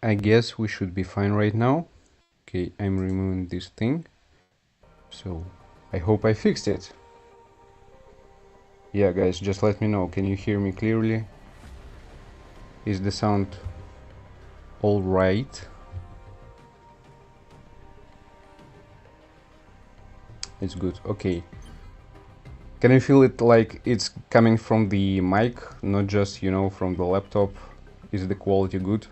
I guess we should be fine right now. Okay, I'm removing this thing. So, I hope I fixed it. Yeah, guys, just let me know. Can you hear me clearly? Is the sound all right? It's good. Okay. Can you feel it like it's coming from the mic, not just, from the laptop? Is the quality good?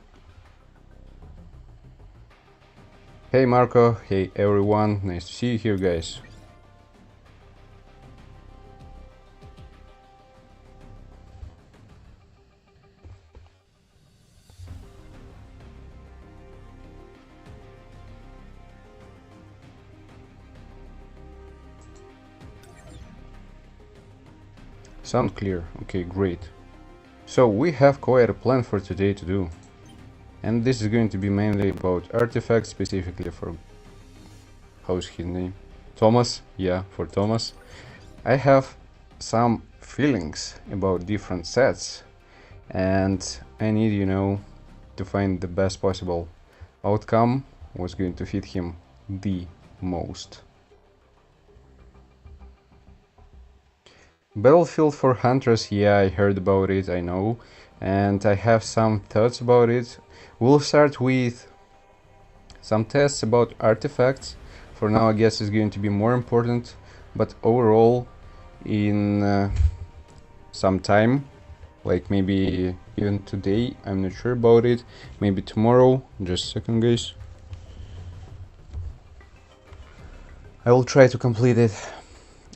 Hey Marco, hey everyone, nice to see you here, guys. Sound clear? Okay, great. So we have quite a plan for today to do. And this is going to be mainly about artifacts, specifically for... how's his name? Thomas? Yeah, for Thomas. I have some feelings about different sets. And I need, to find the best possible outcome what's going to fit him the most. Battlefield for Hunters, yeah, I heard about it, I know, and I have some thoughts about it. We'll start with some tests about artifacts. For now, I guess it's going to be more important, but overall, in some time, like maybe even today, I'm not sure about it, maybe tomorrow, just a second, guys. I will try to complete it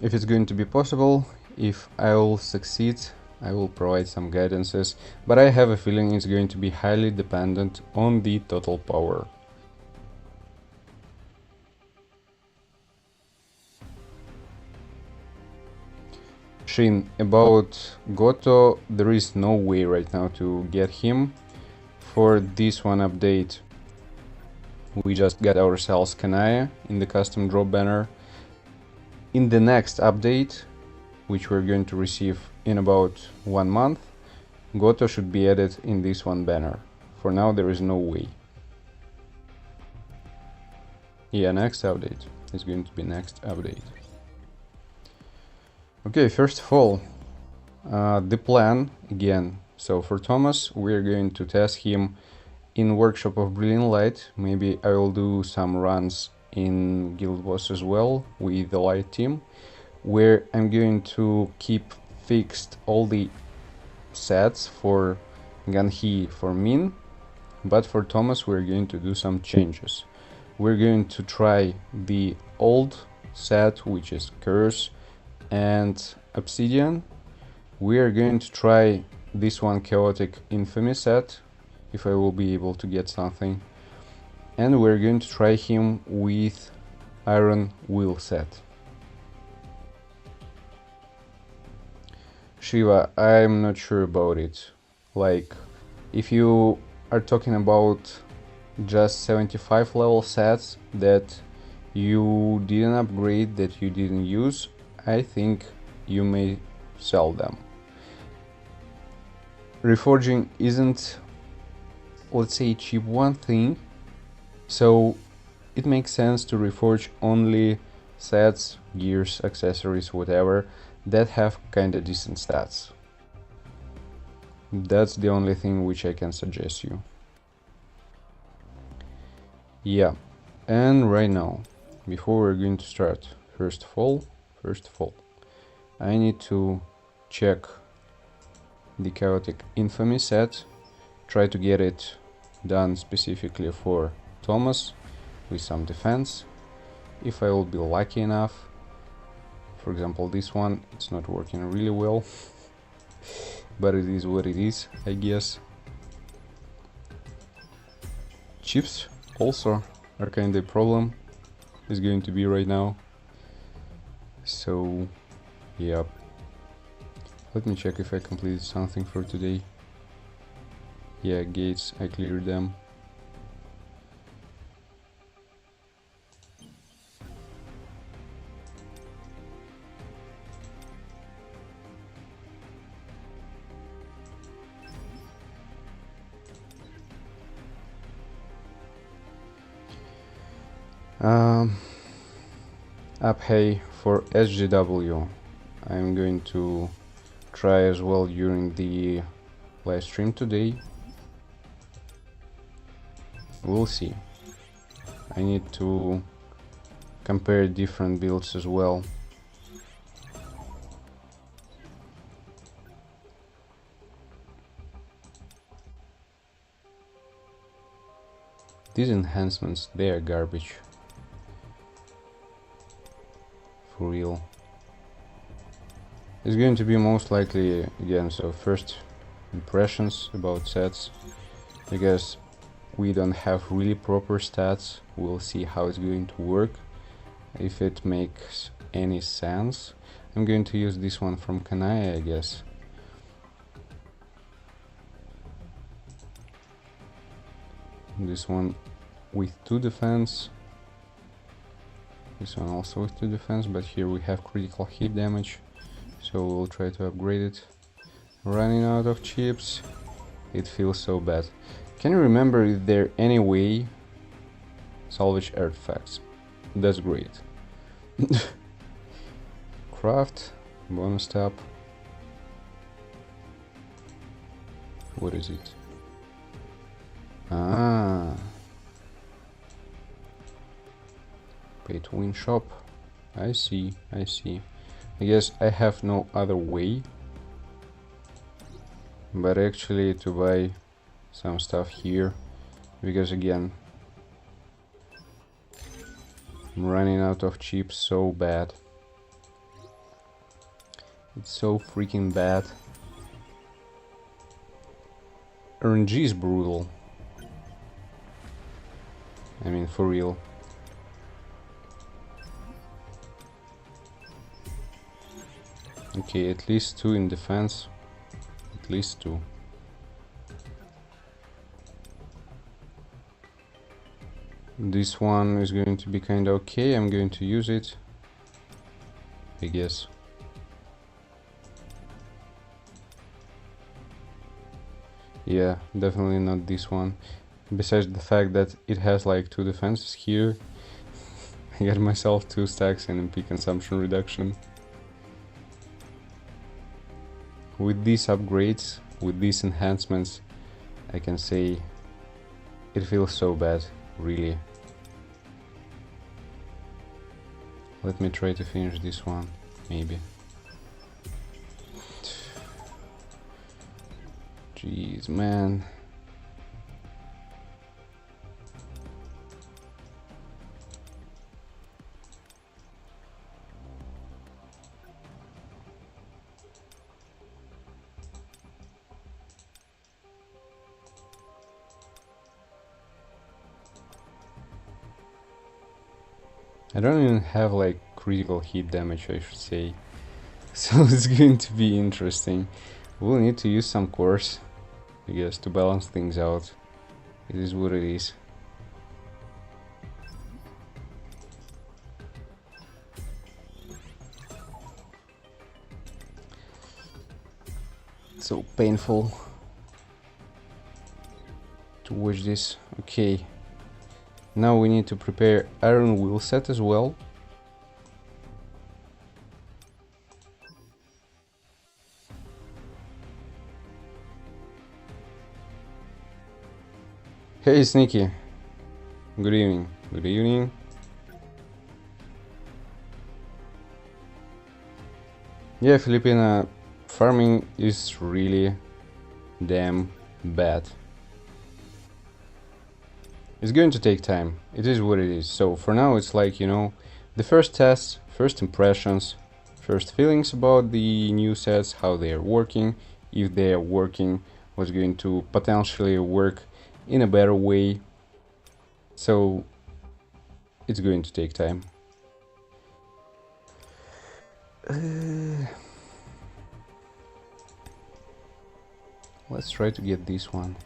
if it's going to be possible. If I will succeed, I will provide some guidances, but I have a feeling it's going to be highly dependent on the total power. Shin, about Goto, there is no way right now to get him. For this one update, we just got ourselves Kanaya in the custom drop banner. In the next update, which we're going to receive in about 1 month, Goto should be added in this one banner. For now, there is no way. Yeah, next update is going to be next update. Okay, first of all, the plan again. So for Thomas, we're going to test him in Workshop of Brilliant Light. Maybe I will do some runs in Guild Boss as well with the Light team, where I'm going to keep fixed all the sets for Ganhi for Min, but for Thomas we're going to do some changes. We're going to try the old set, which is Curse and Obsidian. We are going to try this one Chaotic Infamy set, if I will be able to get something, and we're going to try him with Iron Will set. Shiva, I'm not sure about it. Like, if you are talking about just 75 level sets that you didn't upgrade, that you didn't use, I think you may sell them. Reforging isn't, let's say, cheap one thing, so it makes sense to reforge only sets, gears, accessories, whatever, that have kinda decent stats. That's the only thing which I can suggest you. Yeah, and right now, before we're going to start, first of all, I need to check the Chaotic Infamy set, try to get it done specifically for Thomas with some defense. If I will be lucky enough, for example this one, it's not working really well, but it is what it is, I guess. Chips also are kinda a problem, is going to be right now. So, yeah. Let me check if I completed something for today. Yeah, gates, I cleared them. Up hey for SGW. I'm going to try as well during the live stream today. We'll see. I need to compare different builds as well. These enhancements, they are garbage. For real. It's going to be most likely, again, so first impressions about sets, because we don't have really proper stats. We'll see how it's going to work, if it makes any sense. I'm going to use this one from Kanai, I guess. This one with 2 defense. This one also with 2 defense, but here we have critical hit damage, so we'll try to upgrade it. Running out of chips. It feels so bad. Can you remember if there any way salvage artifacts? That's great. Craft, bonus tab. What is it? Ah, pay to win shop. I see, I see. I guess I have no other way but actually to buy some stuff here, because again, I'm running out of chips so bad. It's so freaking bad. RNG is brutal. I mean, for real. Okay, at least 2 in defense. At least 2. This one is going to be kinda okay. I'm going to use it, I guess. Yeah, definitely not this one. Besides the fact that it has like 2 defenses here, I got myself 2 stacks in MP consumption reduction. With these upgrades, with these enhancements, I can say it feels so bad, really. Let me try to finish this one, maybe. Jeez, man. I don't even have like critical hit damage, I should say. So it's going to be interesting. We'll need to use some cores, I guess, to balance things out. It is what it is. So painful to watch this. Okay. Now we need to prepare iron wheel set as well. Hey Sneaky, good evening. Good evening. Yeah, Filipina, farming is really damn bad. It's going to take time. It is what it is. So for now it's like, you know, the first tests, first impressions, first feelings about the new sets, how they are working, if they are working, what's going to potentially work in a better way. So it's going to take time. Let's try to get this one.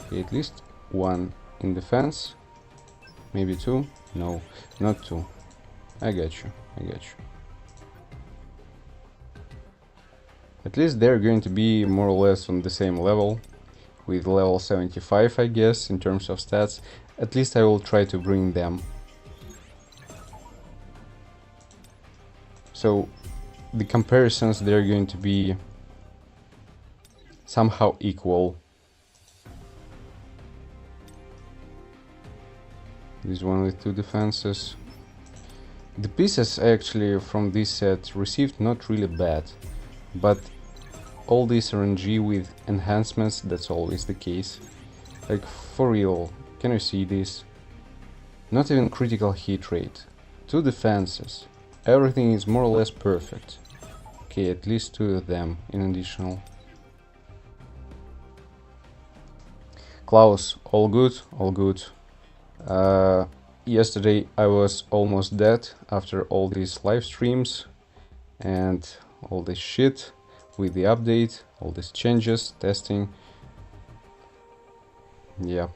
Okay, at least 1 in defense. Maybe 2. No, not 2. I got you. I got you. At least they're going to be more or less on the same level. with level 75, I guess, in terms of stats. At least I will try to bring them. So the comparisons, they're going to be somehow equal. This one with 2 defenses. The pieces actually from this set received not really bad, but all this RNG with enhancements, that's always the case. Like, for real, can you see this? Not even critical hit rate, 2 defenses, everything is more or less perfect. Okay, at least 2 of them in additional. Klaus, all good, all good. Yesterday I was almost dead after all these live streams and all this shit with the update, all these changes, testing. Yeah.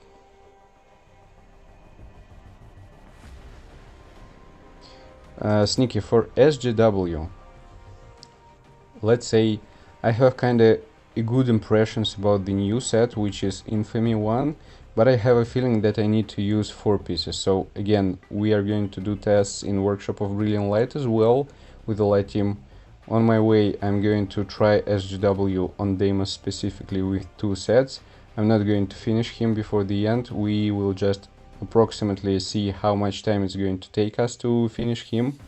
Sneaky, for SGW, let's say I have kinda good impressions about the new set, which is Infamy 1, but I have a feeling that I need to use 4 pieces. So again, we are going to do tests in Workshop of Brilliant Light as well with the light team. On my way, I'm going to try SGW on Deimos specifically with 2 sets. I'm not going to finish him before the end. We will just approximately see how much time it's going to take us to finish him.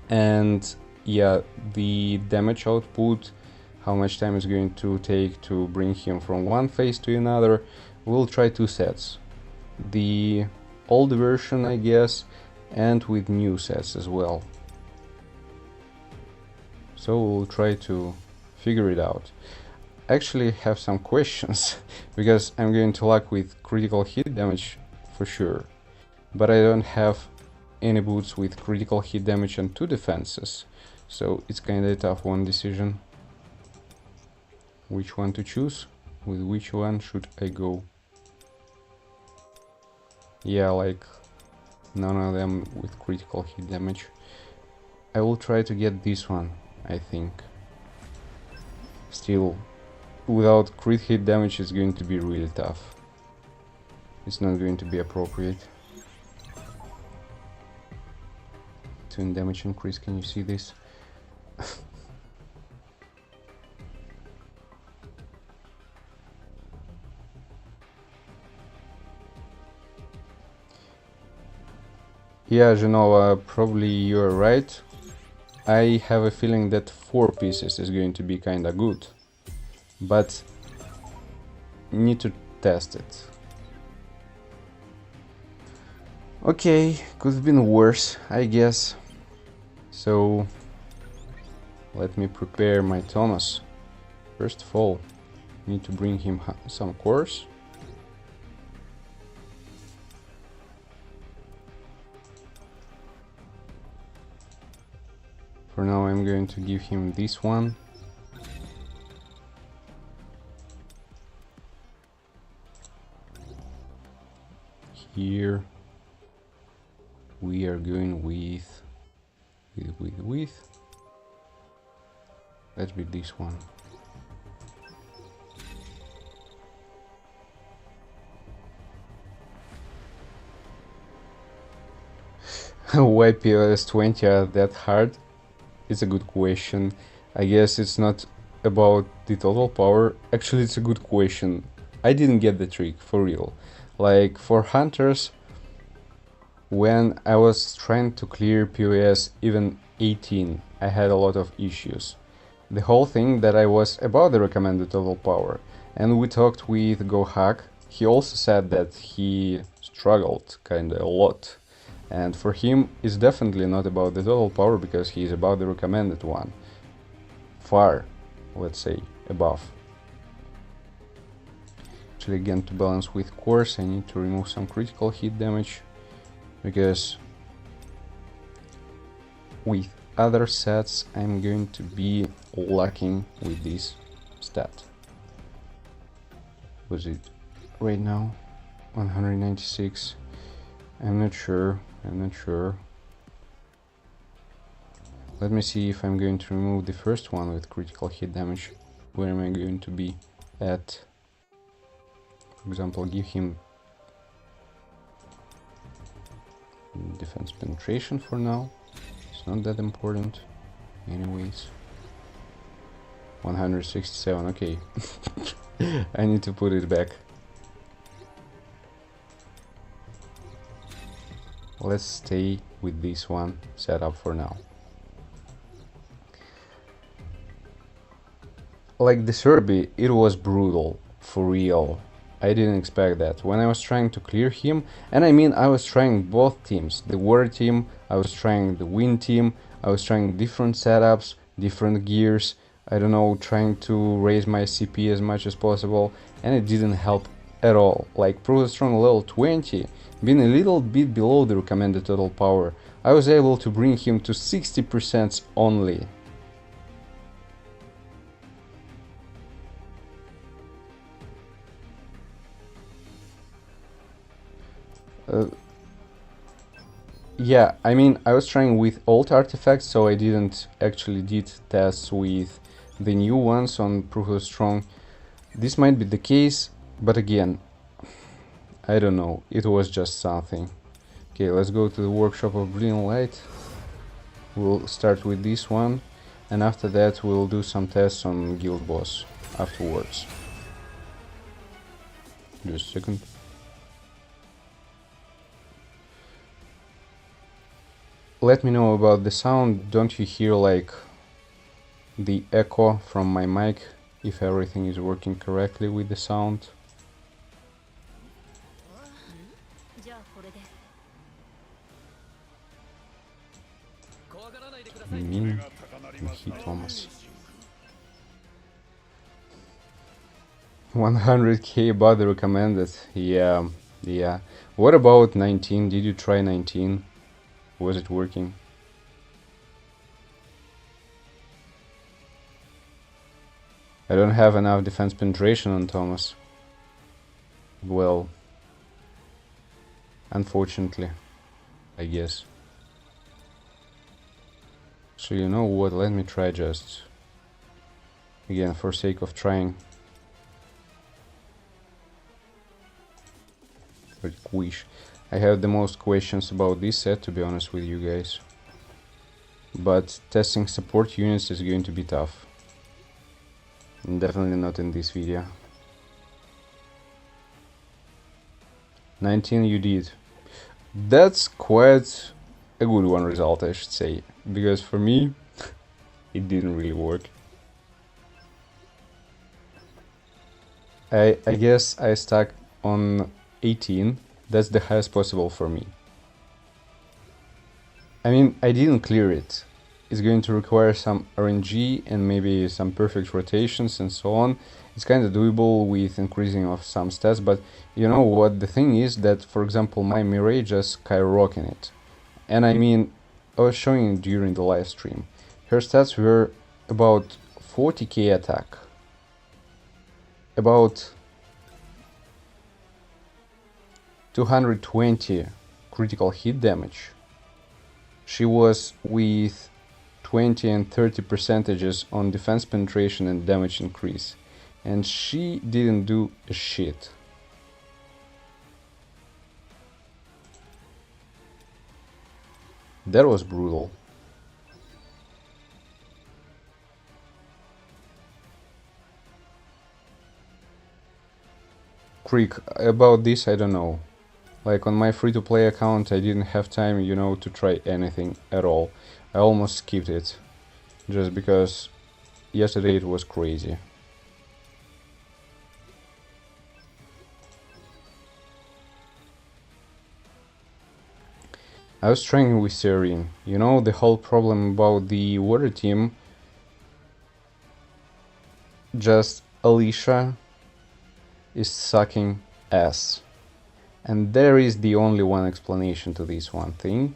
And yeah, the damage output, how much time it's going to take to bring him from one phase to another. We'll try 2 sets. The old version, I guess, and with new sets as well. So we'll try to figure it out. Actually have some questions because I'm going to luck with critical hit damage for sure, but I don't have any boots with critical hit damage and 2 defenses, so it's kinda a tough one decision. Which one to choose? With which one should I go? Yeah, like none of them with critical hit damage. I will try to get this one, I think. Still, without crit hit damage it's going to be really tough. It's not going to be appropriate. 2 in damage increase, can you see this? Yeah, Genova, probably you're right. I have a feeling that 4 pieces is going to be kinda good, but need to test it. Okay, could have been worse, I guess. So let me prepare my Thomas. First of all, need to bring him some cores. For now I'm going to give him this one. Here we are going with let's be this one. Why POS 20 are that hard? It's a good question. I guess it's not about the total power. Actually, it's a good question. I didn't get the trick, for real. Like, for hunters, when I was trying to clear POS even 18, I had a lot of issues. The whole thing that I was above the recommended total power. And we talked with GoHack. He also said that he struggled kinda a lot. And for him, it's definitely not about the total power because he is above the recommended one. Far, let's say, above. Actually, again, to balance with cores, I need to remove some critical hit damage because with other sets, I'm going to be lacking with this stat. Was it right now? 196. I'm not sure. Let me see if I'm going to remove the first one with critical hit damage. Where am I going to be at? For example, give him defense penetration for now. It's not that important anyways. 167, okay. I need to put it back. Let's stay with this one setup for now. Like the Serbi, it was brutal, for real. I didn't expect that. When I was trying to clear him, and I mean I was trying both teams, the water team, I was trying the wind team, I was trying different setups, different gears, I don't know, trying to raise my CP as much as possible, and it didn't help at all. Like Pro Strong level 20, being a little bit below the recommended total power, I was able to bring him to 60% only. Yeah, I mean, I was trying with old artifacts, so I didn't actually did tests with the new ones on Proof of Strong. This might be the case, but again, I don't know, it was just something. Okay, let's go to the Workshop of Brilliant Light. We'll start with this one, and after that we'll do some tests on Guild Boss afterwards. Just a second. Let me know about the sound. Don't you hear like the echo from my mic, if everything is working correctly with the sound? Me, Thomas. 100k above the recommended. Yeah. What about 19? Did you try 19? Was it working? I don't have enough defense penetration on Thomas. Well, unfortunately, I guess. So you know what, let me try just again for sake of trying. Wish. I have the most questions about this set, to be honest with you guys. But testing support units is going to be tough. Definitely not in this video. 19 you did. That's quite a good one result, I should say. Because for me, it didn't really work. I guess I stuck on 18. That's the highest possible for me. I mean, I didn't clear it. It's going to require some RNG and maybe some perfect rotations and so on. It's kind of doable with increasing of some stats, but you know what the thing is that, for example, my Mirai just skyrocketing it. And I mean, I was showing it during the live stream. Her stats were about 40k attack, about 220 critical hit damage. She was with 20 and 30 percentages on defense penetration and damage increase, and she didn't do a shit. That was brutal. Creek, about this I don't know. Like on my free-to-play account I didn't have time, you know, to try anything at all. I almost skipped it, just because yesterday it was crazy. I was trying with Serene. You know, the whole problem about the water team, just Alicia is sucking ass. And there is the only one explanation to this one thing.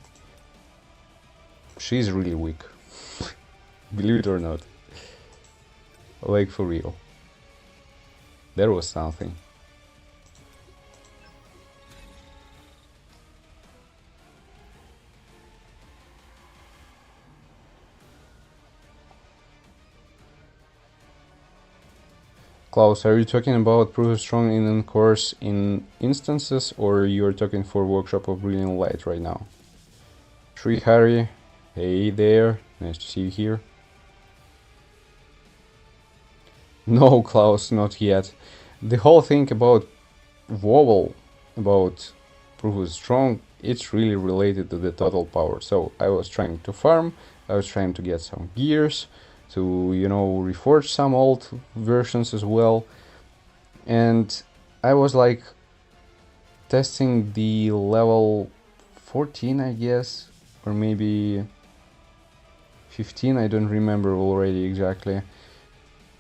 She's really weak. Believe it or not. Like for real. There was something. Klaus, are you talking about Proof of Strong in course in instances, or you're talking for Workshop of Brilliant Light right now? Shri Hari, hey there, nice to see you here. No, Klaus, not yet. The whole thing about Wobble, about Proof of Strong, it's really related to the total power. So I was trying to farm, I was trying to get some gears, to, you know, reforge some old versions as well. And I was like testing the level 14, I guess, or maybe 15, I don't remember already exactly.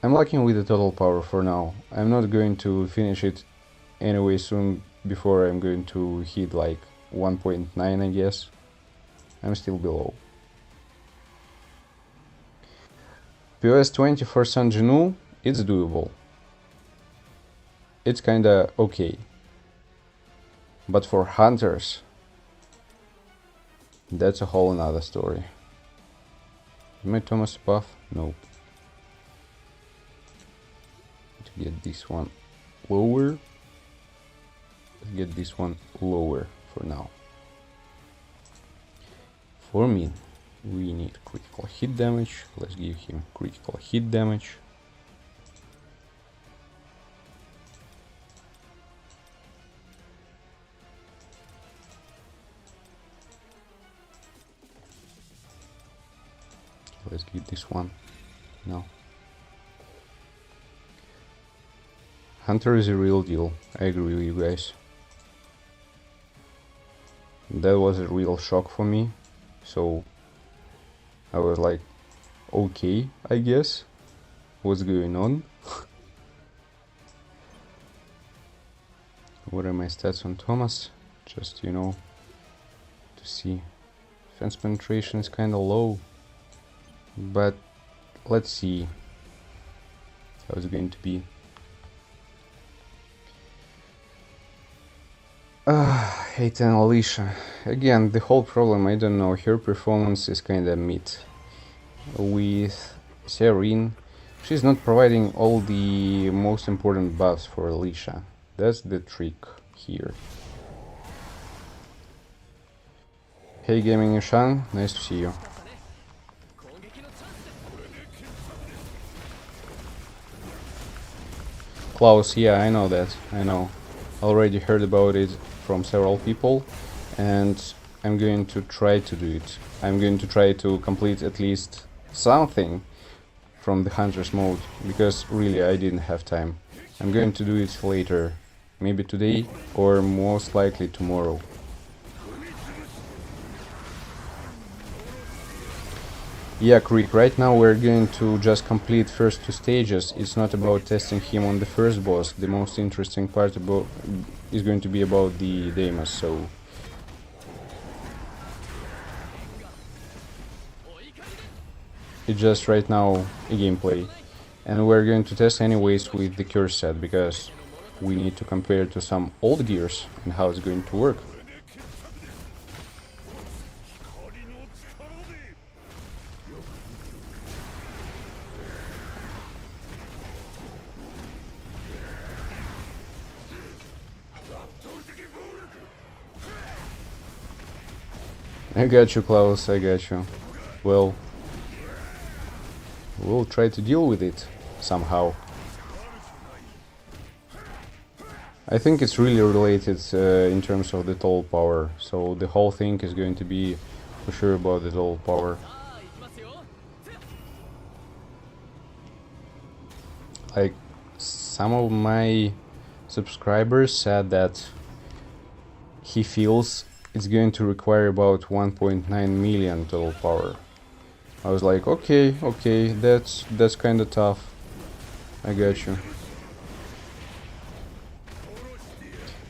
I'm locking with the total power for now. I'm not going to finish it anyway soon before I'm going to hit like 1.9, I guess. I'm still below. POS 20 for San Genu, it's doable. It's kinda okay. But for hunters, that's a whole another story. Am I Thomas buff? Nope. To get this one lower. Let's get this one lower for now. For me, we need critical hit damage. Let's give him critical hit damage. Let's give this one. No. Hunter is a real deal. I agree with you guys. That was a real shock for me. So I was like, okay, I guess. What's going on? What are my stats on Thomas? Just, you know, to see. Defense penetration is kinda low. But let's see how it's going to be. Hayden Alicia. Again, the whole problem, I don't know, her performance is kinda mid. With Serene, she's not providing all the most important buffs for Alicia. That's the trick here. Hey Gaming Yushan, nice to see you. Klaus, yeah, I know that, I know. Already heard about it from several people, and I'm going to try to do it. I'm going to try to complete at least something from the Hunter's mode, because really I didn't have time. I'm going to do it later, maybe today, or most likely tomorrow. Yeah, Creek, right now we're going to just complete first two stages. It's not about testing him on the first boss. The most interesting part about is going to be about the Deimos, so... It's just right now a gameplay. And we're going to test anyways with the curse set, because we need to compare to some old gears and how it's going to work. I got you, Klaus, I got you. Well, we'll try to deal with it somehow. I think it's really related in terms of the total power, so the whole thing is going to be for sure about the total power. Like, some of my subscribers said that he feels it's going to require about 1.9 million total power. I was like, okay, that's kind of tough. I got you.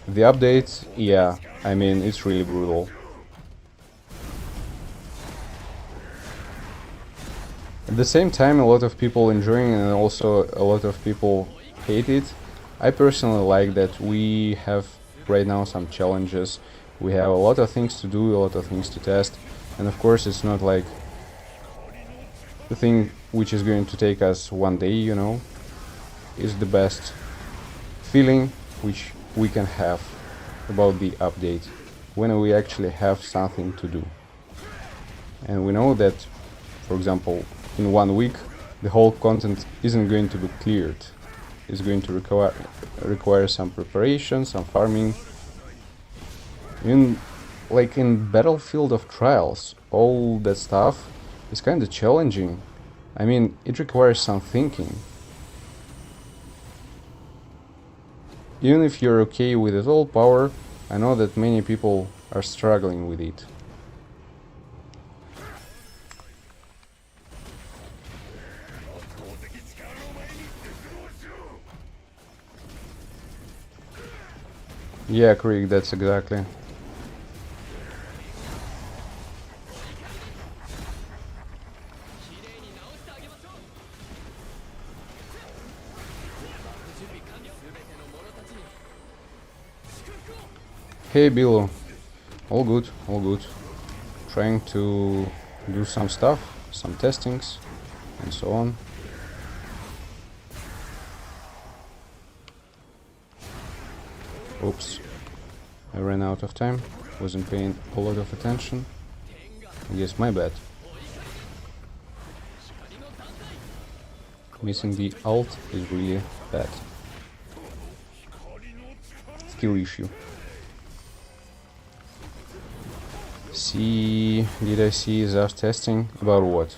The update, yeah, I mean, it's really brutal. At the same time, a lot of people enjoying and also a lot of people hate it. I personally like that we have right now some challenges. We have a lot of things to do, a lot of things to test, and of course it's not like the thing which is going to take us one day, you know. is the best feeling which we can have about the update when we actually have something to do. And we know that, for example, in 1 week the whole content isn't going to be cleared. It's going to require some preparation, some farming. Like in Battlefield of Trials, all that stuff is kind of challenging. I mean, it requires some thinking. Even if you're okay with it all power, I know that many people are struggling with it. Yeah, Krieg, that's exactly. Hey Bilo, all good, all good. Trying to do some stuff, some testings, and so on. Oops, I ran out of time, wasn't paying a lot of attention. I guess my bad. Missing the ult is really bad. Skill issue. Did I see Zaf testing? About what?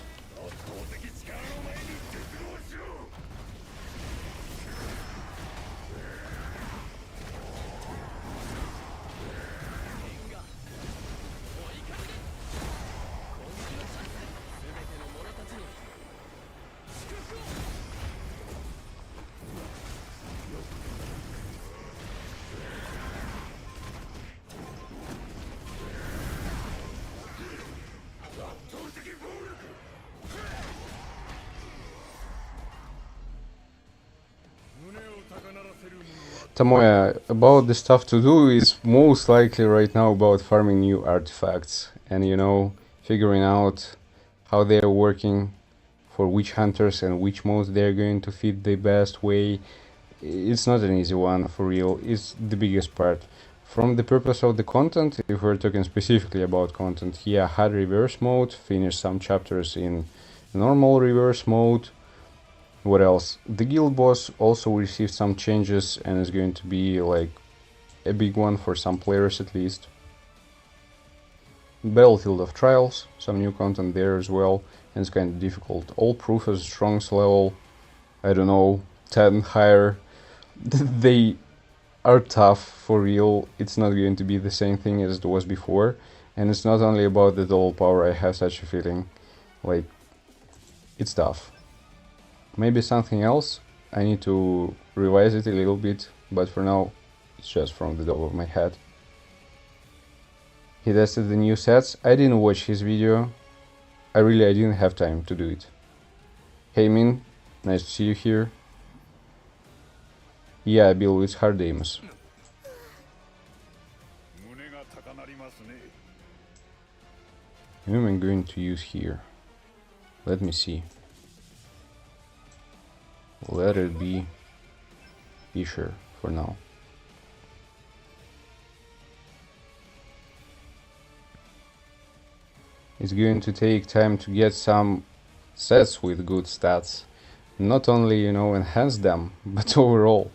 Tamoya, about the stuff to do is most likely right now about farming new artifacts and, you know, figuring out how they're working for which hunters and which modes they're going to fit the best way. It's not an easy one, for real. It's the biggest part. From the purpose of the content, if we're talking specifically about content, yeah, had reverse mode, finished some chapters in normal reverse mode. What else? The guild boss also received some changes and is going to be like a big one for some players at least. Battlefield of Trials, some new content there as well, and it's kind of difficult. All proof is Strong's level, I don't know, 10 higher. They are tough for real. It's not going to be the same thing as it was before, and it's not only about the double power, I have such a feeling. Like, it's tough. Maybe something else, I need to revise it a little bit, but for now it's just from the top of my head. He tested the new sets. I didn't watch his video. I didn't have time to do it. Hey Min, nice to see you here. Yeah, Bill, it's hard Amos. Who am I going to use here? Let me see. Let it be Fisher for now. It's going to take time to get some sets with good stats. Not only, you know, enhance them, but overall.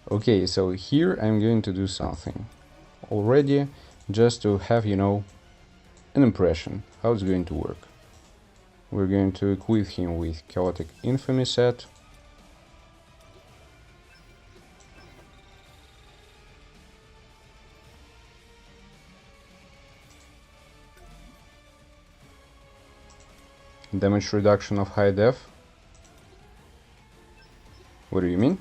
Okay, so here I'm going to do something already just to have, you know, an impression how it's going to work. We're going to equip him with Chaotic Infamy set. Damage reduction of high def. What do you mean?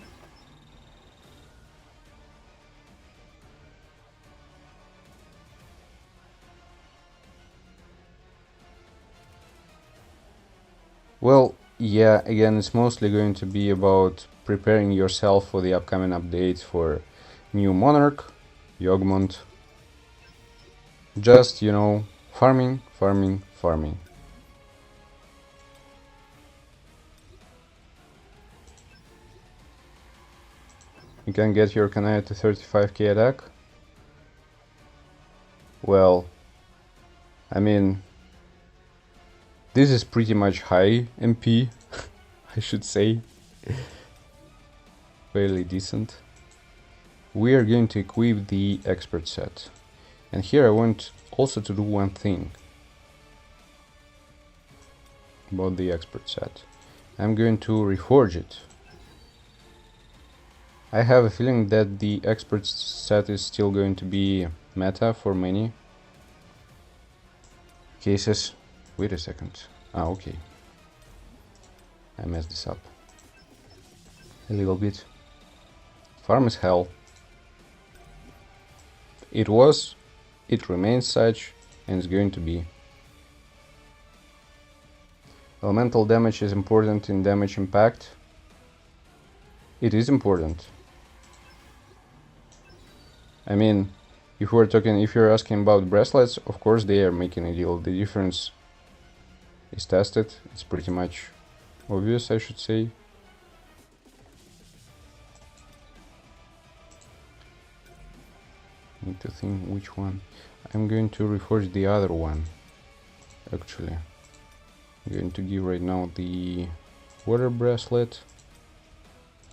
Well, yeah, again, it's mostly going to be about preparing yourself for the upcoming updates for new Monarch, Yogmont. Just, you know, farming, farming, farming. You can get your Kanaya to 35k attack. Well, I mean, this is pretty much high MP, I should say. Fairly decent. We are going to equip the expert set. And here I want also to do one thing about the expert set. I'm going to reforge it. I have a feeling that the expert set is still going to be meta for many cases. Wait a second. Okay. I messed this up a little bit. Farm is hell. It was, it remains such, and it's going to be. Elemental damage is important in damage impact. It is important. I mean, if you're asking about bracelets, of course they are making a deal. The difference is tested. It's pretty much obvious, I should say. Need to think which one. I'm going to reforge the other one, actually. I'm going to give right now the water bracelet,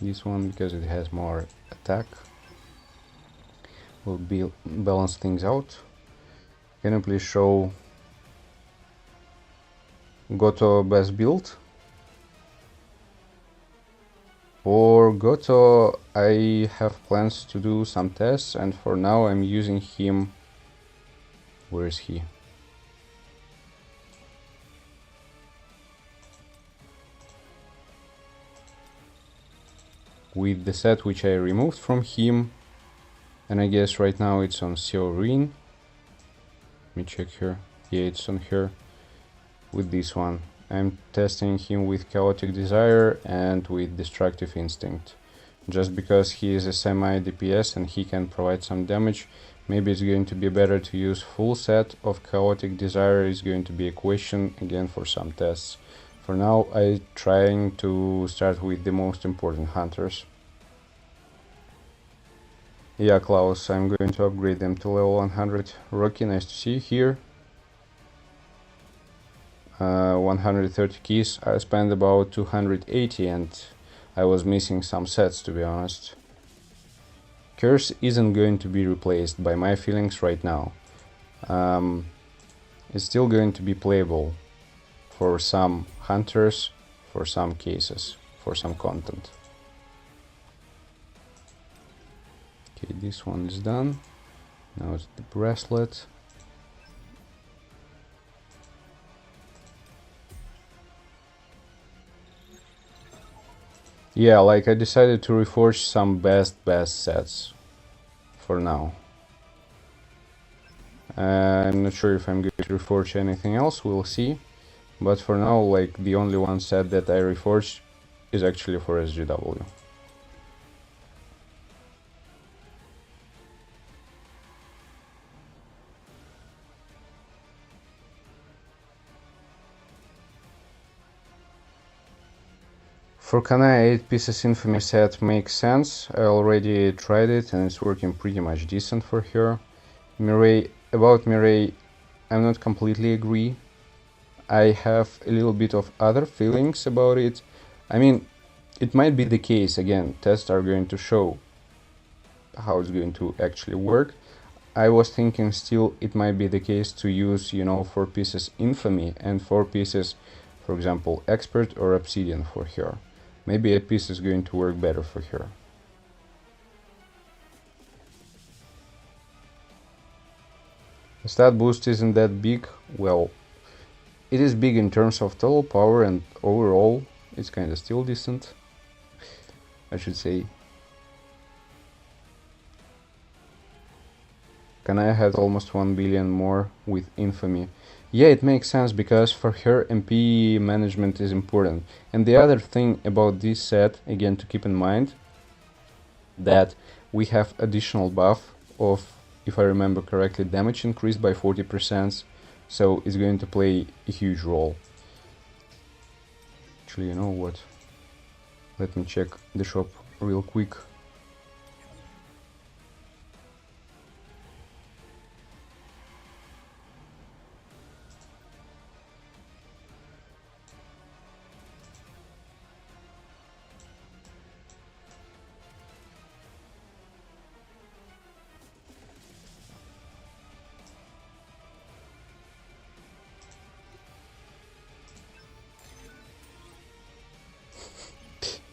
this one, because it has more attack. Will balance things out. Can you please show Goto best build? For Goto, I have plans to do some tests, and for now I'm using him. Where is he? With the set which I removed from him, and I guess right now it's on Seorin. Let me check here. Yeah, it's on here. With this one, I'm testing him with Chaotic Desire and with Destructive Instinct. Just because he is a semi-DPS and he can provide some damage, maybe it's going to be better to use full set of Chaotic Desire. Is going to be a question again for some tests. For now, I'm trying to start with the most important hunters. Yeah, Klaus, I'm going to upgrade them to level 100. Rocky, nice to see you here. 130 keys. I spent about 280 and I was missing some sets, to be honest. Curse isn't going to be replaced by my feelings right now. It's still going to be playable for some hunters, for some cases, for some content. Okay, this one is done. Now it's the bracelet. Yeah, like I decided to reforge some best sets for now. I'm not sure if I'm going to reforge anything else, we'll see. But for now, like, the only one set that I reforged is actually for SGW. For Kanaya, 8 pieces infamy set makes sense. I already tried it and it's working pretty much decent for her. Mireille, about Mireille, I'm not completely agree. I have a little bit of other feelings about it. I mean, it might be the case, again, tests are going to show how it's going to actually work. I was thinking still it might be the case to use, 4 pieces infamy and 4 pieces, for example, expert or obsidian for her. Maybe a piece is going to work better for her. The stat boost isn't that big. Well, it is big in terms of total power, and overall it's kind of still decent, I should say. Kanaya had almost 1 billion more with infamy. Yeah, it makes sense because for her MP management is important. And the other thing about this set, again to keep in mind, that we have additional buff of, if I remember correctly, damage increased by 40%, so it's going to play a huge role. Actually, you know what? Let me check the shop real quick.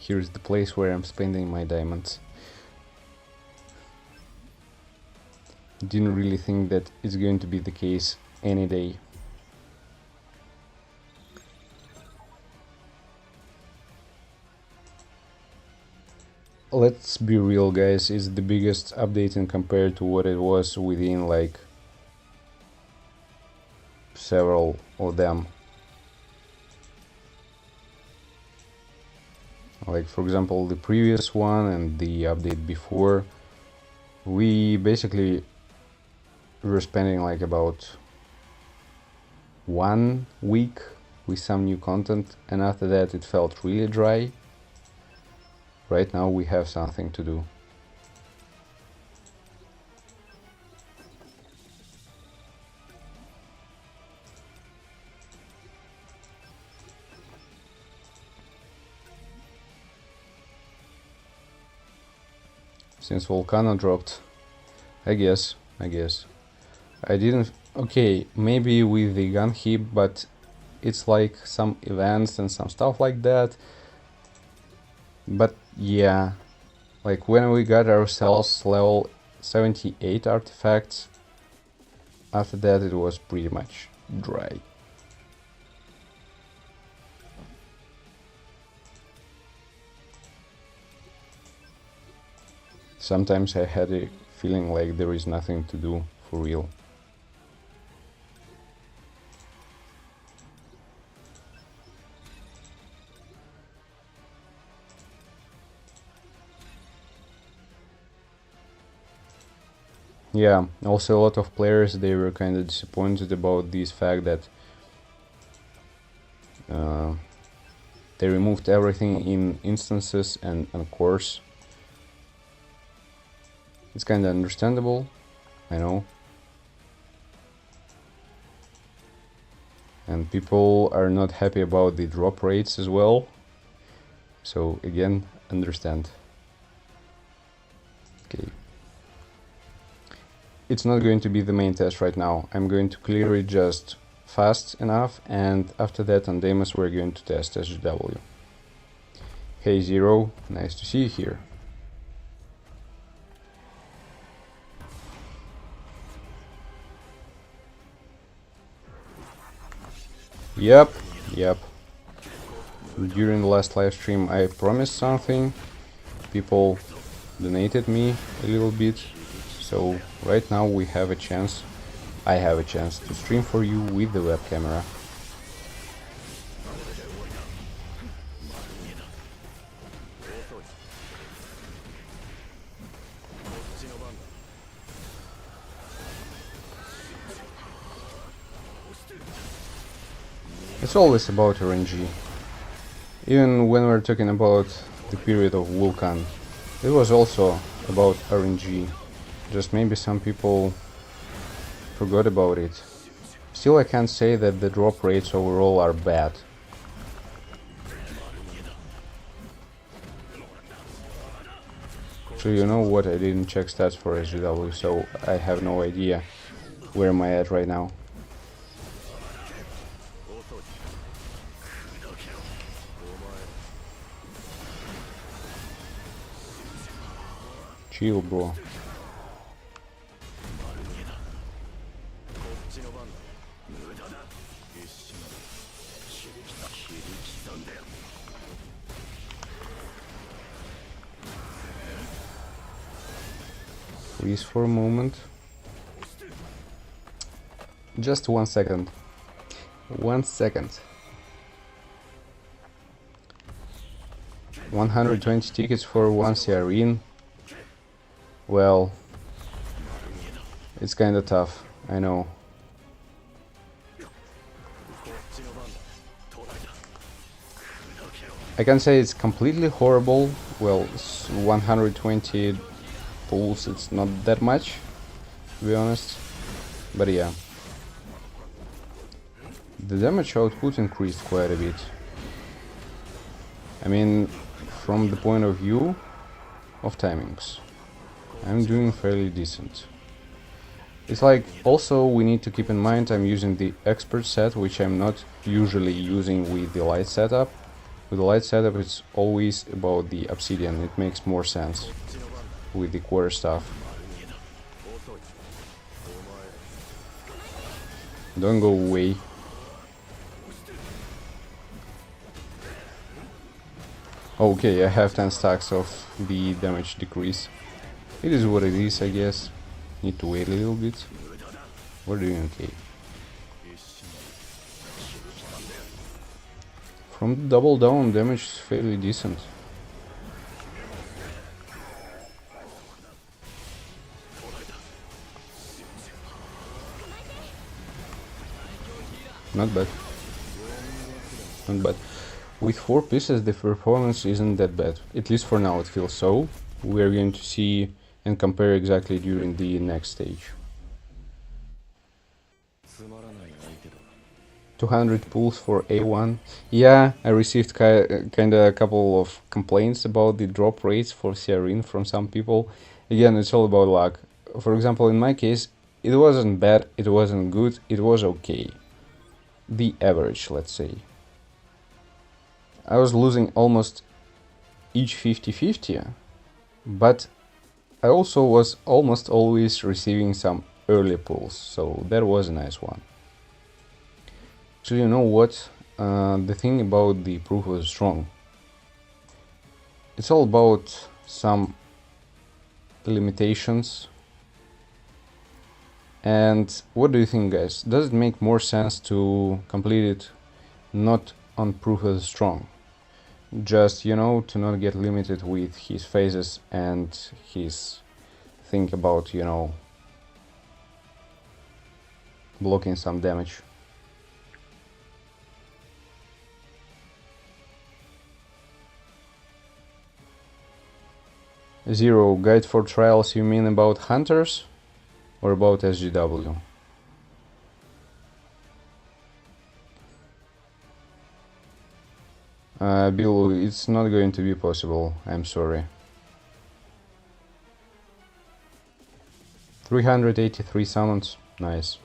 here's the place where I'm spending my diamonds. Didn't really think that it's going to be the case any day. Let's be real, guys, it's the biggest updating compared to what it was within like several of them. Like for example the previous one and the update before, we basically were spending like about 1 week with some new content, and after that it felt really dry. Right now we have something to do. Since Volcano dropped, I guess. I didn't... Okay, maybe with the gun heap, but it's like some events and some stuff like that. But yeah, like when we got ourselves level 78 artifacts, after that it was pretty much dry. Sometimes I had a feeling like there is nothing to do for real. Yeah, also a lot of players, they were kind of disappointed about this fact that they removed everything in instances and cores. It's kind of understandable, I know. And people are not happy about the drop rates as well. So again, understand. Okay. It's not going to be the main test right now. I'm going to clear it just fast enough, and after that on Deimos we're going to test SGW. Hey Zero, nice to see you here. Yep. During the last live stream I promised something. People donated me a little bit. So right now we have a chance. I have a chance to stream for you with the web camera. It's always about RNG. Even when we're talking about the period of Vulcan, it was also about RNG. Just maybe some people forgot about it. Still, I can't say that the drop rates overall are bad. So you know what, I didn't check stats for SGW, so I have no idea where am I at right now. Chill, bro. Please, for a moment. Just 1 second. 1 second. 120 tickets for 1 CR in. Well, it's kinda tough, I know. I can say it's completely horrible. Well, 120 pulls, it's not that much, to be honest. But yeah. The damage output increased quite a bit. I mean, from the point of view of timings, I'm doing fairly decent. It's like, also we need to keep in mind I'm using the expert set, which I'm not usually using with the light setup. With the light setup, it's always about the obsidian. It makes more sense with the quarter stuff. Don't go away. Okay, I have 10 stacks of the damage decrease. It is what it is, I guess. Need to wait a little bit. We're doing okay. From the double down, damage is fairly decent. Not bad. Not bad. With 4 pieces, the performance isn't that bad. At least for now it feels so. We're going to see and compare exactly during the next stage. 200 pulls for A1. Yeah, I received kinda a couple of complaints about the drop rates for CRN from some people. Again, it's all about luck. For example, in my case, it wasn't bad, it wasn't good, it was okay. The average, let's say. I was losing almost each 50-50, but I also was almost always receiving some early pulls, so that was a nice one. So you know what? The thing about the proof was strong. It's all about some limitations. And what do you think, guys? Does it make more sense to complete it not on proof as strong? Just, you know, to not get limited with his phases and his think about, you know, blocking some damage. Zero, guide for trials, you mean about hunters or about SGW? Bill, it's not going to be possible, I'm sorry. 383 summons, nice.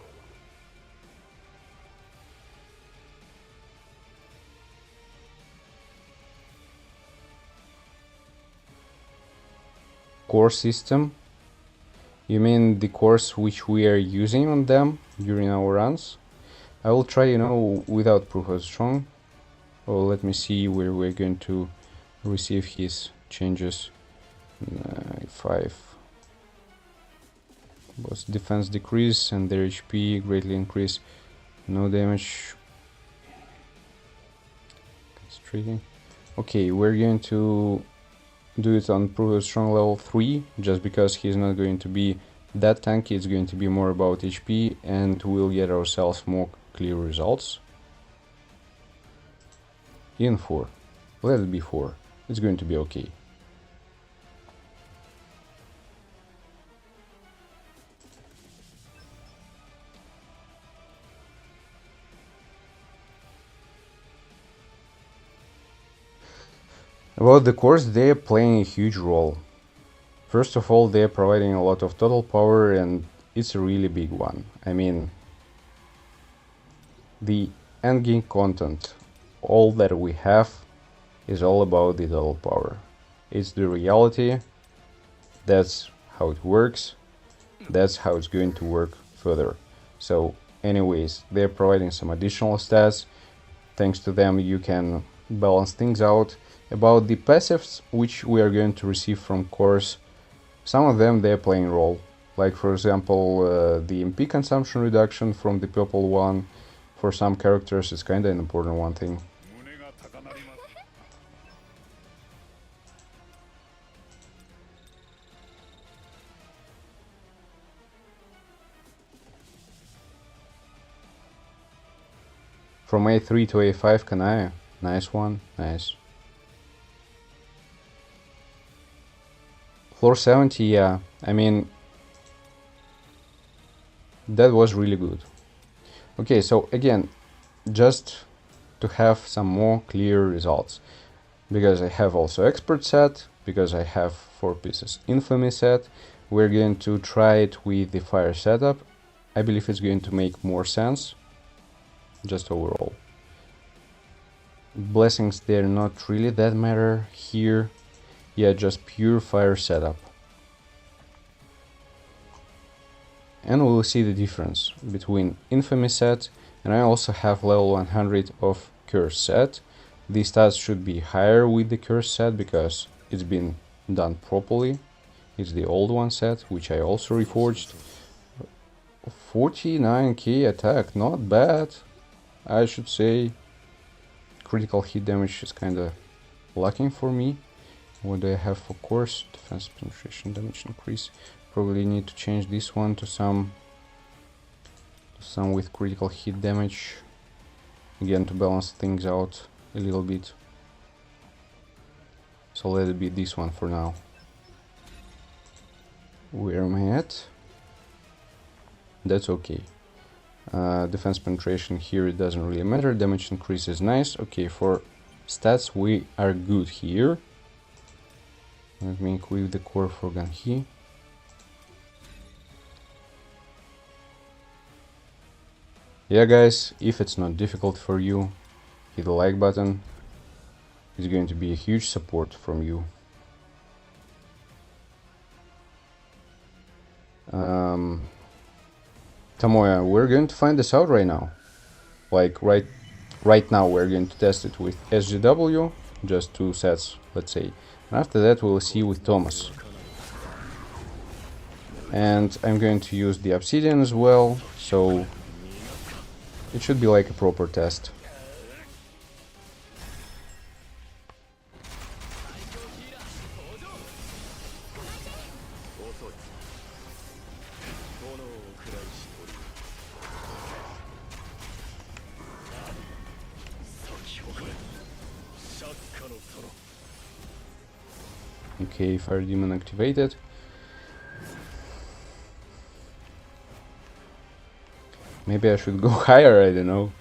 Core system? You mean the course which we are using on them during our runs? I will try, you know, without proof of strong. Oh, let me see where we're going to receive his changes. 5 was defense decrease and their HP greatly increase. No damage. Concentrating. Okay, we're going to do it on proof of strong level 3, just because he's not going to be that tanky, it's going to be more about HP, and we'll get ourselves more clear results. In 4. Let it be 4. It's going to be okay. About the cores, they are playing a huge role. First of all, they are providing a lot of total power, and it's a really big one. I mean, the endgame content, all that we have, is all about the total power. It's the reality, that's how it works, that's how it's going to work further. So anyways, they're providing some additional stats. Thanks to them you can balance things out. About the passives which we are going to receive from cores, some of them they're playing role. Like for example, the MP consumption reduction from the purple one, for some characters is kinda an important one thing. From A3 to A5 Kanaya, nice one, nice. Floor 70, yeah, I mean, that was really good. Okay, so again, just to have some more clear results, because I have also expert set, because I have 4 pieces infamy set, we're going to try it with the fire setup. I believe it's going to make more sense, just overall. Blessings, they're not really that matter here. Yeah, just pure fire setup. And we will see the difference between Infamy set, and I also have level 100 of Curse set. The stats should be higher with the Curse set because it's been done properly. It's the old one set, which I also reforged. 49k attack, not bad, I should say. Critical hit damage is kinda lacking for me. What do I have for course? Defense penetration damage increase. Probably need to change this one to some with critical hit damage. Again, to balance things out a little bit. So let it be this one for now. Where am I at? That's okay. Defense penetration here, it doesn't really matter. Damage increase is nice. Okay, for stats we are good here. Let me equip the core for Ganhi. Yeah guys, if it's not difficult for you, hit the like button. It's going to be a huge support from you. Tamoya, we're going to find this out right now. Like right now we're going to test it with SGW, just 2 sets, let's say. And after that we'll see with Thomas. And I'm going to use the obsidian as well, so it should be like a proper test. Okay, Fire Demon activated. Maybe I should go higher, I don't know.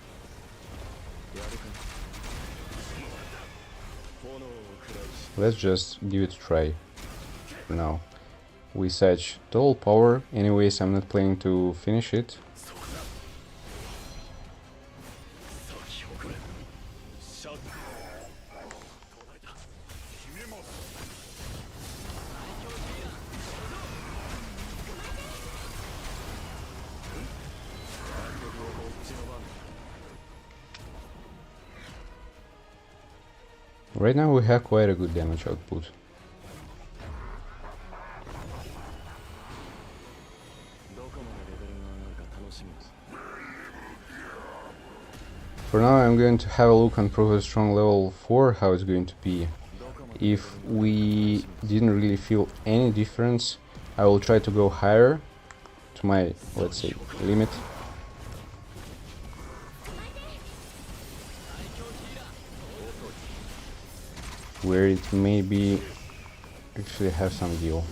Let's just give it a try for now. With such total power, anyways, I'm not planning to finish it. Right now we have quite a good damage output. For now I'm going to have a look on Prophet Strong level 4, how it's going to be. If we didn't really feel any difference, I will try to go higher to my, let's say, limit. Where it maybe actually have some deal.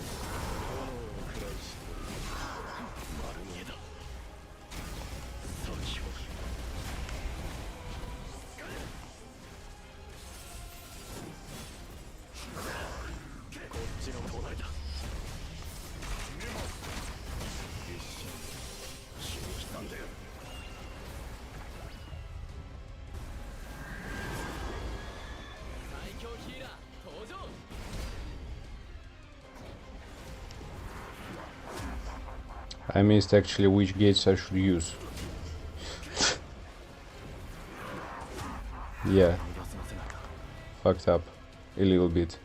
I missed actually which gates I should use. Yeah, fucked up a little bit.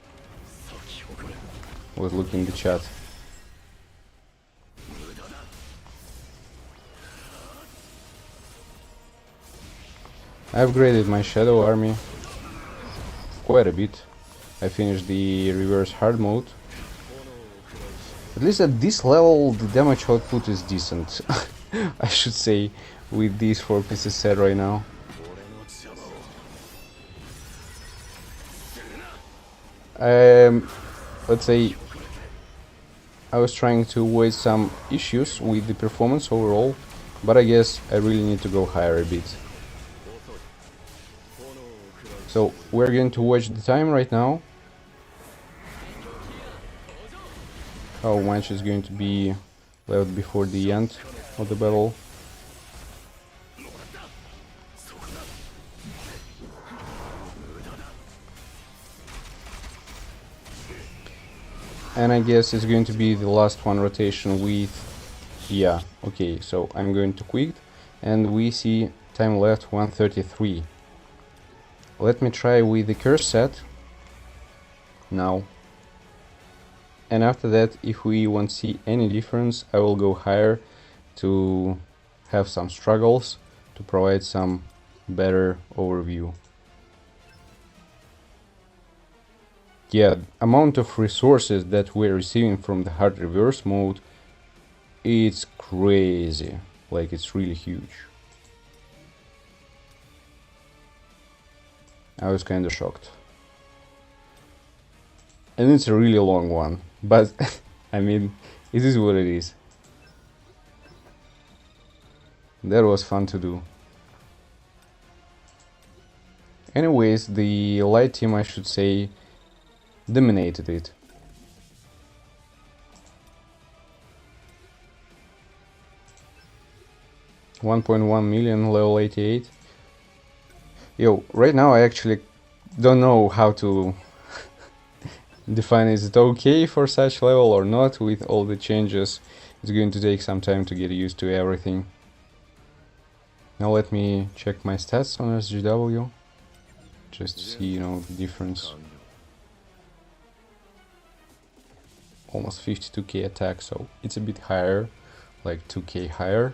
Was looking in the chat. I upgraded my shadow army quite a bit. I finished the reverse hard mode. At least at this level the damage output is decent. I should say, with these 4 pieces set right now. Let's say I was trying to avoid some issues with the performance overall, but I guess I really need to go higher a bit. So we're going to watch the time right now. How much is going to be left before the end of the battle. And I guess it's going to be the last one rotation with... Yeah, okay, so I'm going to quit, and we see time left 1:33. Let me try with the curse set now. And after that, if we won't see any difference, I will go higher to have some struggles, to provide some better overview. Yeah, amount of resources that we're receiving from the hard reverse mode, it's crazy. Like, it's really huge. I was kind of shocked. And it's a really long one, but I mean, it is what it is. That was fun to do. Anyways, the light team, I should say, dominated it. $1.1 million, level 88. Yo, right now I actually don't know how to define, is it okay for such level or not. With all the changes, it's going to take some time to get used to everything. Now let me check my stats on SGW, just to see, you know, the difference. Almost 52k attack, so it's a bit higher, like 2k higher.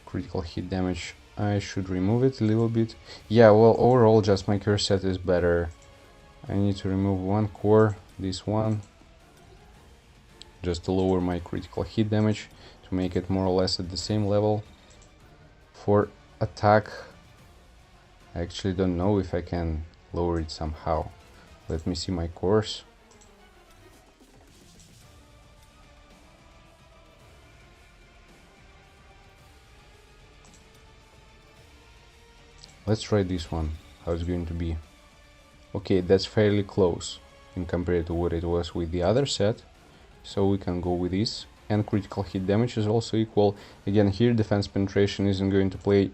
Critical hit damage, I should remove it a little bit. Yeah, well, overall just my curse set is better. I need to remove one core, this one, just to lower my critical hit damage, to make it more or less at the same level. For attack, I actually don't know if I can lower it somehow. Let me see my cores. Let's try this one, how it's going to be. Okay, that's fairly close in compared to what it was with the other set, so we can go with this. And critical hit damage is also equal. Again, here defense penetration isn't going to play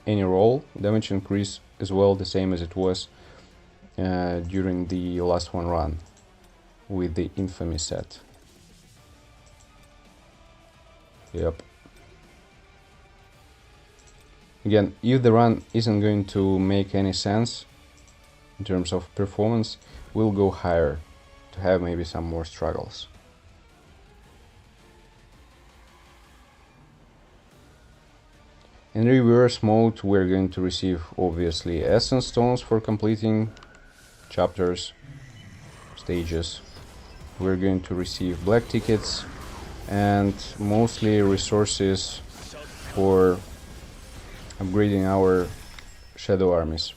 any role. Damage increase as well, the same as it was during the last one run with the infamy set. Yep. Again, if the run isn't going to make any sense in terms of performance, we'll go higher to have maybe some more struggles. In reverse mode, we're going to receive obviously essence stones for completing chapters, stages. We're going to receive black tickets and mostly resources for upgrading our shadow armies.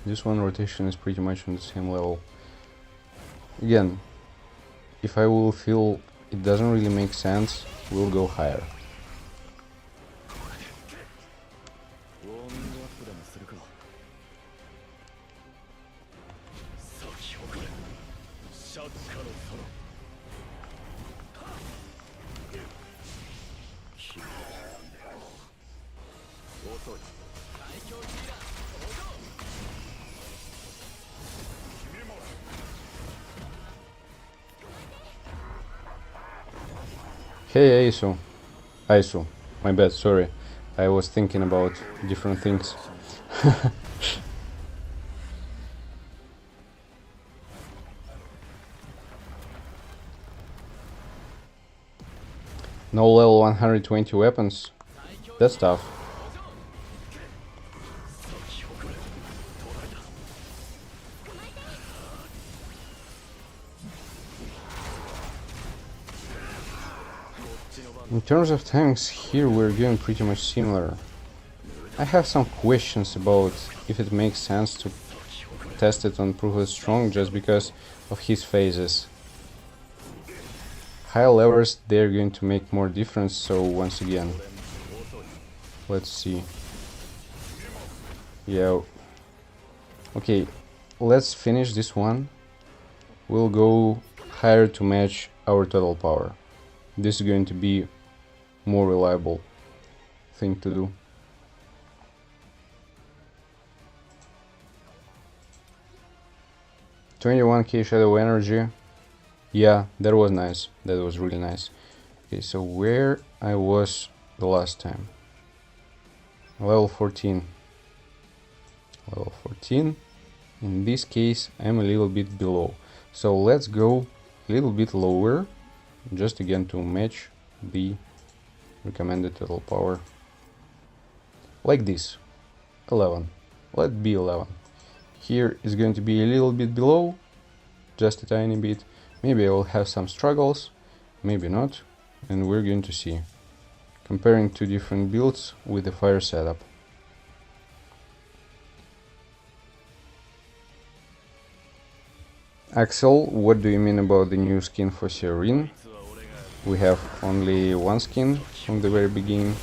This one rotation is pretty much on the same level. Again, if I will feel it doesn't really make sense, we'll go higher. Hey Aisu, my bad, sorry, I was thinking about different things. No level 120 weapons, that's tough. In terms of tanks, here we're doing pretty much similar. I have some questions about if it makes sense to test it on Proof is Strong just because of his phases. high levels, they're going to make more difference. So once again, let's see. Yeah, okay, let's finish this one. We'll go higher to match our total power. This is going to be more reliable thing to do. $21k shadow energy. Yeah, that was nice. That was really nice. Okay, so where I was the last time? Level 14. Level 14. In this case, I'm a little bit below. So let's go a little bit lower, just again to match the recommended total power. Like this. 11. Let be 11. Here is going to be a little bit below, just a tiny bit. Maybe I will have some struggles, maybe not, and we're going to see. Comparing two different builds with the fire setup. Axel, what do you mean about the new skin for Serene? We have only one skin from the very beginning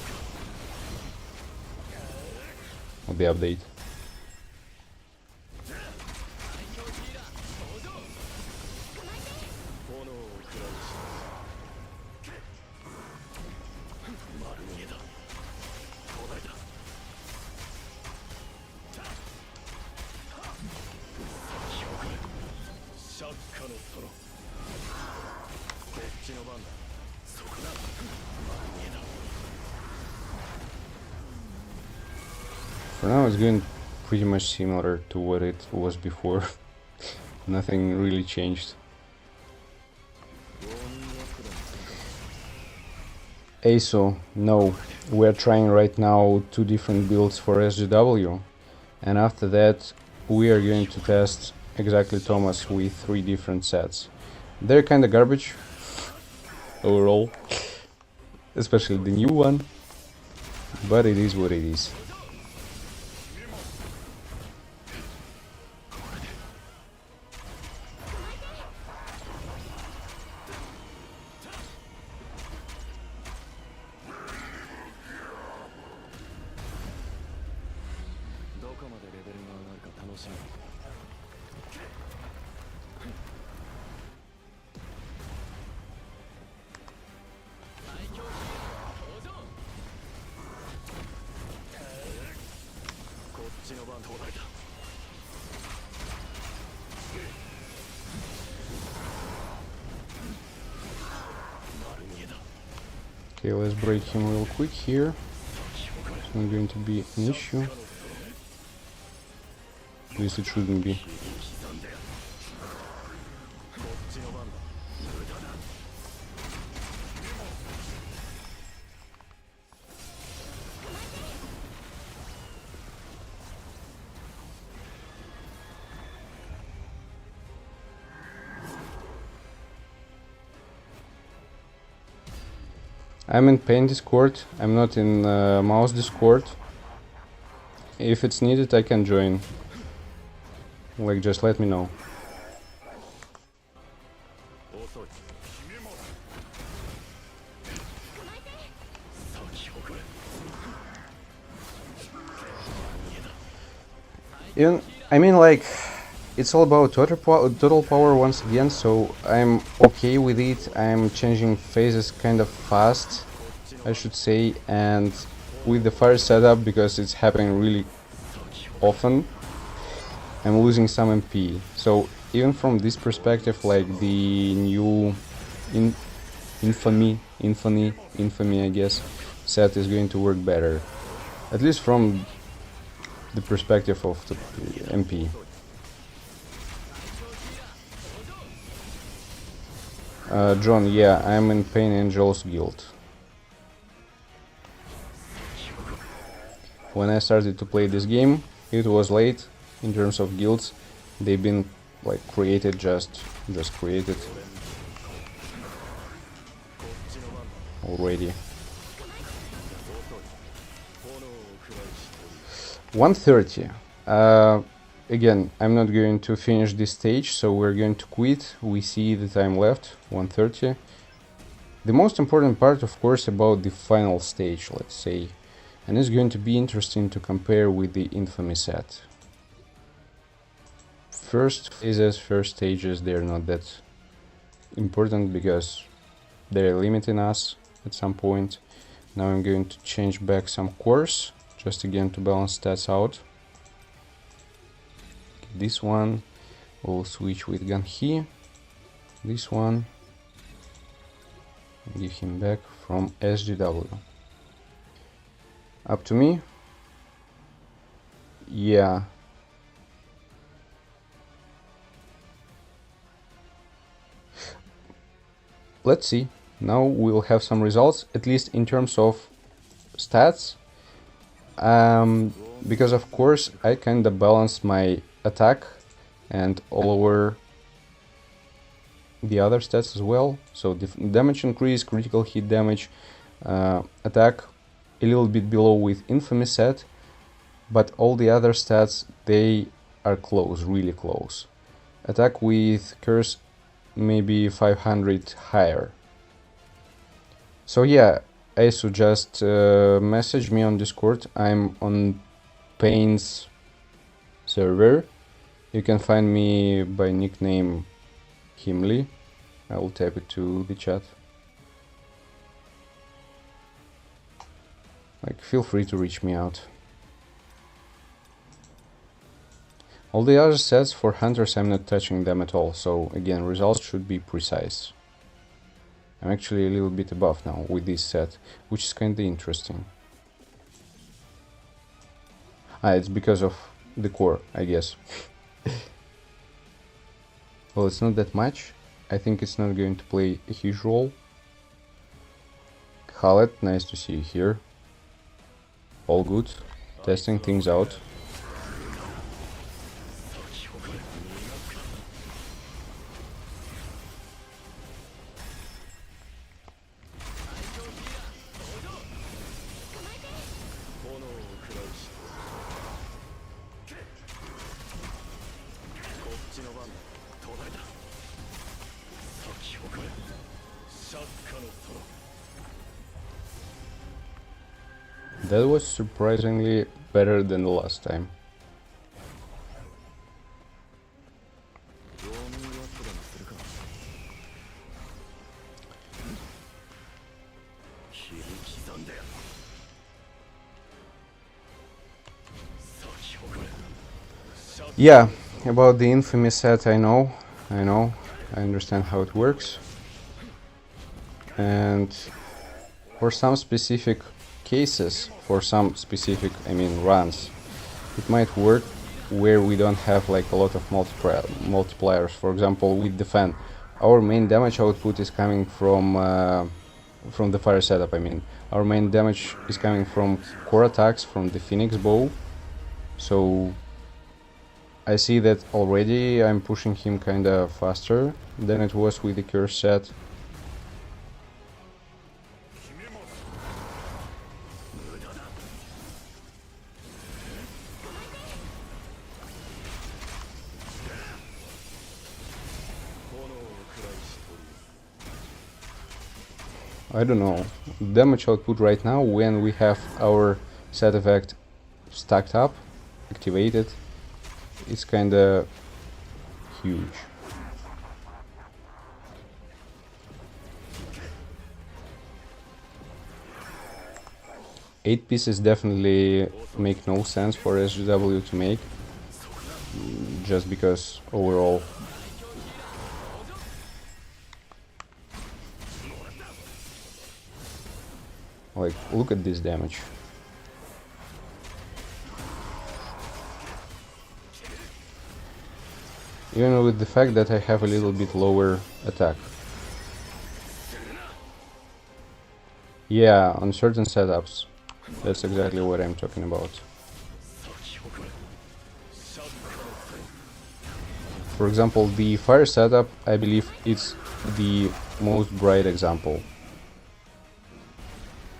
of the update. For now it's going pretty much similar to what it was before. Nothing really changed. ASO, no, we're trying right now two different builds for SGW, and after that we are going to test exactly Thomas with three different sets. They're kinda garbage overall, especially the new one, but it is what it is. Okay, let's break him real quick here. It's not going to be an issue. At least it shouldn't be. I'm in Paint Discord, I'm not in Mouse Discord. If it's needed, I can join. Like, just let me know. Even, I mean, like, it's all about total power once again, so I'm okay with it. I'm changing phases kind of fast, I should say, and with the fire setup, because it's happening really often, I'm losing some MP. So even from this perspective, like the new infamy, I guess, set is going to work better, at least from the perspective of the MP. John, yeah, I'm in Pain Angels Guild. When I started to play this game, it was late in terms of guilds. They've been like created, just created already. 1:30. Again, I'm not going to finish this stage, so we're going to quit. We see the time left, 1:30. the most important part, of course, about the final stage, let's say, and it's going to be interesting to compare with the infamy set. First phases, first stages, they're not that important because they're limiting us at some point. Now I'm going to change back some cores, just again to balance stats out. This one will switch with Ganhi. This one, give him back from SGW. Up to me. Yeah. Let's see. Now we'll have some results, at least in terms of stats. Because of course I kinda balanced my attack and all over the other stats as well. So damage increase, critical hit damage, attack a little bit below with infamy set, but all the other stats, they are close, really close. Attack with curse maybe 500 higher. So yeah, I suggest message me on Discord. I'm on Pain's server. You can find me by nickname Himli. I will type it to the chat. Like, feel free to reach me out. All the other sets for hunters, I'm not touching them at all, so again, results should be precise. I'm actually a little bit above now with this set, which is kinda interesting. It's because of the core, I guess. Well, it's not that much. I think it's not going to play a huge role. Khaled, nice to see you here. All good. Testing things out. That was surprisingly better than the last time. Yeah, about the infamy set, I know, I understand how it works. And for some specific cases, for some specific, runs, it might work where we don't have like a lot of multipliers. For example, with defend, our main damage output is coming from the fire setup. Our main damage is coming from core attacks from the Phoenix bow. So I see that already I'm pushing him kinda faster than it was with the curse set. I don't know, damage output right now when we have our set effect stacked up, activated, it's kinda huge. Eight pieces definitely make no sense for SGW to make, just because overall. Like, look at this damage. Even with the fact that I have a little bit lower attack. Yeah, on certain setups. That's exactly what I'm talking about. For example, the fire setup, I believe it's the most bright example.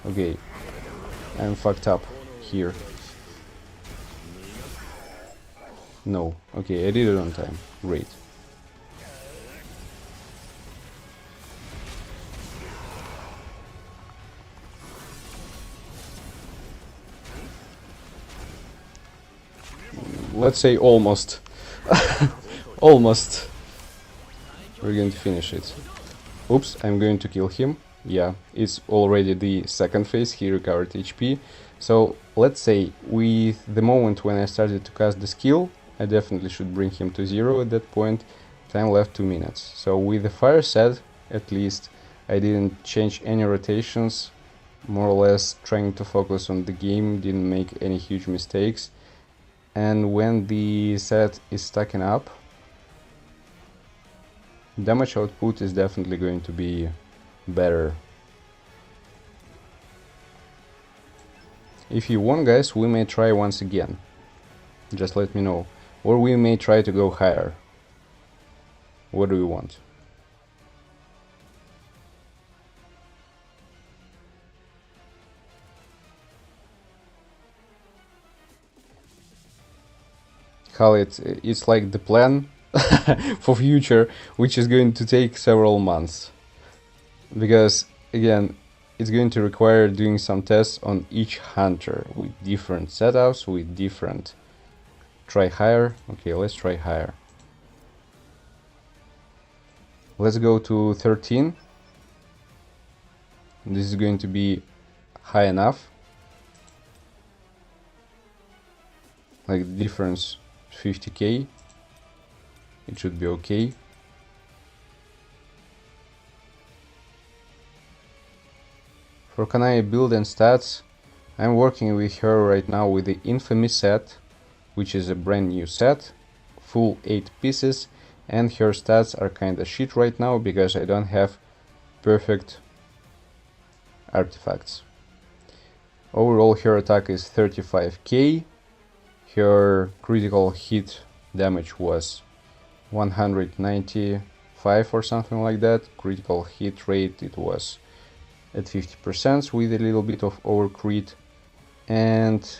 Okay, I'm fucked up here. No, okay, I did it on time. Great. let's say almost. Almost. We're going to finish it. Oops, I'm going to kill him. Yeah, it's already the second phase, he recovered HP. So let's say with the moment when I started to cast the skill, I definitely should bring him to 0 at that point. Time left 2 minutes. So with the fire set, at least, I didn't change any rotations, more or less trying to focus on the game, didn't make any huge mistakes. And when the set is stacking up, damage output is definitely going to be better. If you want, guys, we may try once again. Just let me know. Or we may try to go higher. What do you want? Khalid, it's like the plan for future, which is going to take several months. Because, again, it's going to require doing some tests on each hunter with different setups, with different... Try higher? Okay, let's try higher. Let's go to 13. This is going to be high enough. Like the difference 50k. It should be okay. For Kanai build and stats, I'm working with her right now with the Infamy set, which is a brand new set, full 8 pieces, and her stats are kinda shit right now because I don't have perfect artifacts. Overall her attack is 35k, her critical hit damage was 195 or something like that, critical hit rate it was at 50% with a little bit of overcrit, and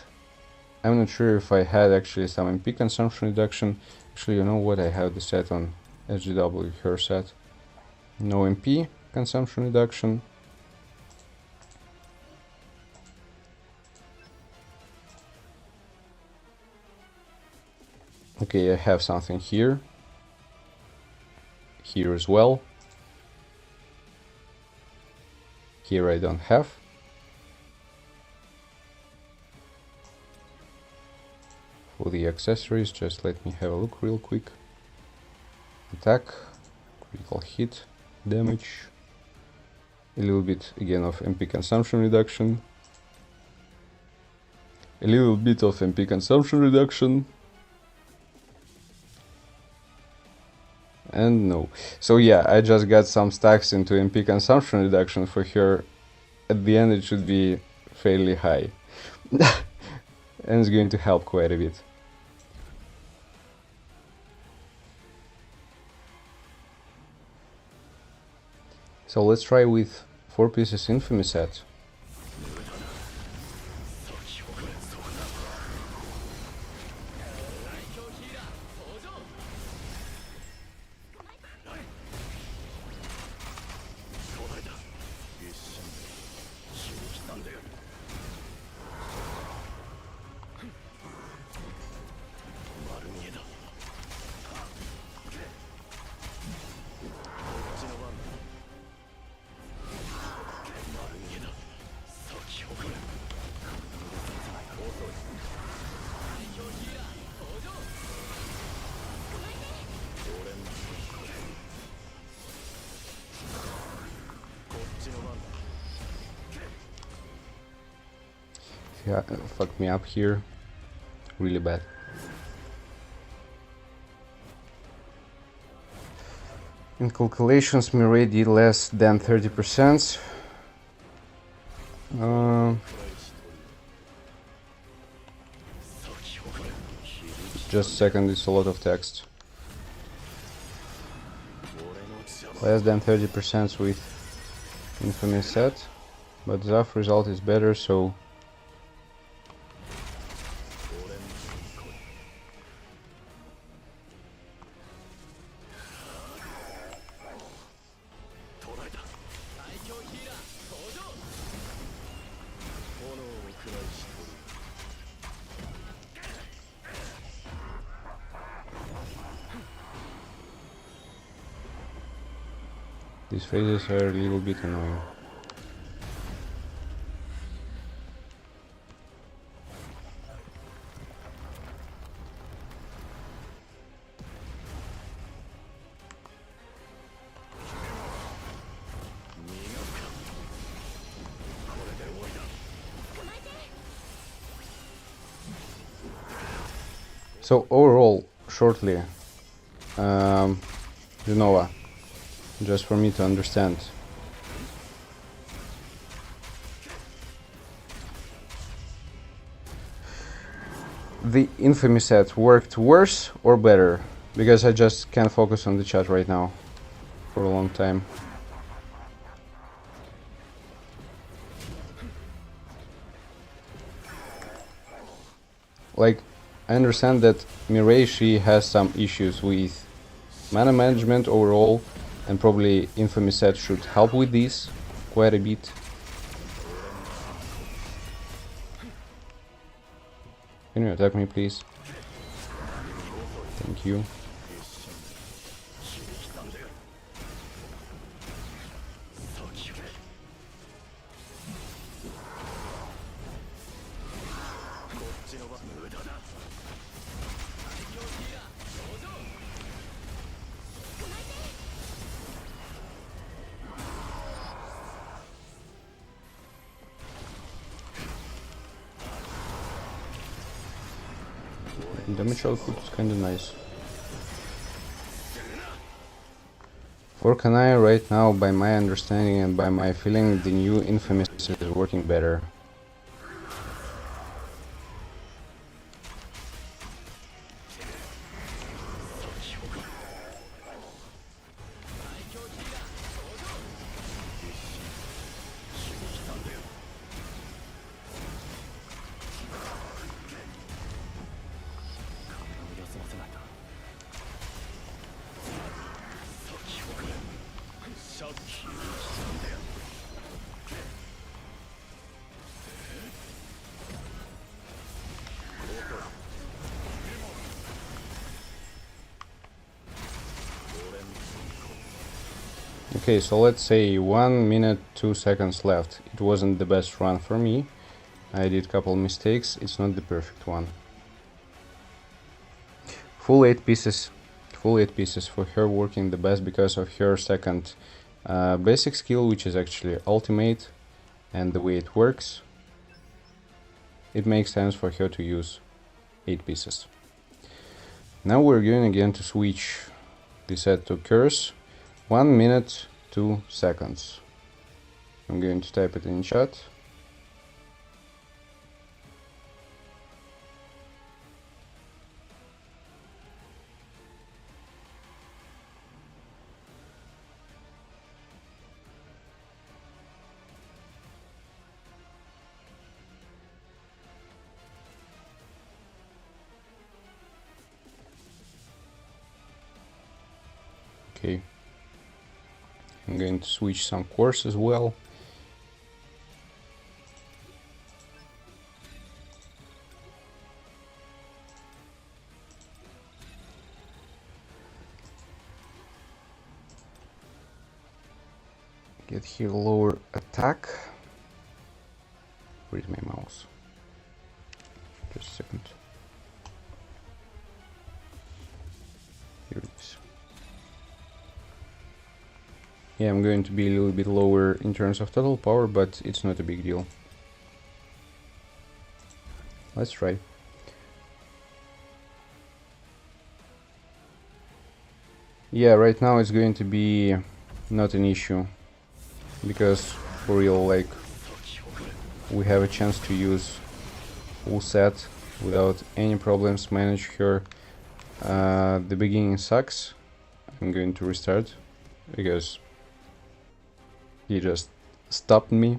I'm not sure if I had actually some MP consumption reduction. Actually, you know what, I have the set on SGW, her set. No MP consumption reduction. Okay, I have something here. Here as well. Here I don't have. For the accessories, just let me have a look real quick. Attack, critical hit, damage, a little bit again of MP consumption reduction, a little bit of MP consumption reduction, and no. So yeah, I just got some stacks into MP consumption reduction for her. At the end it should be fairly high. And it's going to help quite a bit. So let's try with 4 pieces Infamy set. Yeah, fucked me up here really bad. In calculations, Mirai did less than 30%. Just a second, it's a lot of text. Less than 30% with Infamy set, but Zaf result is better, so These phases are a little bit annoying. So overall, shortly, Genova, just for me to understand. The infamy set worked worse or better? Because I just can't focus on the chat right now for a long time. Like, I understand that Mirai, she has some issues with mana management overall, and probably infamy set should help with this quite a bit. Can you attack me, please? Thank you. Damage output is kinda nice. For Kanai right now, by my understanding and by my feeling, the new Infamous is working better. Okay, so let's say 1 minute 2 seconds left. It wasn't the best run for me. I did a couple mistakes. It's not the perfect one. Full 8 pieces. Full 8 pieces for her working the best because of her second basic skill, which is actually ultimate, and the way it works. It makes sense for her to use 8 pieces. Now we're going again to switch the set to curse. 1 minute 2 seconds. I'm going to type it in chat. Okay. I'm going to switch some course as well. Get here lower attack. Where's my mouse? Just a second. Here it is. Yeah, I'm going to be a little bit lower in terms of total power, but it's not a big deal. Let's try. Yeah, right now it's going to be not an issue, because for real, like, we have a chance to use full set without any problems, manage her. The beginning sucks. I'm going to restart because he just stopped me.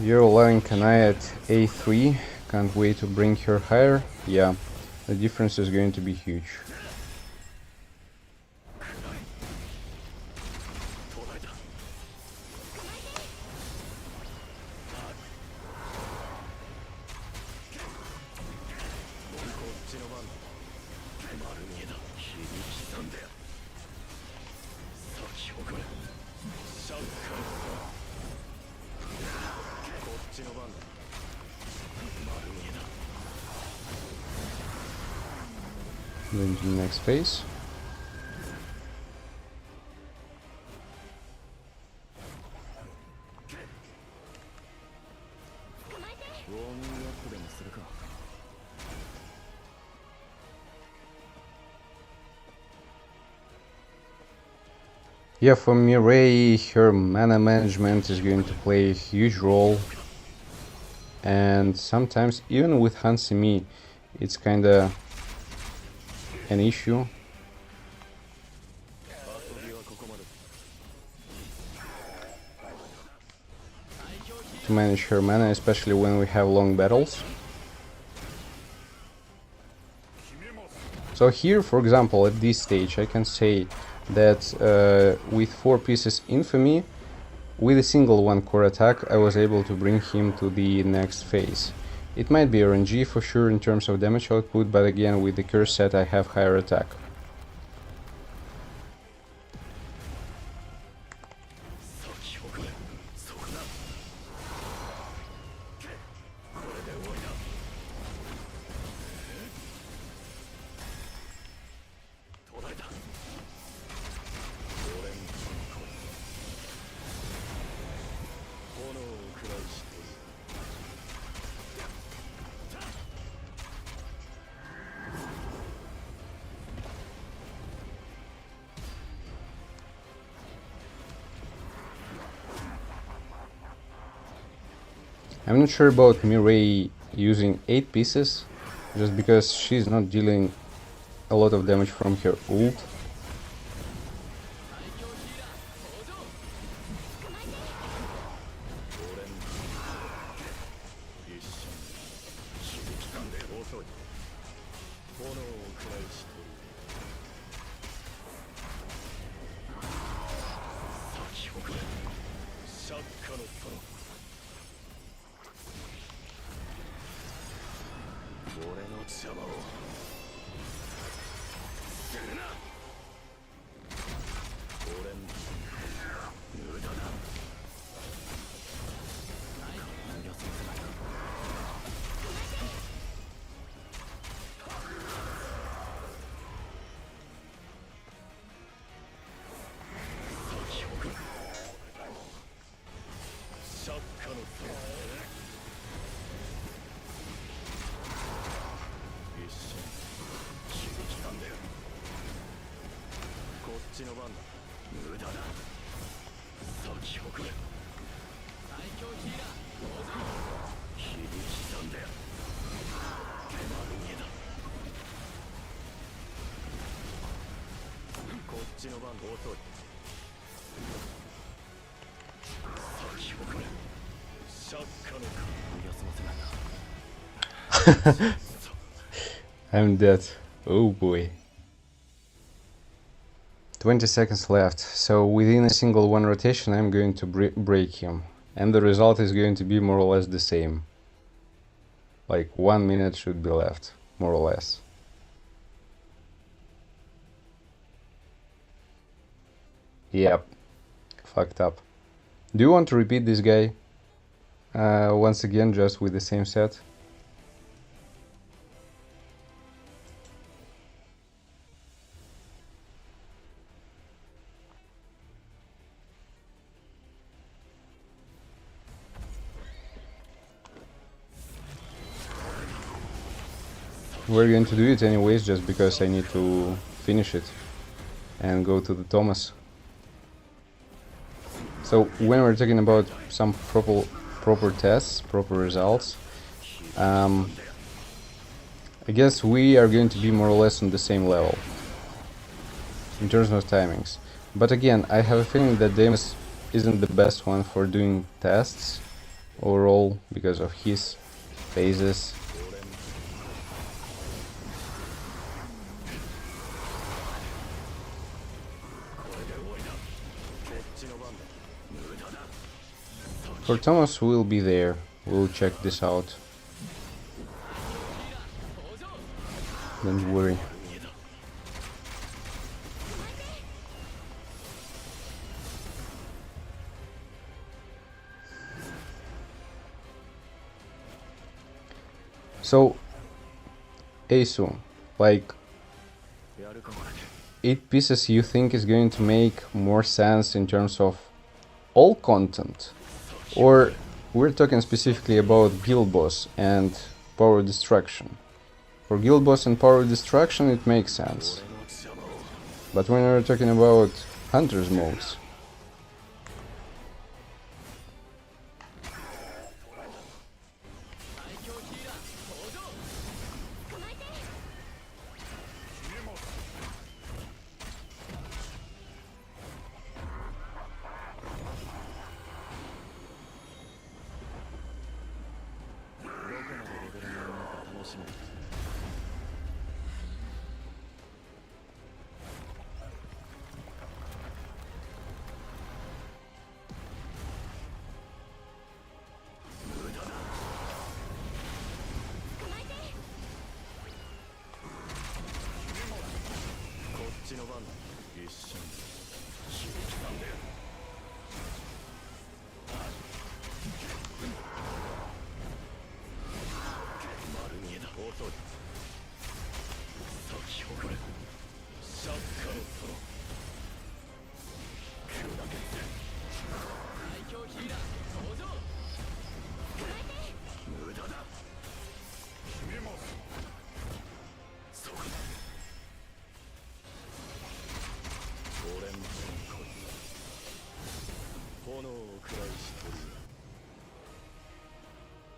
You're allowing Kanai at A3. Can't wait to bring her higher. Yeah, the difference is going to be huge. Then to the next phase. Yeah, for Mireille, her mana management is going to play a huge role, and sometimes even with Hansimi it's kinda an issue. To manage her mana, especially when we have long battles. So here, for example, at this stage, I can say that with 4 pieces infamy, with a single 1 core attack, I was able to bring him to the next phase. It might be RNG for sure in terms of damage output, but again, with the curse set I have higher attack. I'm not sure about Mireille using 8 pieces, just because she's not dealing a lot of damage from her ult. I'm dead. Oh boy. 20 seconds left, so within a single 1 rotation I'm going to break him, and the result is going to be more or less the same. Like 1 minute should be left, more or less. Yep, fucked up. Do you want to repeat this guy once again, just with the same set? We're going to do it anyways, just because I need to finish it and go to the Thomas. So when we're talking about some proper tests, proper results, I guess we are going to be more or less on the same level in terms of timings. But again, I have a feeling that Damus isn't the best one for doing tests overall because of his phases. For Thomas, we'll be there. We'll check this out. Don't worry. So, Asu, like, 8 pieces you think is going to make more sense in terms of all content? Or we're talking specifically about Guild Boss and Power Destruction? For Guild Boss and Power Destruction it makes sense. But when we're talking about Hunter's modes,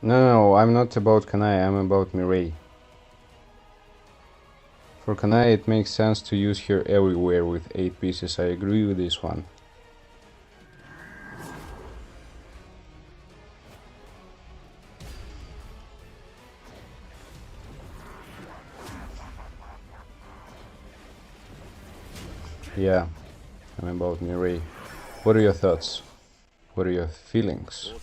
No, I'm not about Kanai, I'm about Mirai. For Kanai it makes sense to use her everywhere with 8 pieces, I agree with this one. Yeah, I'm about Mirai. What are your thoughts? What are your feelings?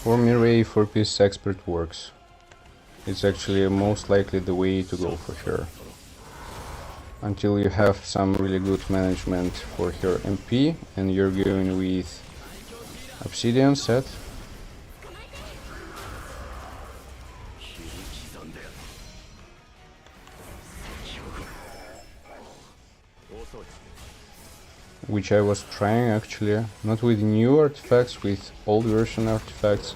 For Mirai, 4-piece expert works. It's actually most likely the way to go for her. Until you have some really good management for her MP and you're going with Obsidian set. Which I was trying actually, not with new artifacts, with old version artifacts.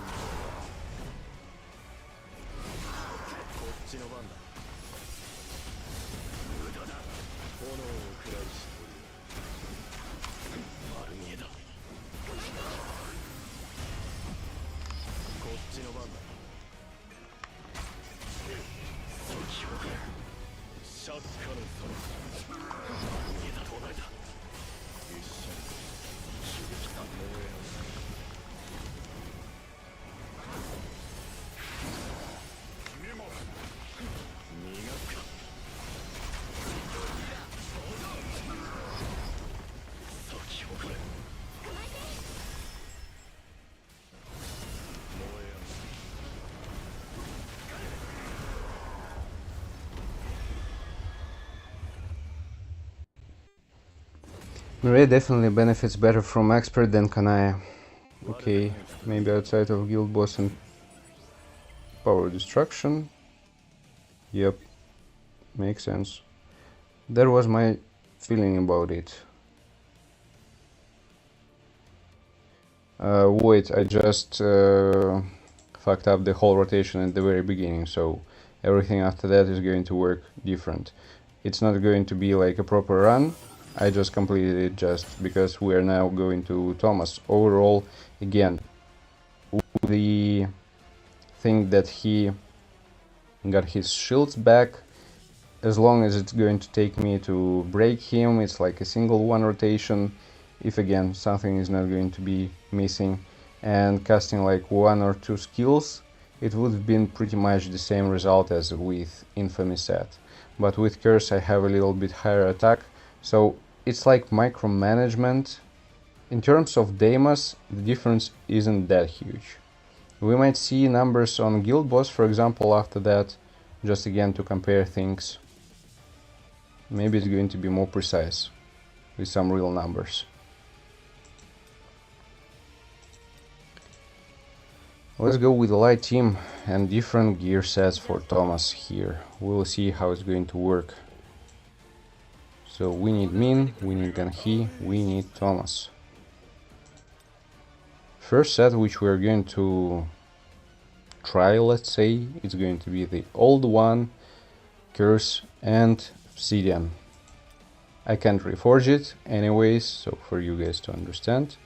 Mirai definitely benefits better from expert than Kanaya. Okay, maybe outside of Guild Boss and Power Destruction. Yep, makes sense. That was my feeling about it. Wait, I just fucked up the whole rotation at the very beginning, so everything after that is going to work different. It's not going to be like a proper run. I just completed it just because we are now going to Thomas. Overall, again, the thing that he got his shields back, as long as it's going to take me to break him, it's like a single one rotation. If again something is not going to be missing and casting like 1 or 2 skills, it would have been pretty much the same result as with Infamy set. But with Curse I have a little bit higher attack, so it's like micromanagement in terms of Deimos, the difference isn't that huge. We might see numbers on Guild Boss, for example, after that, just again to compare things. Maybe it's going to be more precise with some real numbers. Let's go with the light team and different gear sets for Thomas here. We'll see how it's going to work. So we need Min, we need Ganhi, we need Thomas. First set which we're going to try, let's say, it's going to be the old one, Curse and Obsidian. I can't reforge it anyways, so for you guys to understand.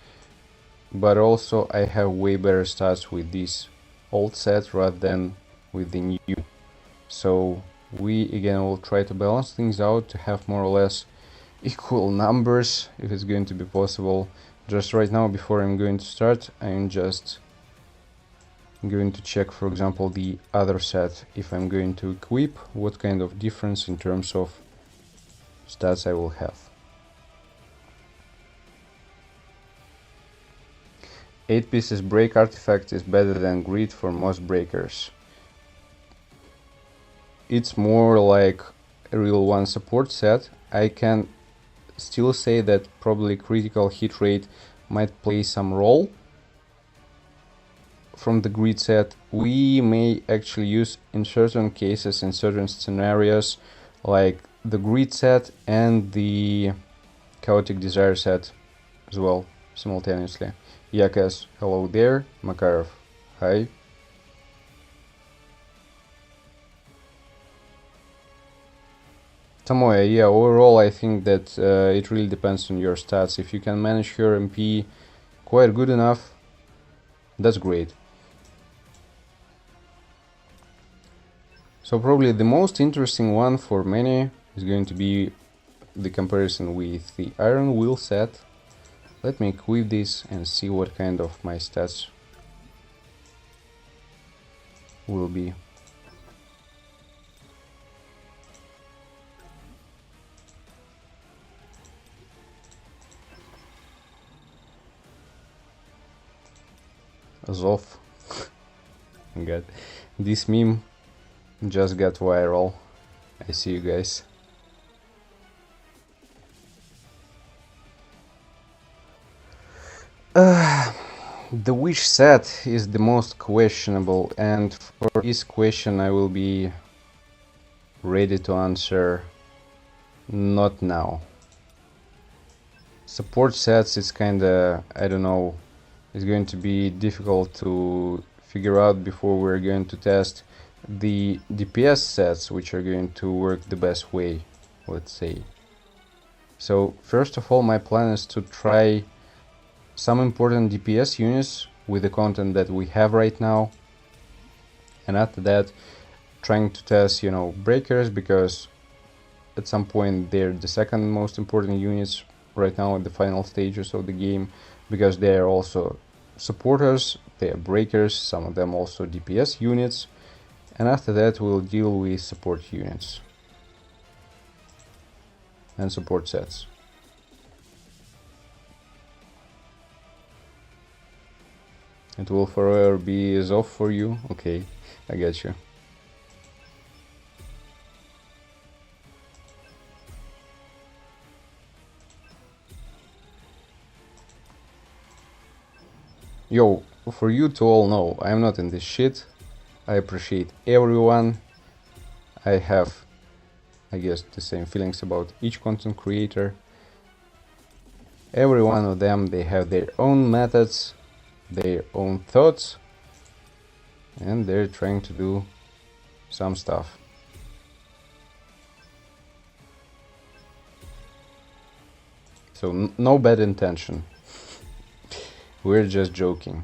But also I have way better stats with this old set rather than with the new. So we again will try to balance things out to have more or less equal numbers if it's going to be possible. Just right now, before I'm going to start, I'm just going to check, for example, the other set. If I'm going to equip, what kind of difference in terms of stats I will have. 8 pieces break artifact is better than greed for most breakers. It's more like a real one support set. I can still say that probably critical hit rate might play some role from the greed set. We may actually use in certain cases, in certain scenarios, like the greed set and the chaotic desire set as well simultaneously. Yakas, hello there. Makarov, hi. Tomoya, yeah, overall I think that it really depends on your stats. If you can manage your MP quite good enough, that's great. So probably the most interesting one for many is going to be the comparison with the Iron Will set. Let me equip this and see what kind of my stats will be. Azov. God, this meme just got viral. I see you guys. The wish set is the most questionable, and for this question I will be ready to answer not now. Support sets is kinda, I don't know, it's going to be difficult to figure out before we're going to test the DPS sets which are going to work the best way, let's say. So first of all, my plan is to try some important DPS units with the content that we have right now, and after that trying to test, you know, breakers, because at some point they're the second most important units right now at the final stages of the game, because they are also supporters, they are breakers, some of them also DPS units, and after that we'll deal with support units and support sets. It will forever be off for you? Okay, I get you. Yo, for you to all know, I'm not in this shit. I appreciate everyone. I have, I guess, the same feelings about each content creator. Every one of them, they have their own methods, their own thoughts, and they're trying to do some stuff. So no bad intention. We're just joking.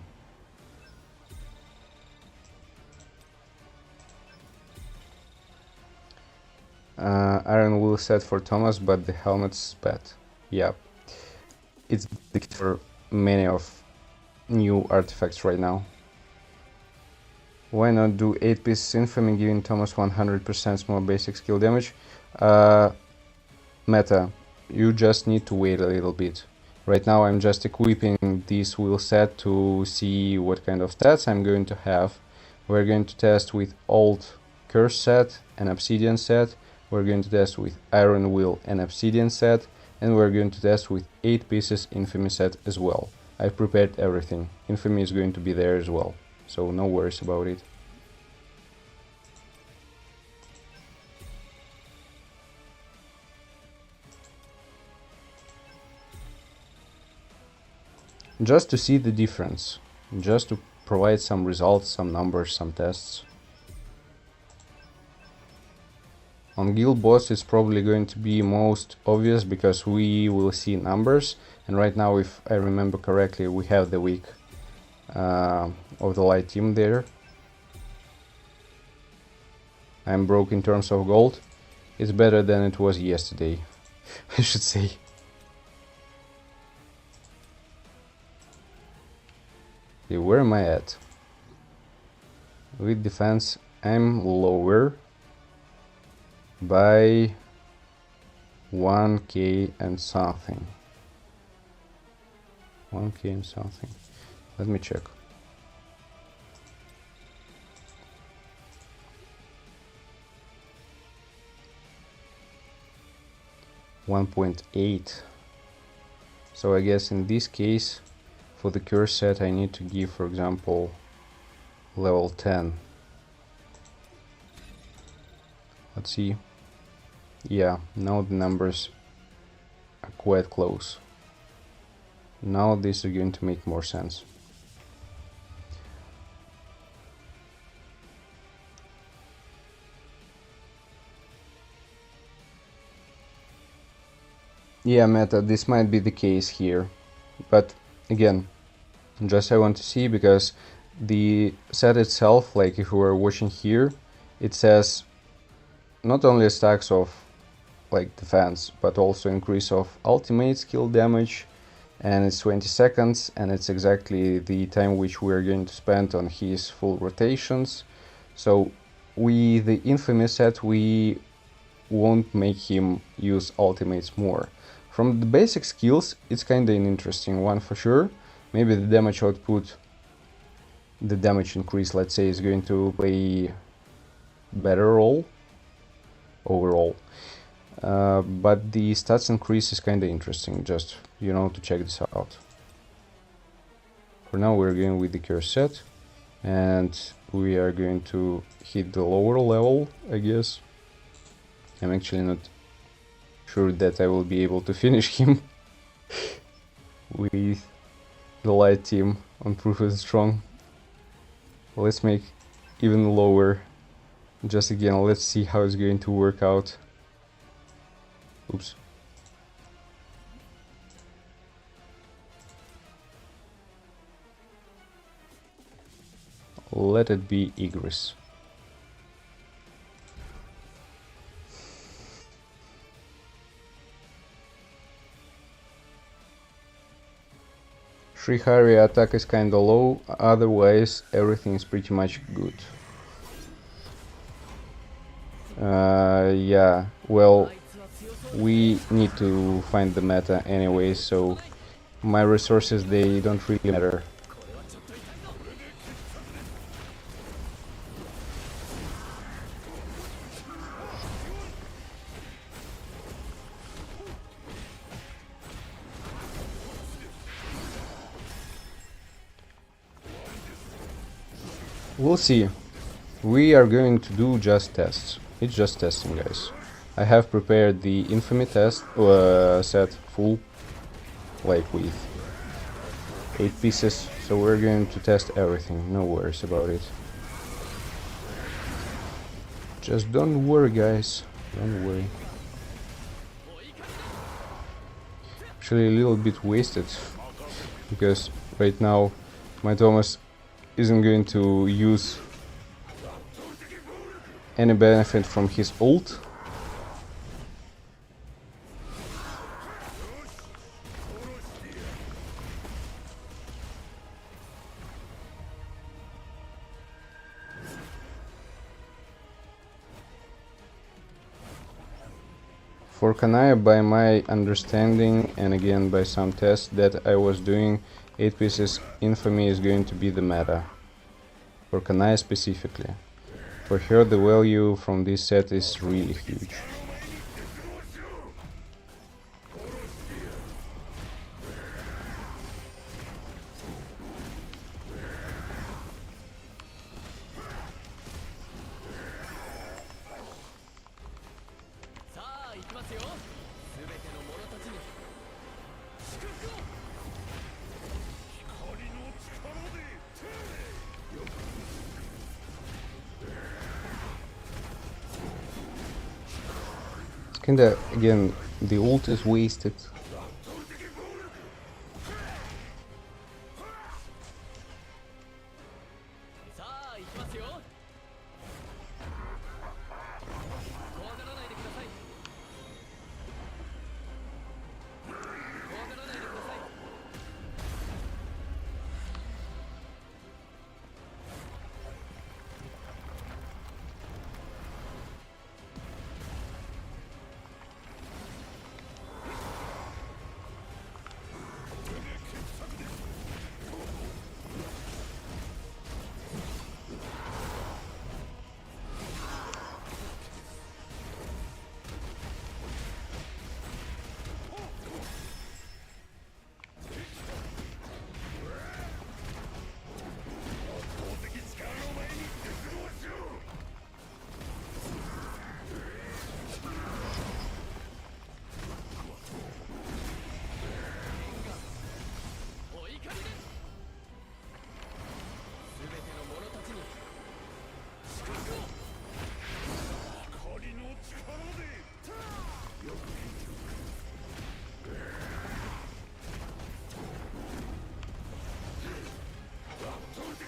Iron Will set for Thomas, but the helmet's bad. Yeah, it's the key for many of new artifacts right now. Why not do 8 pieces infamy, giving Thomas 100% more basic skill damage? Meta, you just need to wait a little bit. Right now I'm just equipping this wheel set to see what kind of stats I'm going to have. We're going to test with old curse set and obsidian set. We're going to test with iron wheel and obsidian set, and we're going to test with 8 pieces infamy set as well. I've prepared everything. Infamy is going to be there as well, so no worries about it. Just to see the difference, just to provide some results, some numbers, some tests. On guild boss it's probably going to be most obvious because we will see numbers, and right now, if I remember correctly, we have the week of the light team there. I'm broke in terms of gold. It's better than it was yesterday, I should say. Okay, where am I at? With defense, I'm lower by 1k and something. 1k and something. Let me check. $1.8. So I guess in this case, for the curse set, I need to give, for example, level 10. Let's see. Yeah, now the numbers are quite close. Now this is going to make more sense. Yeah, meta, this might be the case here, but again, just I want to see, because the set itself, like if we were watching here, it says not only stacks of like defense, but also increase of ultimate skill damage, and it's 20 seconds, and it's exactly the time which we're going to spend on his full rotations. So with the infamy set, we won't make him use ultimates more. From the basic skills, it's kinda an interesting one for sure. Maybe the damage output, the damage increase, let's say, is going to play better role overall. But the stats increase is kinda interesting, just, you know, to check this out. For now we're going with the curse set, and we are going to hit the lower level, I guess. I'm actually not sure that I will be able to finish him with the light team on Proof is Strong. Let's make even lower. Just again, let's see how it's going to work out. Oops. Let it be Igris. Shrihari attack is kinda low, otherwise everything is pretty much good. Yeah, well, we need to find the meta anyway, so my resources, they don't really matter. We'll see. We are going to do just tests. It's just testing, guys. I have prepared the infamy test set full, like with 8 pieces, so we're going to test everything, no worries about it. Just don't worry, guys, don't worry. Actually a little bit wasted, because right now my Thomas isn't going to use any benefit from his ult. For Kanaya, by my understanding and again by some tests that I was doing, 8 pieces infamy is going to be the meta. For Kanaya specifically. For her the value from this set is really huge. Kinda, again, the ult is wasted.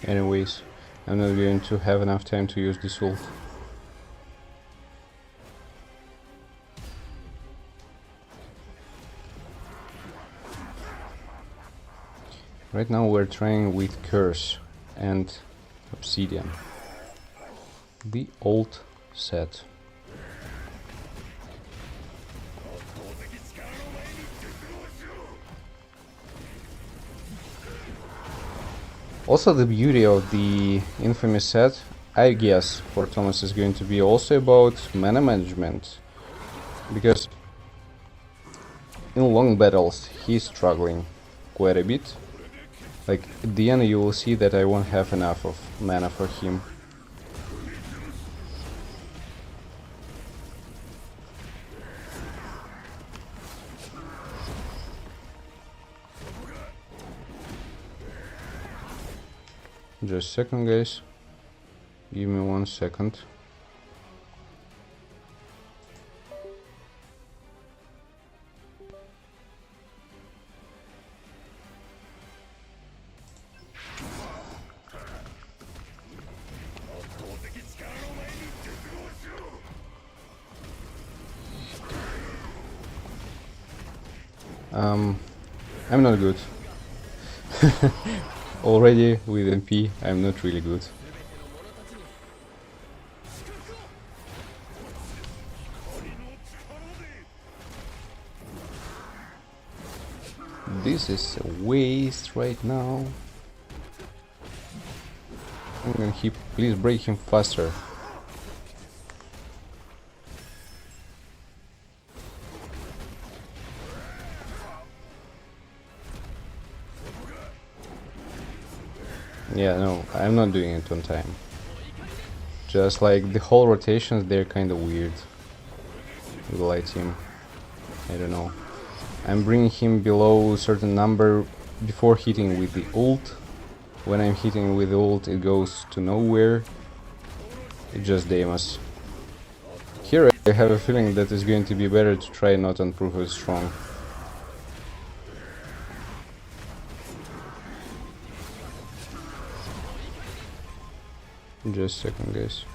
Anyways, I'm not going to have enough time to use this ult. Right now we're trying with Curse and Obsidian. The old set. Also, the beauty of the infamous set, I guess, for Thomas is going to be also about mana management. Because in long battles he's struggling quite a bit. Like, at the end you will see that I won't have enough of mana for him. Just a second, guys. Give me 1 second. I'm not good. Already with MP, I'm not really good. This is a waste right now. I'm gonna keep. Please break him faster. Yeah, no, I'm not doing it on time. Just like the whole rotations, they're kind of weird with the light team. I don't know. I'm bringing him below a certain number before hitting with the ult. When I'm hitting with the ult, it goes to nowhere. It just demos. Here I have a feeling that it's going to be better to try not on proof as strong. Just a second, guys.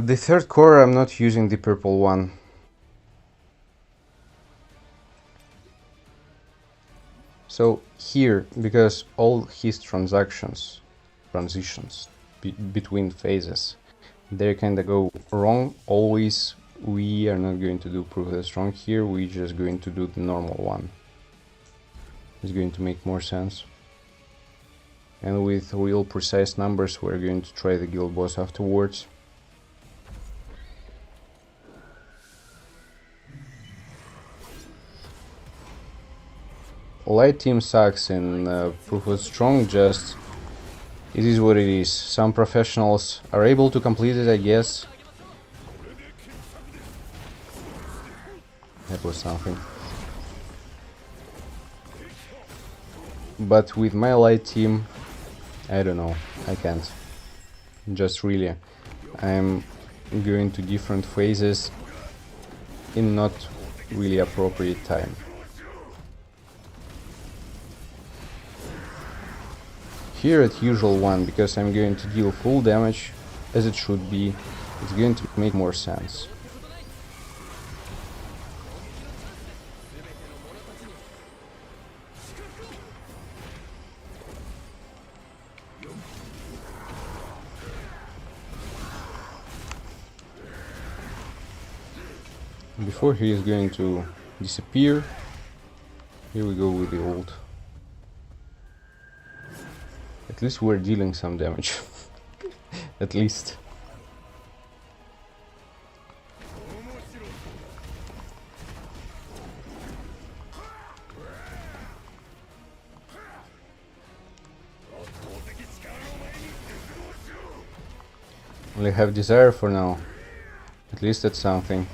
The third core, I'm not using the purple one. So here, because all his transitions between phases, they kinda go wrong always. We are not going to do prove the strong here, we're just going to do the normal one. It's going to make more sense. And with real precise numbers, we're going to try the guild boss afterwards. Light team sucks in proof of strong, just it is what it is. Some professionals are able to complete it, I guess. That was something. But with my light team, I don't know, I can't. Just really, I'm going to different phases in not really appropriate time. Here at usual one, because I'm going to deal full damage as it should be, it's going to make more sense. Before he is going to disappear, here we go with the ult. At least we're dealing some damage. At least. Only have desire for now. At least that's something.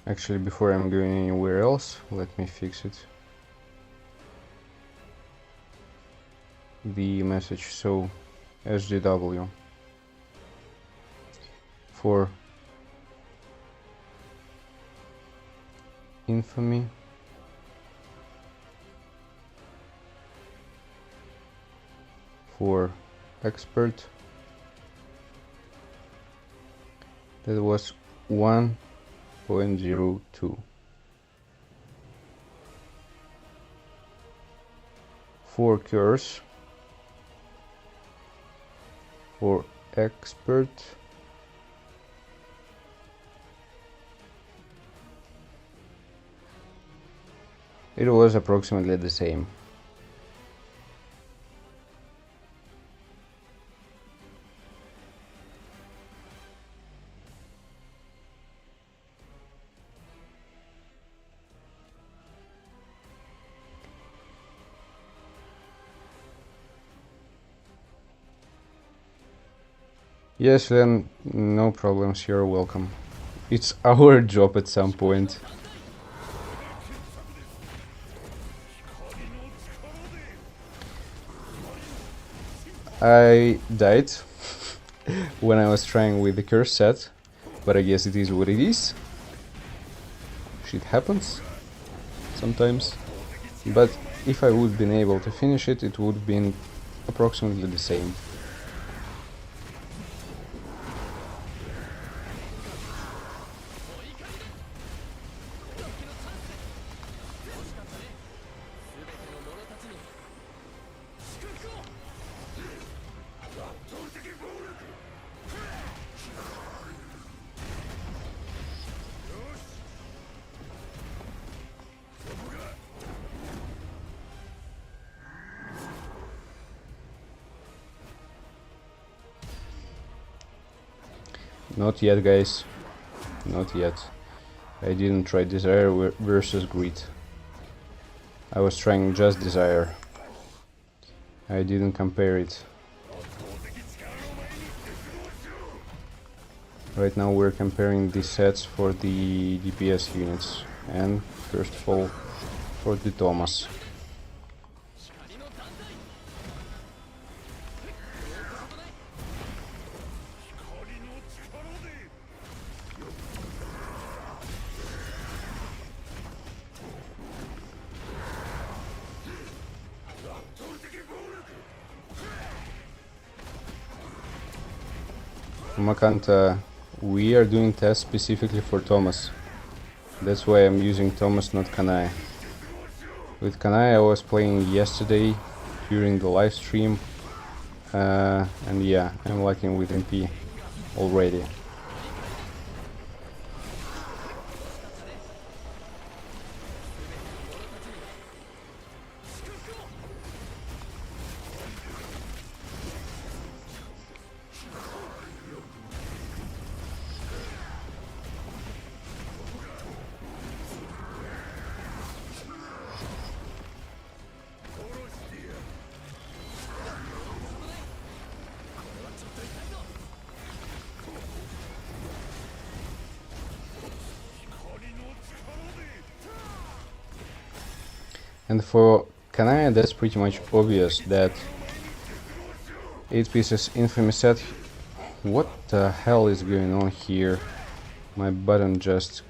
Actually, before I'm going anywhere else, let me fix it. The message, so SGW for infamy, for expert, that was 1.02. For curse, for expert, it was approximately the same. Yes, then no problems, you're welcome. It's our job at some point. I died when I was trying with the curse set, but I guess it is what it is. Shit happens sometimes. But if I would have been able to finish it, it would have been approximately the same. Not yet, guys. Not yet. I didn't try desire versus greed. I was trying just desire. I didn't compare it. Right now we're comparing the sets for the DPS units, and first of all for the Thomas. Makanta, we are doing tests specifically for Thomas. That's why I'm using Thomas, not Kanai. With Kanai I was playing yesterday during the live stream, and yeah, I'm lacking with MP already. And for Kanaya that's pretty much obvious that 8 pieces infamy set. What the hell is going on here? My button just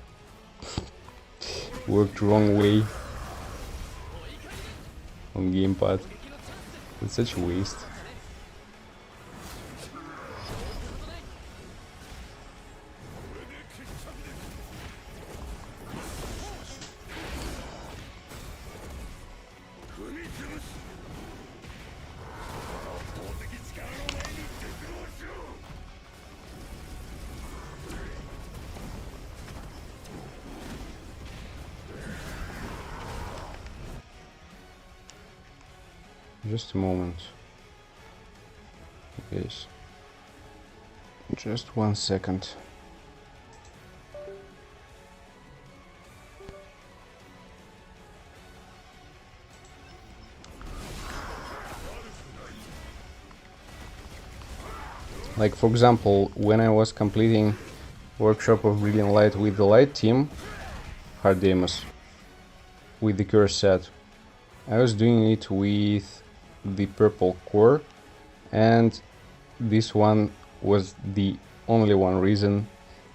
worked wrong way on gamepad. It's such a waste. Just a moment. Yes. Just 1 second. Like for example, when I was completing Workshop of Brilliant Light with the Light team, Hard Deimos, with the curse set, I was doing it with the purple core, and this one was the only one reason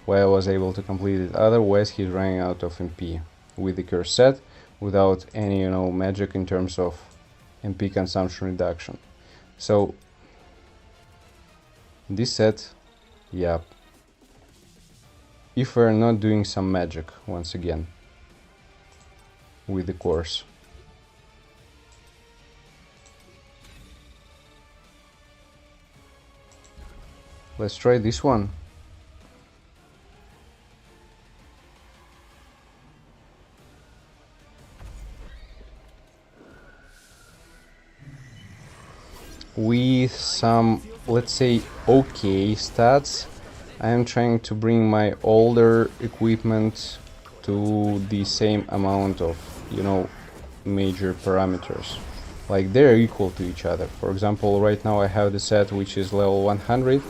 why I was able to complete it. Otherwise he's running out of MP with the curse set without any, you know, magic in terms of MP consumption reduction. So this set, yeah, if we're not doing some magic once again with the course. Let's try this one. With some, let's say, okay stats, I am trying to bring my older equipment to the same amount of, you know, major parameters. Like they're equal to each other. For example, right now I have the set which is level 100.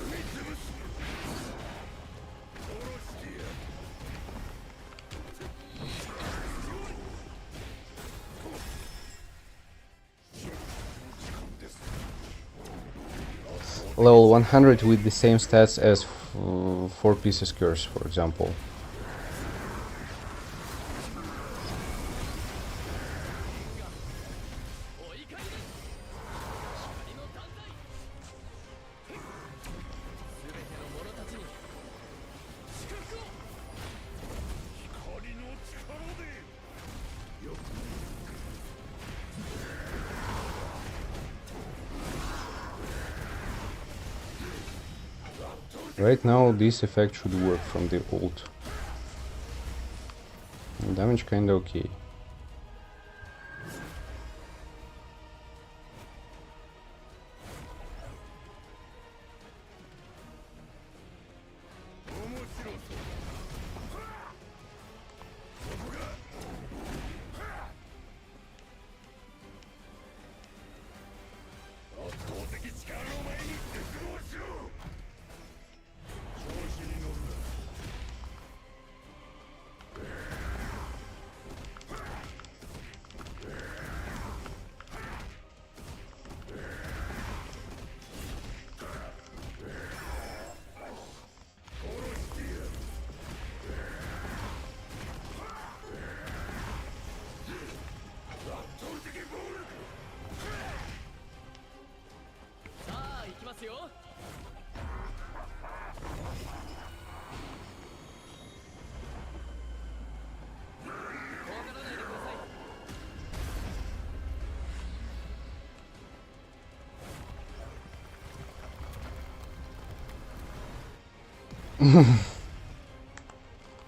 Level 100 with the same stats as 4 pieces curse, for example. Right now this effect should work from the ult. Damage kinda okay.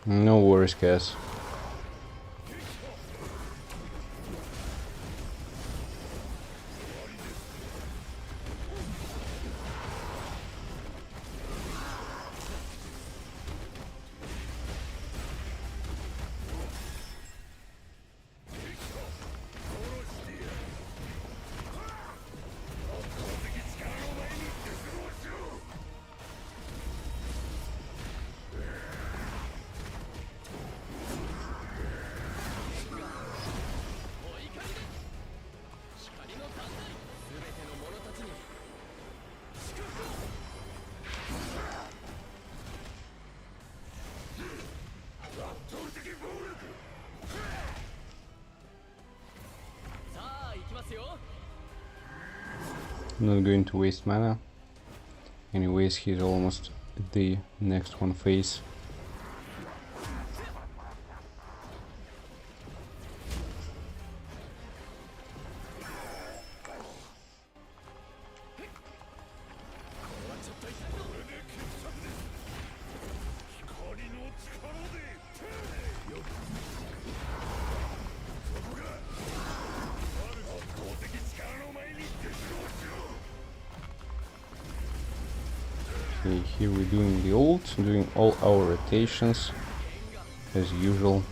No worries, guys. Not going to waste mana. Anyways, he's almost at the next one phase. Okay, here we're doing the ult, doing all our rotations as usual.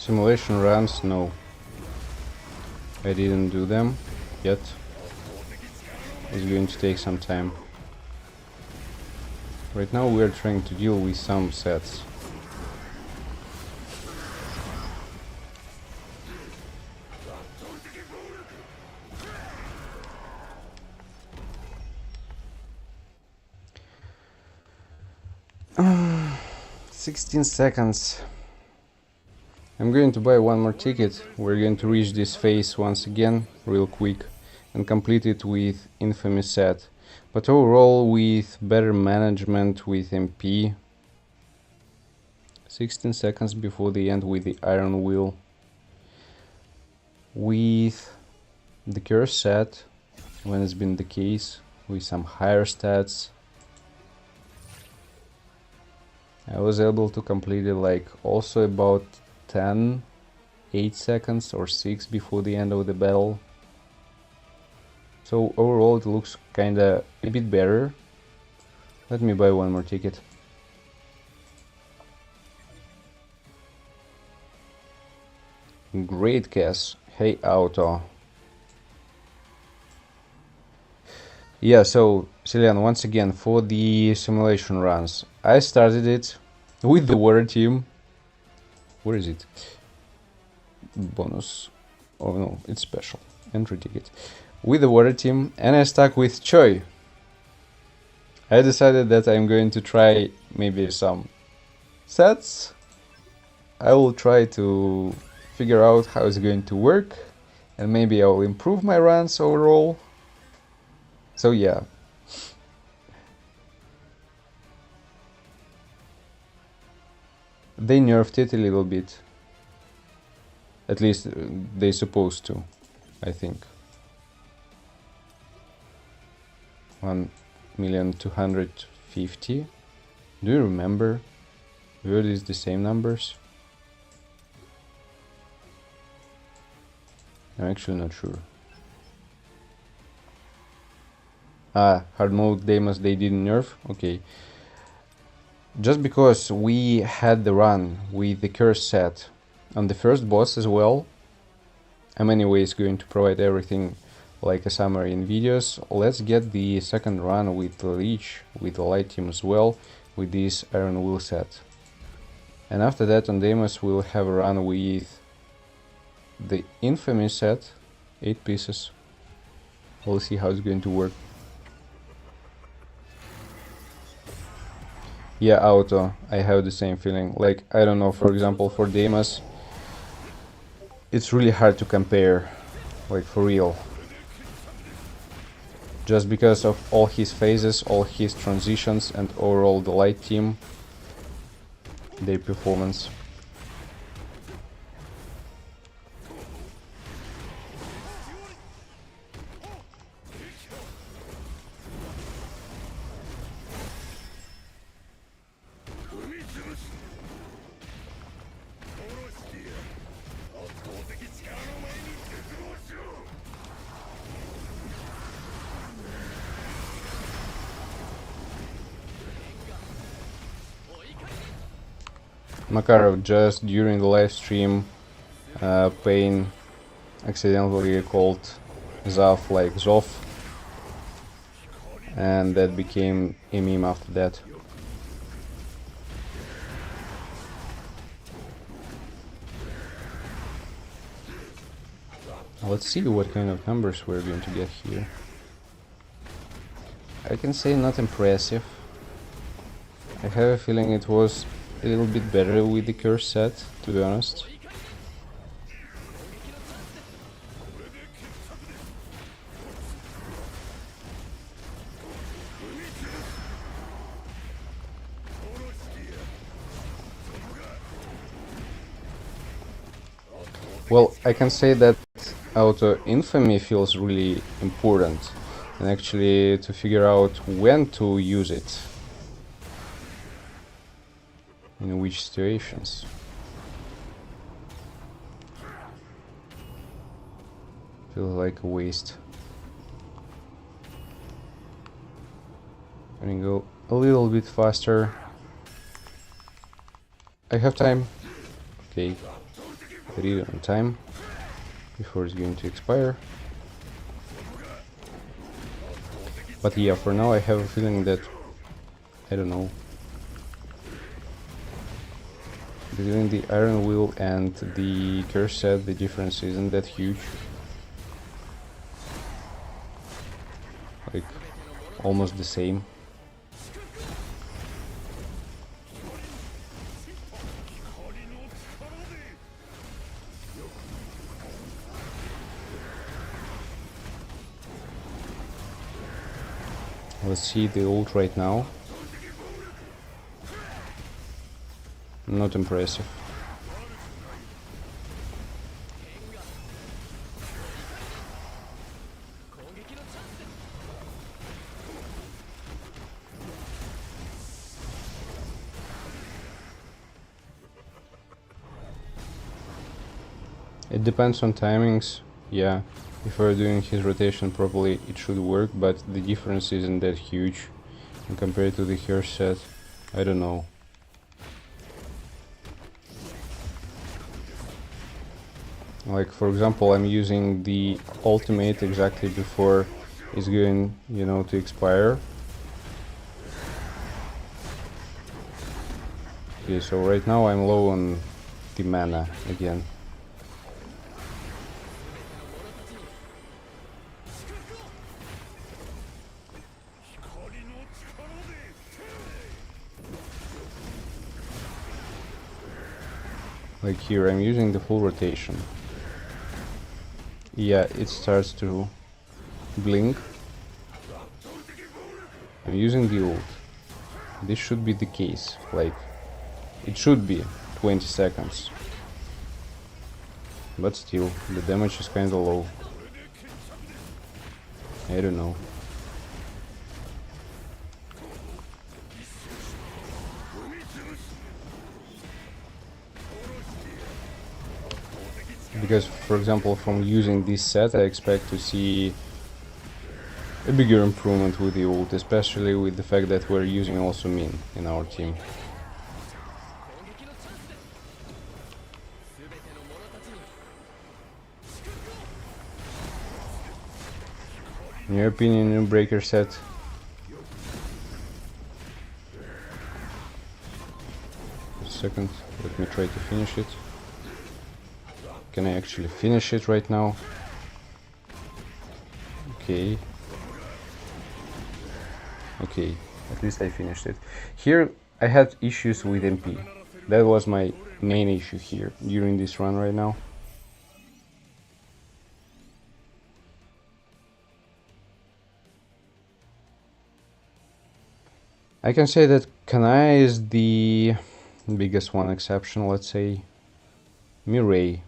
Simulation runs, no. I didn't do them yet. It's going to take some time. Right now we are trying to deal with some sets. Uh, 16 seconds. I'm going to buy one more ticket. We're going to reach this phase once again, real quick, and complete it with infamous set. But overall, with better management with MP, 16 seconds before the end with the Iron Wheel. With the curse set, when it's been the case, with some higher stats, I was able to complete it like also about 10, 8 seconds or 6 before the end of the battle. So overall it looks kinda a bit better. Let me buy one more ticket. Great guess. Hey Auto. Yeah, so Cillian, once again for the simulation runs, I started it with the water team. Where is it? Bonus. Oh no, it's special. Entry ticket. With the water team, and I stuck with Choi. I decided that I'm going to try maybe some sets. I will try to figure out how it's going to work, and maybe I will improve my runs overall. So yeah. They nerfed it a little bit. At least they supposed to, I think. 1,250,000. Do you remember? Were these the same numbers? I'm actually not sure. Hard mode Deimos they didn't nerf? Okay. Just because we had the run with the curse set on the first boss as well, I'm anyways going to provide everything like a summary in videos. Let's get the second run with the Leech, with the light team as well, with this Iron Will set. And after that on Deimos we'll have a run with the infamous set, 8 pieces. We'll see how it's going to work. Yeah, auto, I have the same feeling. Like, I don't know, for example, for Deimos, it's really hard to compare, like for real. Just because of all his phases, all his transitions, and overall the light team, their performance. Makarov just during the live stream, Pain accidentally called Zaf like Zof, and that became a meme after that. Let's see what kind of numbers we're going to get here. I can say not impressive. I have a feeling it was a little bit better with the curse set, to be honest. Well, I can say that auto infamy feels really important, and actually to figure out when to use it. In which situations. Feels like a waste. Let me go a little bit faster. I have time. Okay. Read on time before it's going to expire. But yeah, for now I have a feeling that, I don't know, between the Iron Will and the curse set, the difference isn't that huge. Like, almost the same. Let's see the ult right now. Not impressive. It depends on timings, yeah. If we're doing his rotation properly, it should work, but the difference isn't that huge. And compared to the hair set, I don't know. Like, for example, I'm using the ultimate exactly before it's going, you know, to expire. Okay, so right now I'm low on the mana again. Like here, I'm using the full rotation. Yeah, it starts to blink. I'm using the ult. This should be the case. Like, it should be 20 seconds. But still, the damage is kinda low. I don't know. Because, for example, from using this set, I expect to see a bigger improvement with the ult, especially with the fact that we're using also Min in our team. In your opinion, new breaker set? A second, let me try to finish it. Can I actually finish it right now? Okay. Okay, at least I finished it. Here I had issues with MP. That was my main issue here during this run right now. I can say that Kanai is the biggest one exception, let's say. Mirai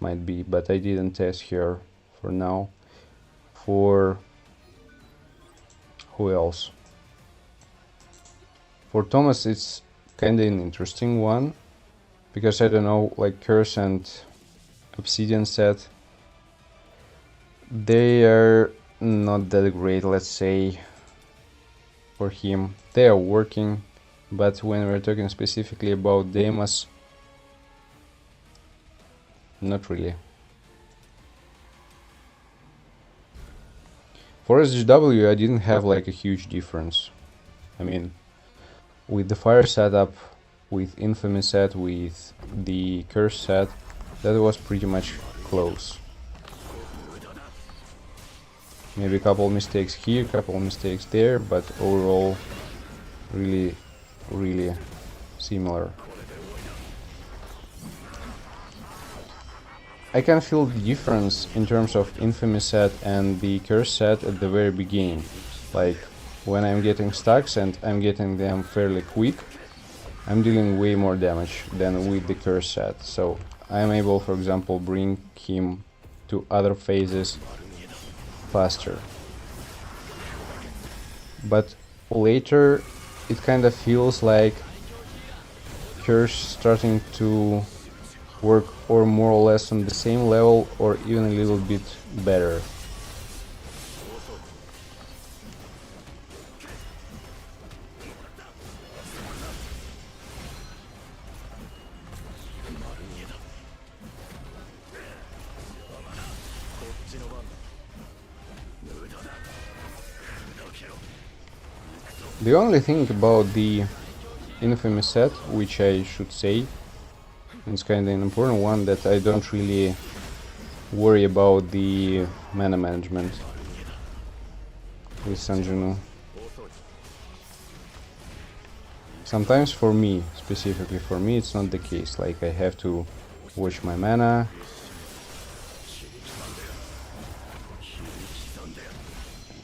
might be, but I didn't test her for now. For who else? For Thomas, it's kinda an interesting one, because I don't know, like Curse and Obsidian set, they are not that great, let's say, for him. They are working, but when we're talking specifically about Demas, not really. For SGW, I didn't have like a huge difference. I mean, with the fire setup, with Infamy set, with the Curse set, that was pretty much close. Maybe a couple mistakes here, couple mistakes there, but overall really similar. I can feel the difference in terms of Infamy set and the Curse set at the very beginning. Like, when I'm getting stacks and I'm getting them fairly quick, I'm dealing way more damage than with the Curse set. So I'm able, for example, bring him to other phases faster. But later it kind of feels like Curse starting to work or more or less on the same level or even a little bit better. The only thing about the Infamy set, which I should say, it's kind of an important one, that I don't really worry about the mana management with Sanjunu. Sometimes for me, specifically for me, it's not the case. Like, I have to watch my mana,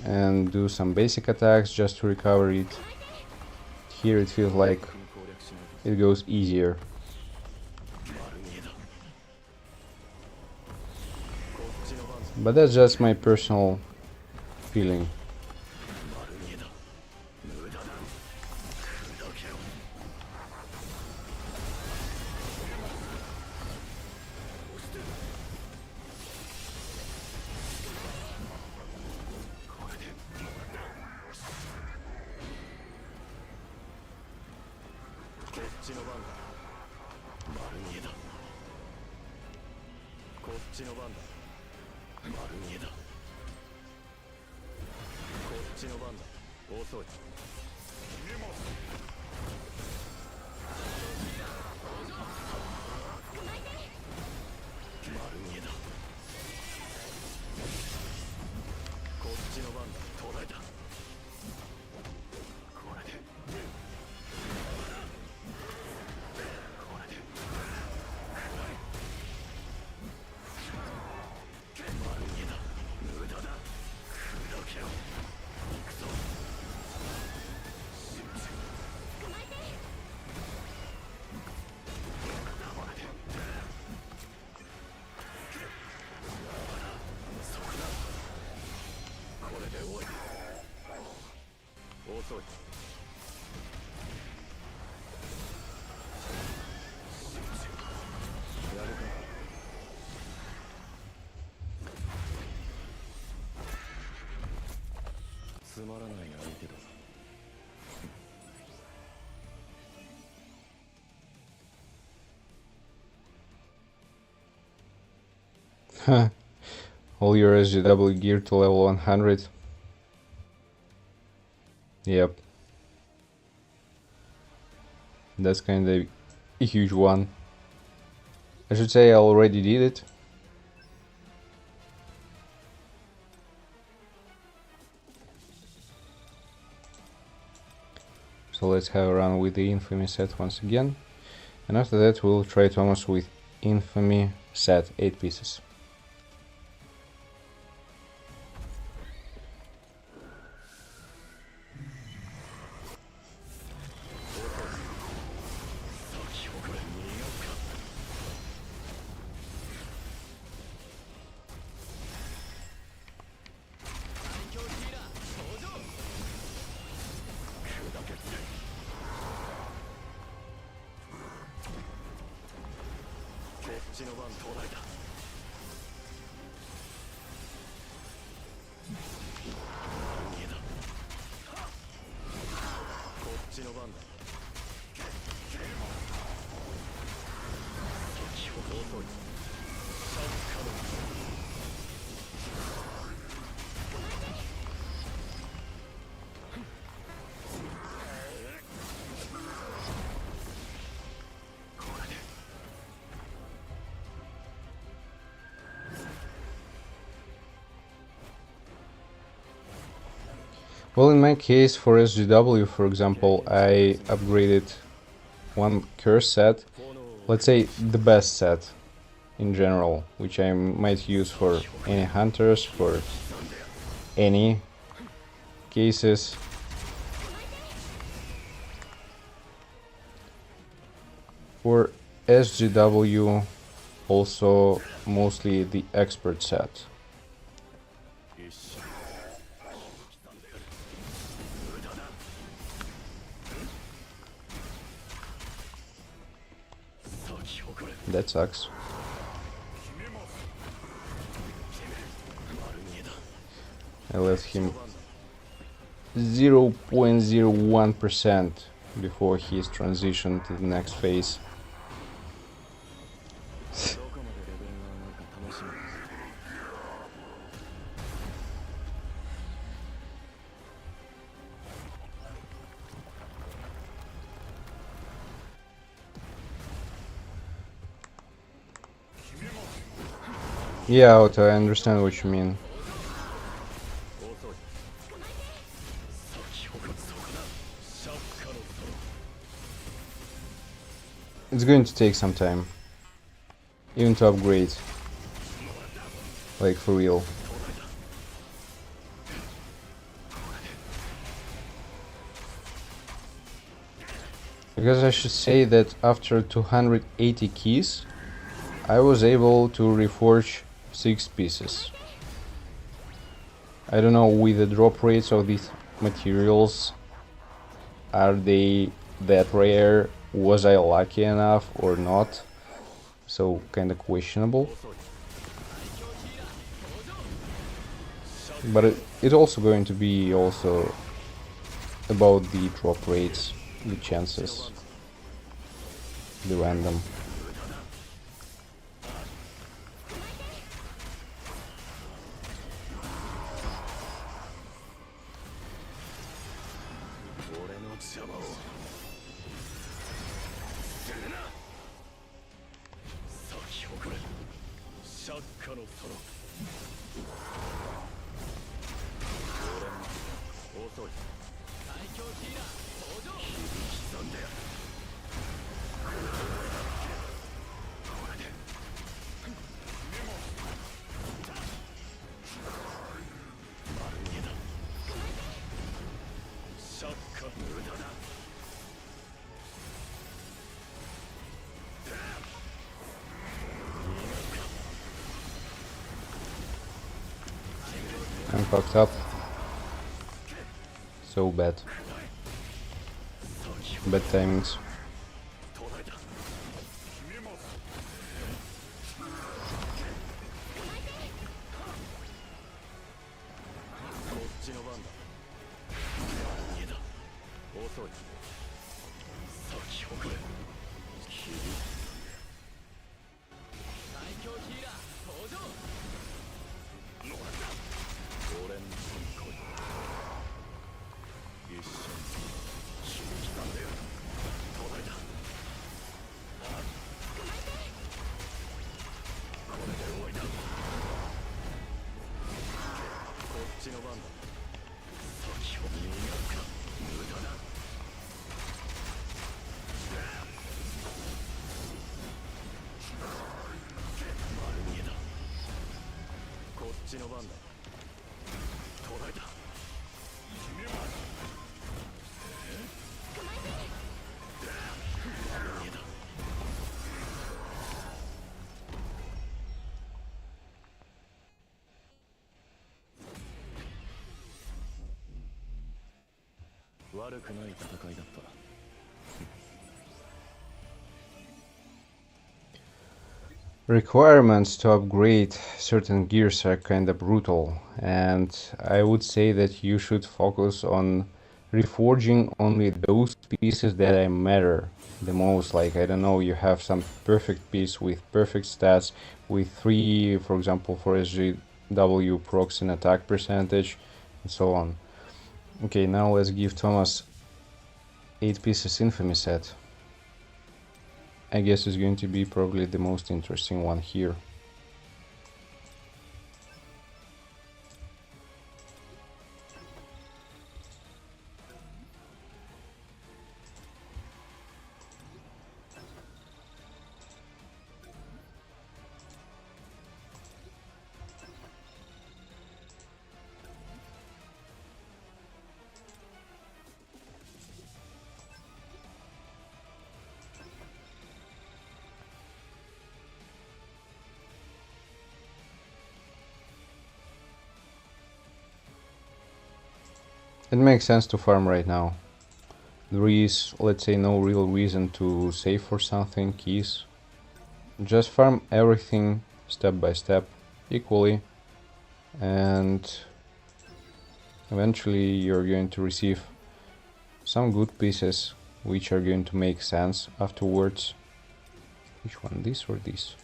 and do some basic attacks just to recover it. Here it feels like it goes easier. But that's just my personal feeling. All your SGW gear to level 100. Yep. That's kind of a huge one. I should say I already did it. So let's have a run with the Infamy set once again. And after that we'll try Thomas with Infamy set 8 pieces. Well, in my case, for SGW, for example, I upgraded one curse set, let's say the best set in general, which I might use for any hunters, for any cases. For SGW, also mostly the expert set. That sucks. I left him 0.01% before he's transitioned to the next phase. Yeah, Otto, I understand what you mean. It's going to take some time, even to upgrade, like for real. Because I should say that after 280 keys, I was able to reforge 6 pieces. I don't know with the drop rates of these materials, are they that rare? Was I lucky enough or not? So kinda questionable. But it's also going to be also about the drop rates, the chances, the random. I'm fucked up. So bad. Bad timings. 悪くない戦いだった。 Requirements to upgrade certain gears are kinda brutal, and I would say that you should focus on reforging only those pieces that matter the most. Like, I don't know, you have some perfect piece with perfect stats, with 3, for example, for SGW procs and attack percentage, and so on. Okay, now let's give Thomas 8 pieces infamy set. I guess it's going to be probably the most interesting one here. It makes sense to farm right now. There is, let's say, no real reason to save for something, keys. Just farm everything step by step, equally, and eventually you're going to receive some good pieces which are going to make sense afterwards. Which one, this or this?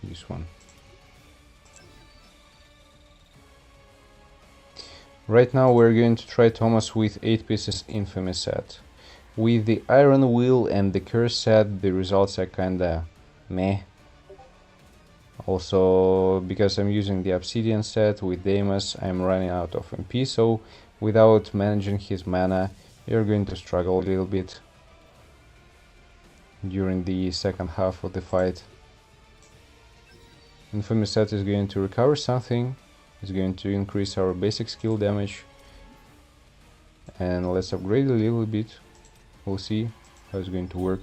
This one. Right now we're going to try Thomas with 8 pieces infamy set. With the iron wheel and the curse set, the results are kinda meh. Also, because I'm using the obsidian set with Deimos, I'm running out of MP, so without managing his mana, you're going to struggle a little bit during the second half of the fight. Infamy set is going to recover something. It's going to increase our basic skill damage, and let's upgrade a little bit. We'll see how it's going to work.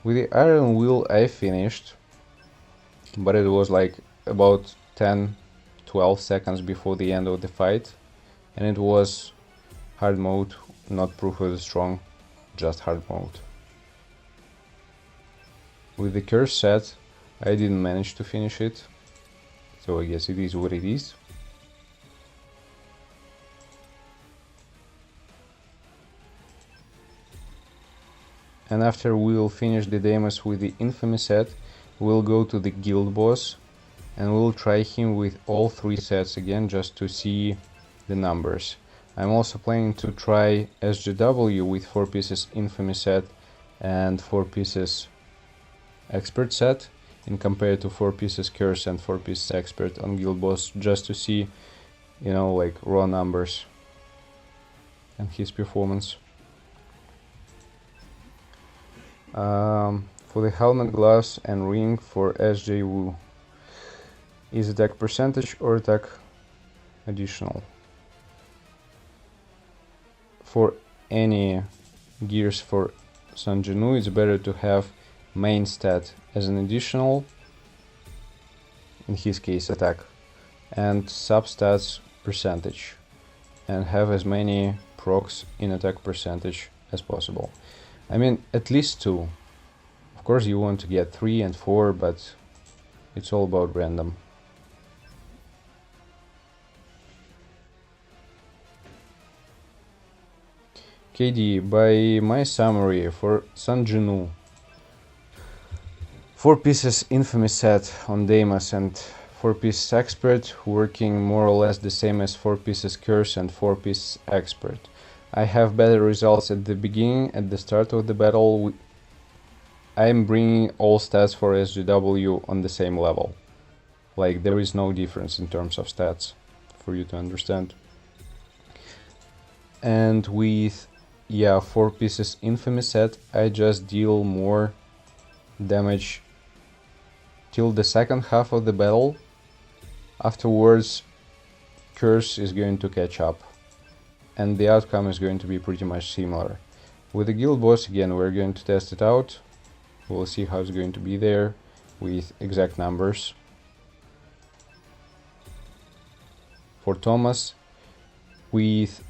With the iron wheel I finished, but it was like about 10-12 seconds before the end of the fight, and it was hard mode, not proof of the strong, just hard mode. With the curse set I didn't manage to finish it, so I guess it is what it is. And after we'll finish the demos with the infamy set, we'll go to the guild boss and we'll try him with all 3 sets again just to see the numbers. I'm also planning to try SGW with 4 pieces infamy set and 4 pieces expert set, and compare to 4 pieces curse and 4 pieces expert on guild boss, just to see, you know, like raw numbers and his performance. For the helmet, gloves and ring for SJW, is attack percentage or attack additional? For any gears for Sanjinu, it's better to have main stat as an additional, in his case attack, and substats percentage, and have as many procs in attack percentage as possible. I mean, at least 2. Of course you want to get 3 and 4, but it's all about random. KD, by my summary, for Sanjinu, 4 pieces infamous set on Deimos and 4 pieces expert, working more or less the same as 4 pieces curse and 4 pieces expert. I have better results at the beginning, at the start of the battle. I am bringing all stats for SGW on the same level. Like, there is no difference in terms of stats, for you to understand. And with 4 pieces infamous set, I just deal more damage till the second half of the battle. Afterwards, curse is going to catch up, and the outcome is going to be pretty much similar. With the guild boss, again, we're going to test it out. We'll see how it's going to be there with exact numbers. For Thomas, with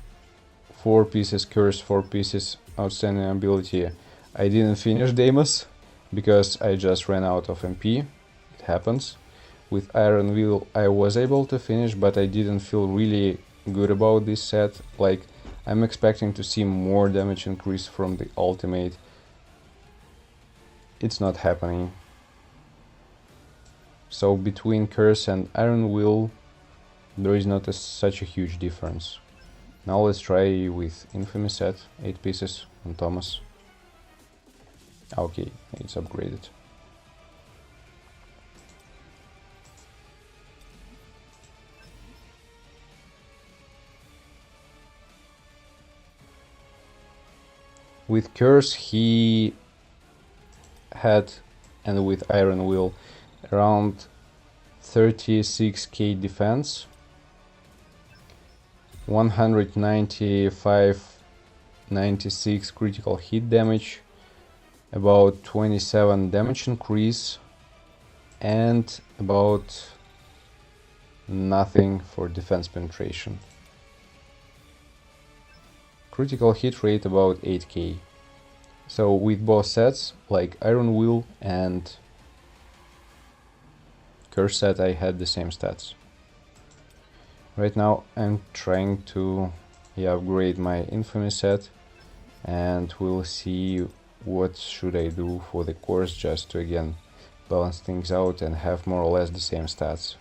4 pieces curse, 4 pieces outstanding ability, I didn't finish Deimos because I just ran out of MP. It happens. With Iron Will, I was able to finish, but I didn't feel really good about this set. Like, I'm expecting to see more damage increase from the ultimate. It's not happening. So between Curse and Iron Will, there is not such a huge difference. Now let's try with Infamous set, 8 pieces on Thomas. Okay, it's upgraded. With Curse he had, and with Iron Will, around 36k defense, 195-96 critical hit damage, about 27 damage increase, and about nothing for defense penetration. Critical hit rate about 8k. So with both sets, like Iron Will and Curse set, I had the same stats. Right now I'm trying to upgrade my Infamous set, and we'll see what should I do for the course, just to again balance things out and have more or less the same stats.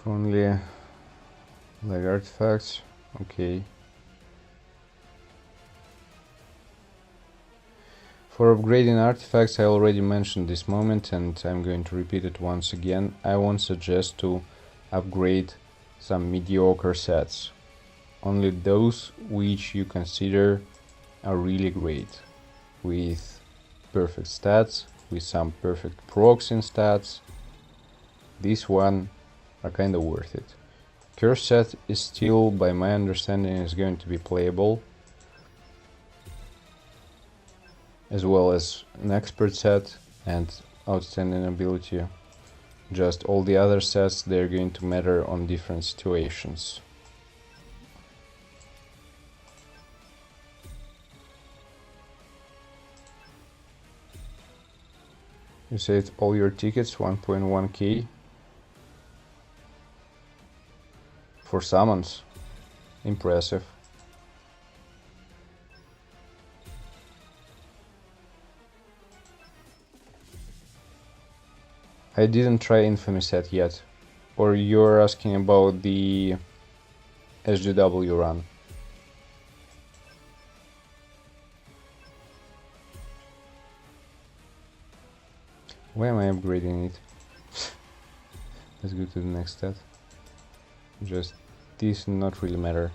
Only like artifacts, okay. For upgrading artifacts, I already mentioned this moment and I'm going to repeat it once again. I won't suggest to upgrade some mediocre sets, only those which you consider are really great, with perfect stats, with some perfect procs in stats. This one are kinda worth it. Curse set is still, by my understanding, is going to be playable, as well as an expert set and outstanding ability. Just all the other sets, they're going to matter on different situations. You said all your tickets 1.1k for summons. Impressive. I didn't try Infamous set yet. Or you're asking about the SGW run? Why am I upgrading it? Let's go to the next stat. Just this not really matter.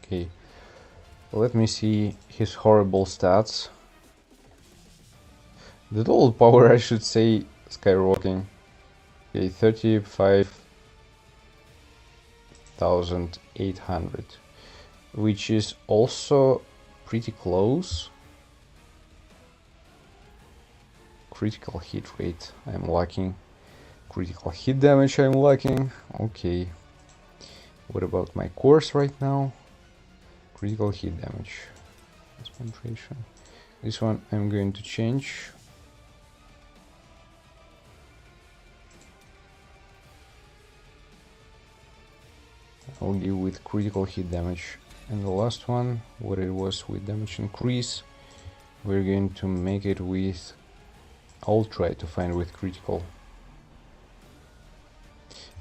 Okay, let me see his horrible stats. The total power, I should say, skyrocketing. Okay, 35,800, which is also pretty close. Critical hit rate, I'm lacking. Critical hit damage, I'm lacking. Okay. What about my course right now? Critical hit damage. Penetration. This one I'm going to change. I'll give with critical hit damage. And the last one, what it was with damage increase, we're going to make it with... I'll try to find with critical.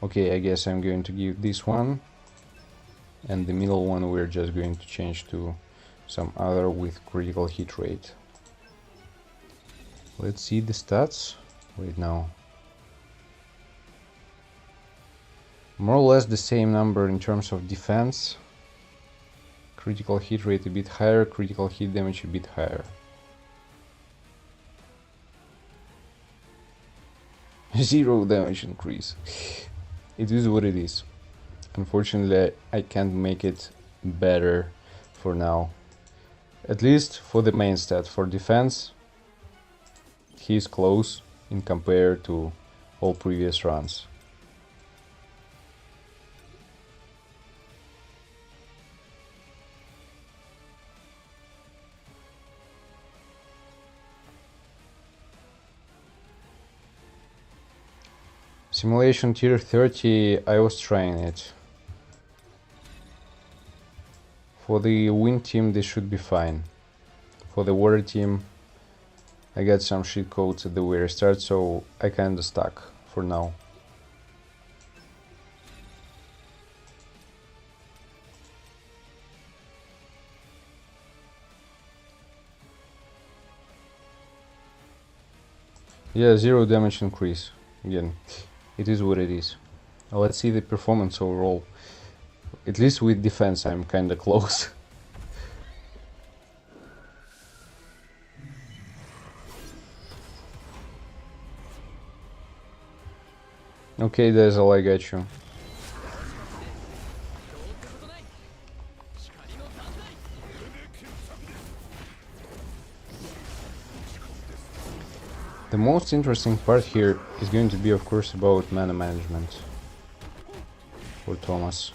Okay, I guess I'm going to give this one, and the middle one we're just going to change to some other with critical hit rate. Let's see the stats right now. More or less the same number in terms of defense. Critical hit rate a bit higher, critical hit damage a bit higher. 0 damage increase. It is what it is. Unfortunately, I can't make it better for now. At least for the main stat. For defense, he is close in compared to all previous runs. Simulation tier 30, I was trying it. For the wind team, this should be fine. For the water team, I got some shit codes at the very start, so I kinda stuck for now. Yeah, 0 damage increase. Again, it is what it is. Let's see the performance overall. At least with defense I'm kinda close. Okay, Dazzle, I got you. The most interesting part here is going to be, of course, about mana management for Thomas.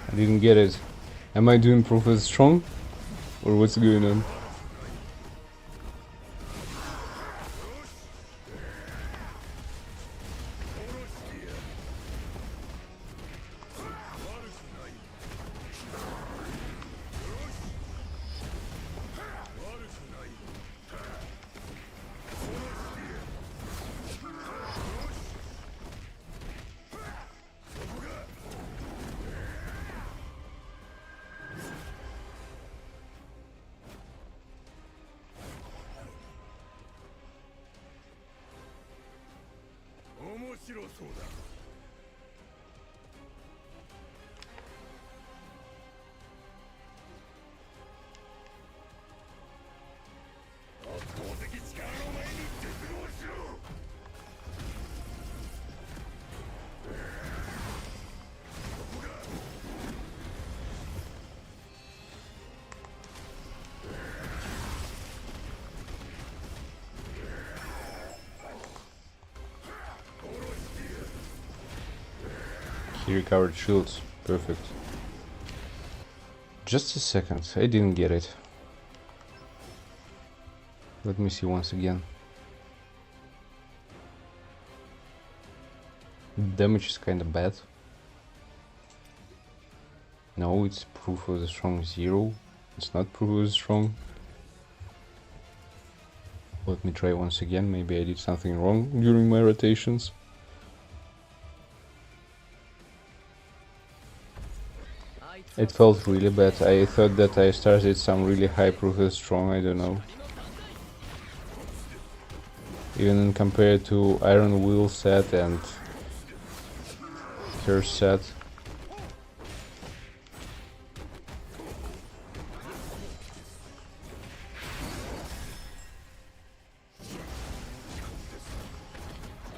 I didn't get it. Am I doing Prophet strong? Or what's going on? He recovered shields. Perfect. Just a second, I didn't get it. Let me see once again. Damage is kinda bad. No, it's proof of the strong 0. It's not proof of the strong. Let me try once again, maybe I did something wrong during my rotations. It felt really bad. I thought that I started some really high proof strong, I don't know. Even compared to Iron Will set and Curse set.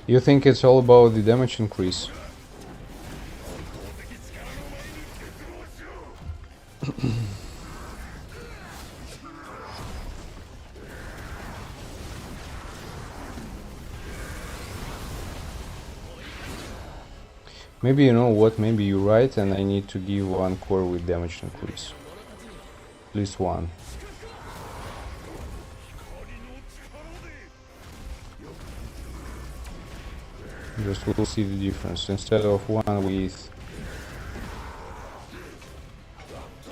You think it's all about the damage increase? Maybe you know what, maybe you're right and I need to give one core with damage increase. At least one. Just we'll see the difference. Instead of one with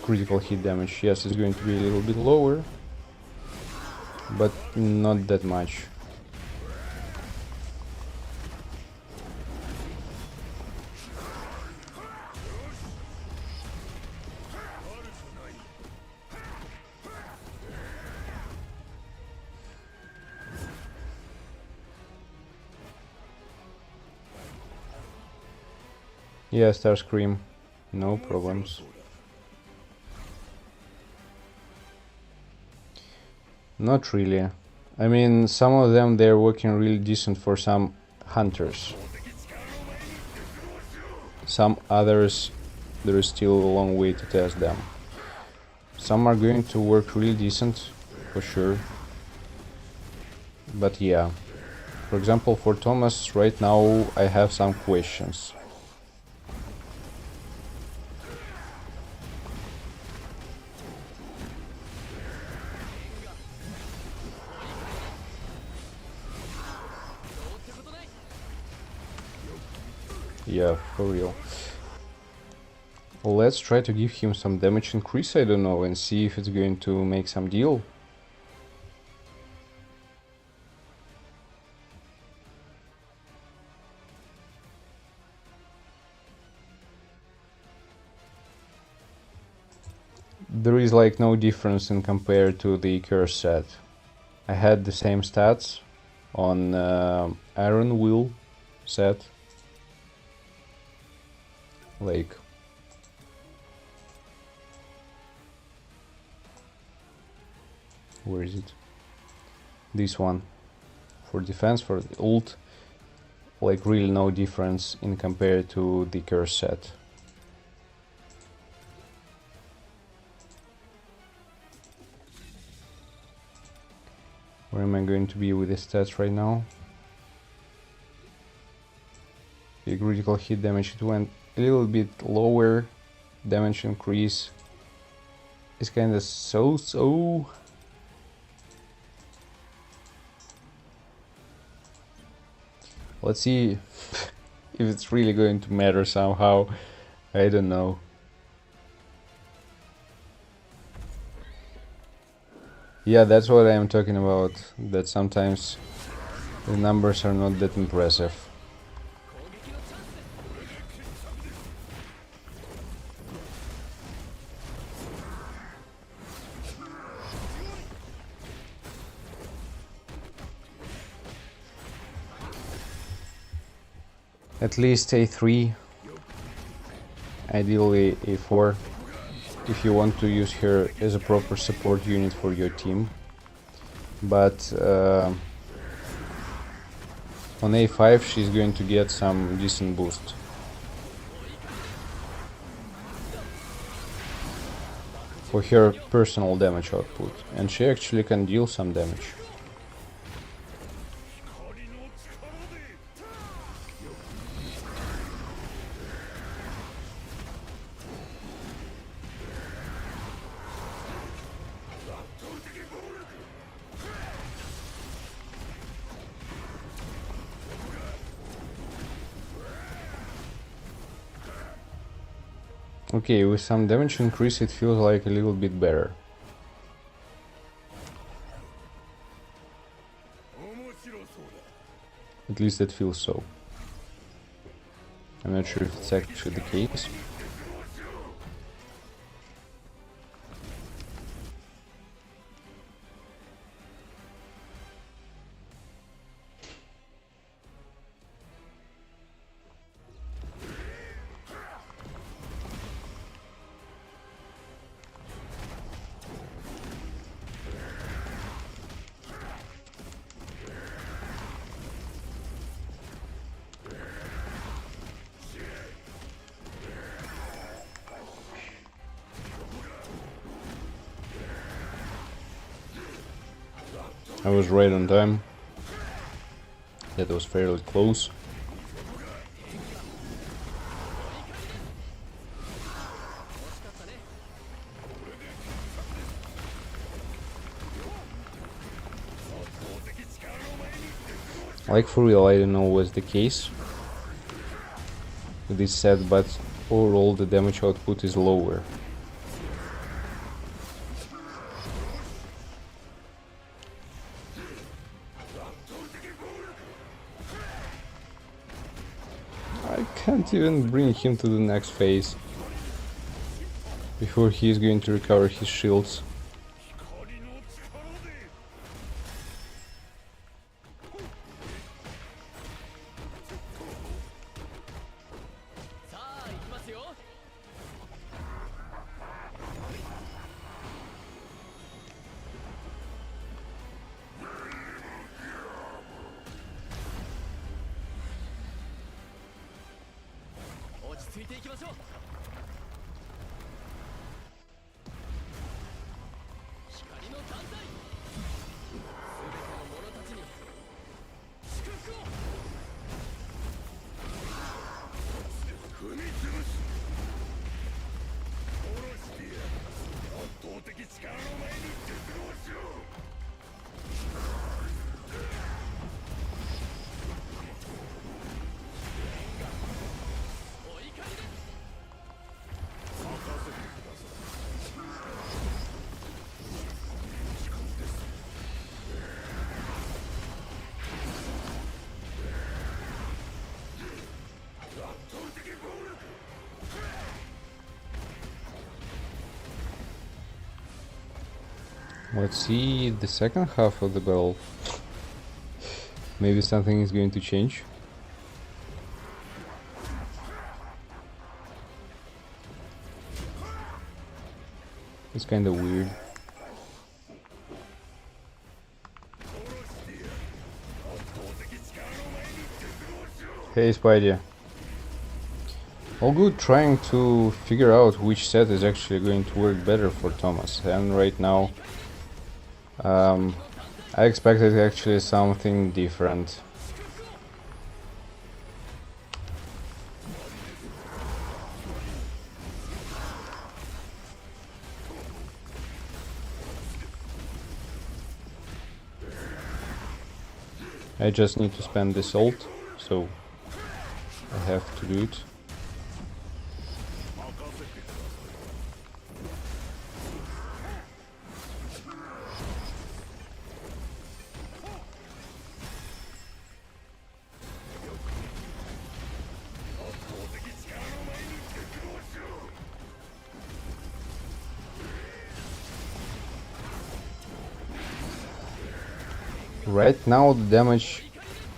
critical hit damage, yes, it's going to be a little bit lower, but not that much. Yeah, Starscream, no problems. Not really. I mean, some of them they're working really decent for some hunters. Some others, there is still a long way to test them. Some are going to work really decent, for sure. But yeah, for example, for Thomas, right now I have some questions. Yeah, for real. Let's try to give him some damage increase, I don't know, and see if it's going to make some deal. There is like no difference in compared to the curse set. I had the same stats on Iron Will set. Like where is it? This one. For defense, for the ult, like really no difference in compared to the curse set. Where am I going to be with the stats right now? The critical hit damage, it went a little bit lower. Damage increase is kinda so. Let's see if it's really going to matter somehow. I don't know. Yeah, that's what I am talking about. That sometimes the numbers are not that impressive. At least A3, ideally A4, if you want to use her as a proper support unit for your team. But on A5 she's going to get some decent boost. For her personal damage output, and she actually can deal some damage. Okay, with some damage increase it feels like a little bit better. At least it feels so. I'm not sure if it's actually the case. I was right on time. That was fairly close. Like, for real, I don't know what's the case with this set, but overall the damage output is lower. I can't even bring him to the next phase before he is going to recover his shields. Let's see the second half of the battle. Maybe something is going to change. It's kind of weird. Hey Spidey. All good, trying to figure out which set is actually going to work better for Thomas, and right now I expected actually something different. I just need to spend this ult, so I have to do it. Right now the damage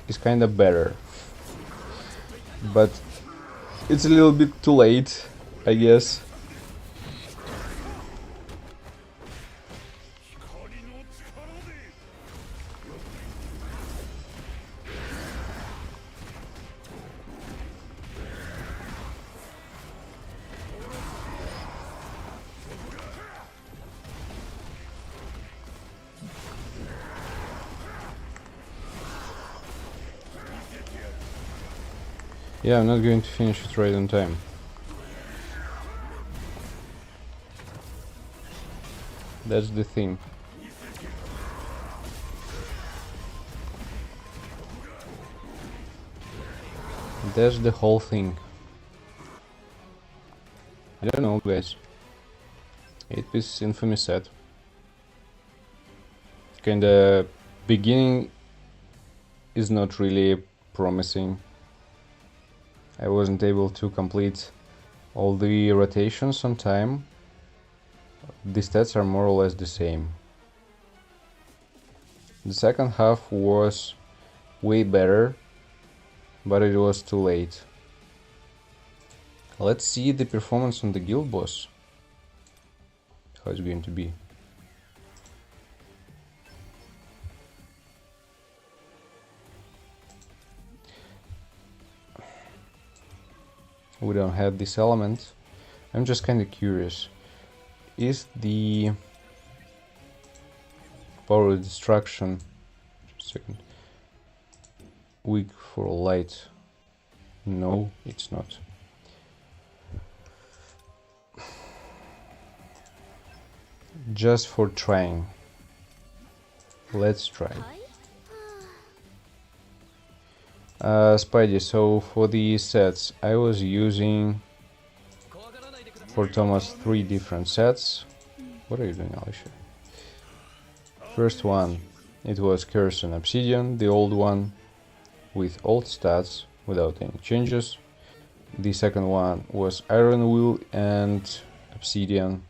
is kinda better, but it's a little bit too late, I guess. Yeah, I'm not going to finish it right on time. That's the thing. That's the whole thing. I don't know, guys. 8-piece infamy set. Kinda beginning is not really promising. I wasn't able to complete all the rotations on time. The stats are more or less the same. The second half was way better, but it was too late. Let's see the performance on the guild boss. How it's going to be. We don't have this element. I'm just kind of curious. Is the power of destruction second. Weak for light. No, it's not. Just for trying. Let's try. Spidey, so for the sets I was using for Thomas 3 different sets. What are you doing, Alicia? First one, it was Curse and Obsidian, the old one, with old stats, without any changes. The second one was Iron Will and Obsidian,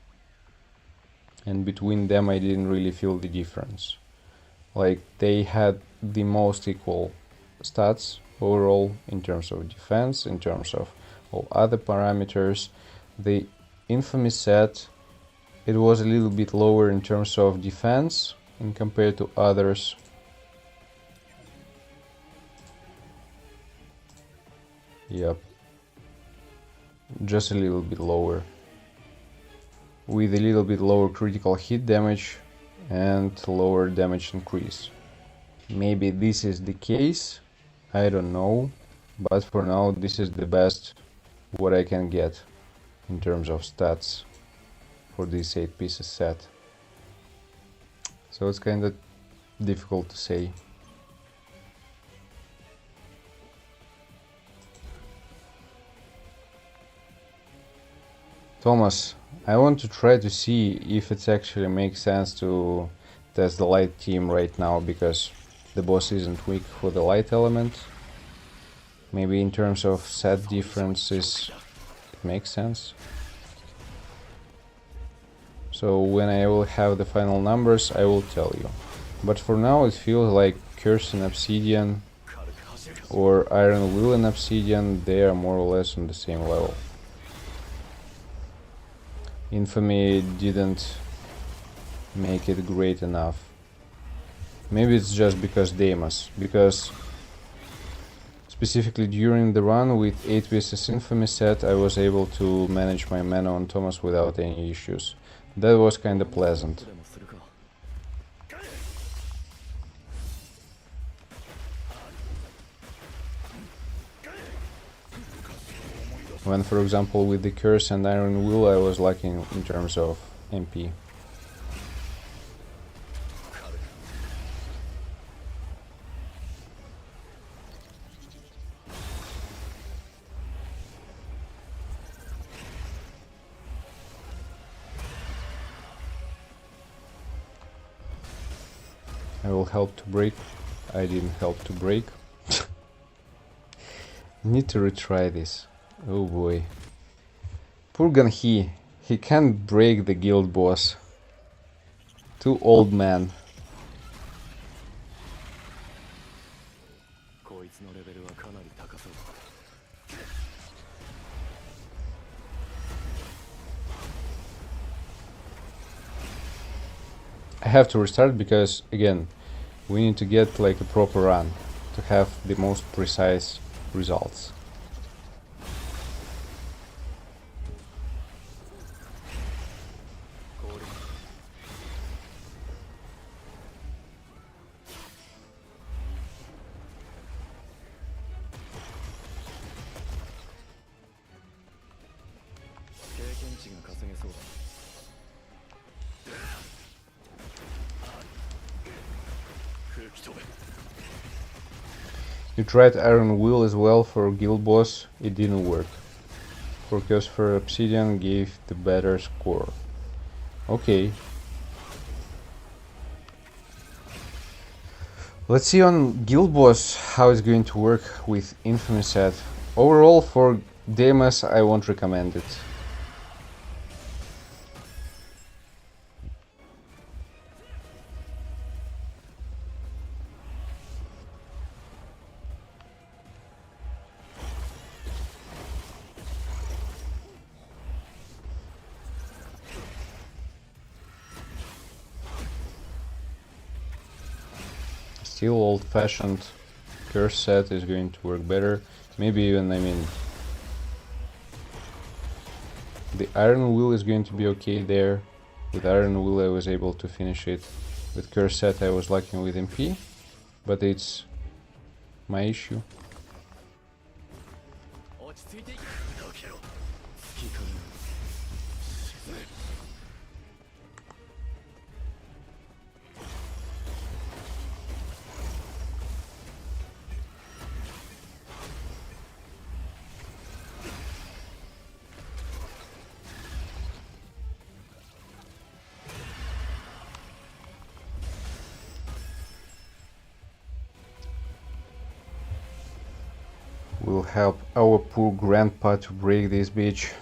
and between them I didn't really feel the difference. Like, they had the most equal stats overall in terms of defense, in terms of all other parameters. The Infamy set, it was a little bit lower in terms of defense in compared to others. Yep, just a little bit lower, with a little bit lower critical hit damage and lower damage increase. Maybe this is the case, I don't know, but for now this is the best what I can get in terms of stats for this 8 pieces set. So it's kind of difficult to say. Thomas, I want to try to see if it actually makes sense to test the light team right now, because the boss isn't weak for the light element. Maybe in terms of set differences it makes sense. So when I will have the final numbers I will tell you. But for now it feels like Curse and Obsidian or Iron Will and Obsidian, they are more or less on the same level. Infamy didn't make it great enough. Maybe it's just because Deimos, because specifically during the run with 8 pieces Infamy set I was able to manage my mana on Thomas without any issues. That was kinda pleasant. When, for example, with the Curse and Iron Will I was lacking in terms of MP. I will help to break. I didn't help to break. Need to retry this. Oh boy. Poor Ganhi. He can't break the guild boss. Too old man. I have to restart because, again, we need to get like a proper run to have the most precise results. You tried Iron Will as well for Guild Boss, it didn't work. Curse for Obsidian gave the better score. Okay. Let's see on Guild Boss how it's going to work with Infamy set. Overall for Deimos I won't recommend it. Still old-fashioned Curse set is going to work better. Maybe even, I mean, the Iron Will is going to be okay there. With Iron Will I was able to finish it. With Curse set I was lacking with MP. but it's my issue. We'll help our poor grandpa to break this bitch.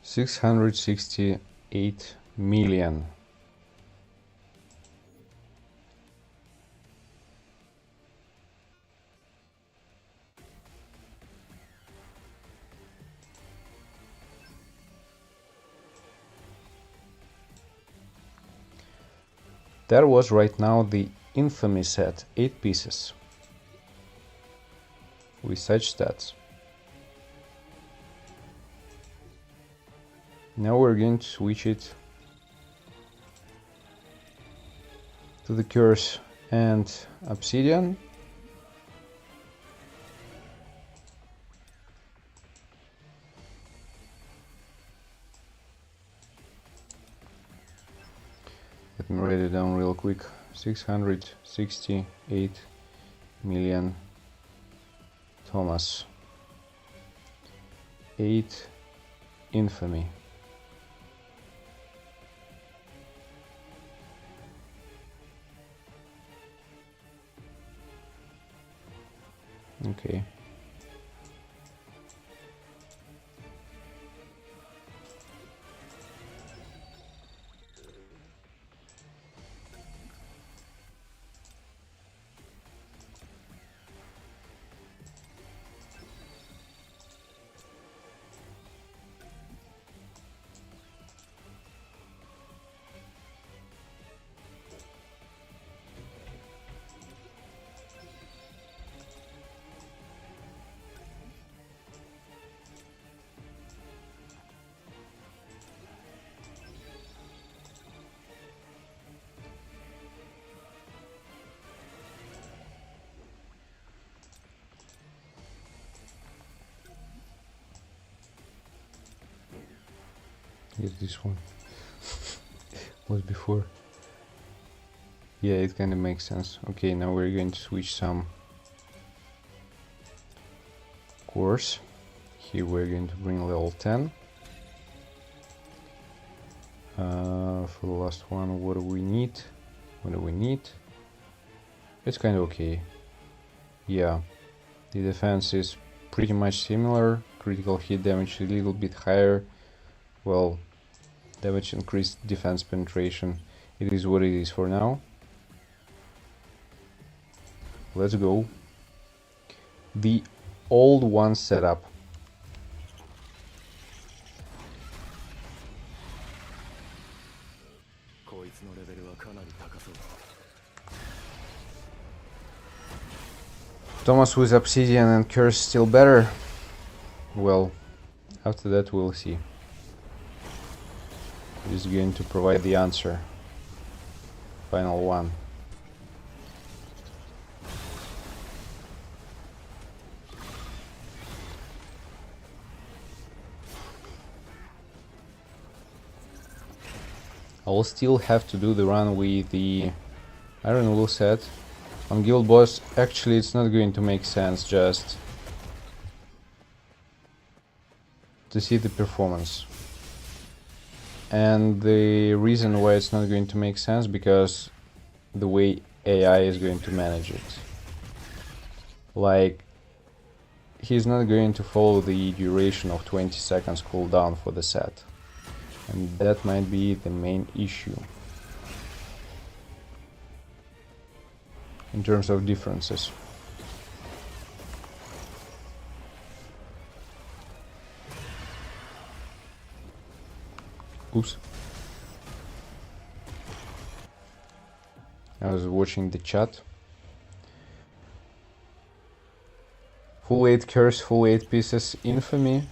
$668 million. That was right now the infamy set, 8 pieces with such stats. Now we're going to switch it to the curse and obsidian. Let me write it down real quick. 668 million Thomas. 8 infamy. Okay. Get this one. Was before. Yeah, it kind of makes sense. Okay, now we're going to switch some course. Here we're going to bring level 10. For the last one, what do we need? What do we need? It's kind of okay. Yeah, the defense is pretty much similar. Critical hit damage a little bit higher. Well, damage increased, defense penetration. It is what it is for now. Let's go. The old one setup. Thomas with obsidian and curse still better. Well, after that we'll see. Is going to provide the answer. Final one. I'll still have to do the run with the iron wool set. On guild boss, actually it's not going to make sense just to see the performance. And the reason why it's not going to make sense, because the way AI is going to manage it. Like, he's not going to follow the duration of 20 seconds cooldown for the set. And that might be the main issue in terms of differences. Oops. I was watching the chat. Full 8 curse, full 8 pieces infamy.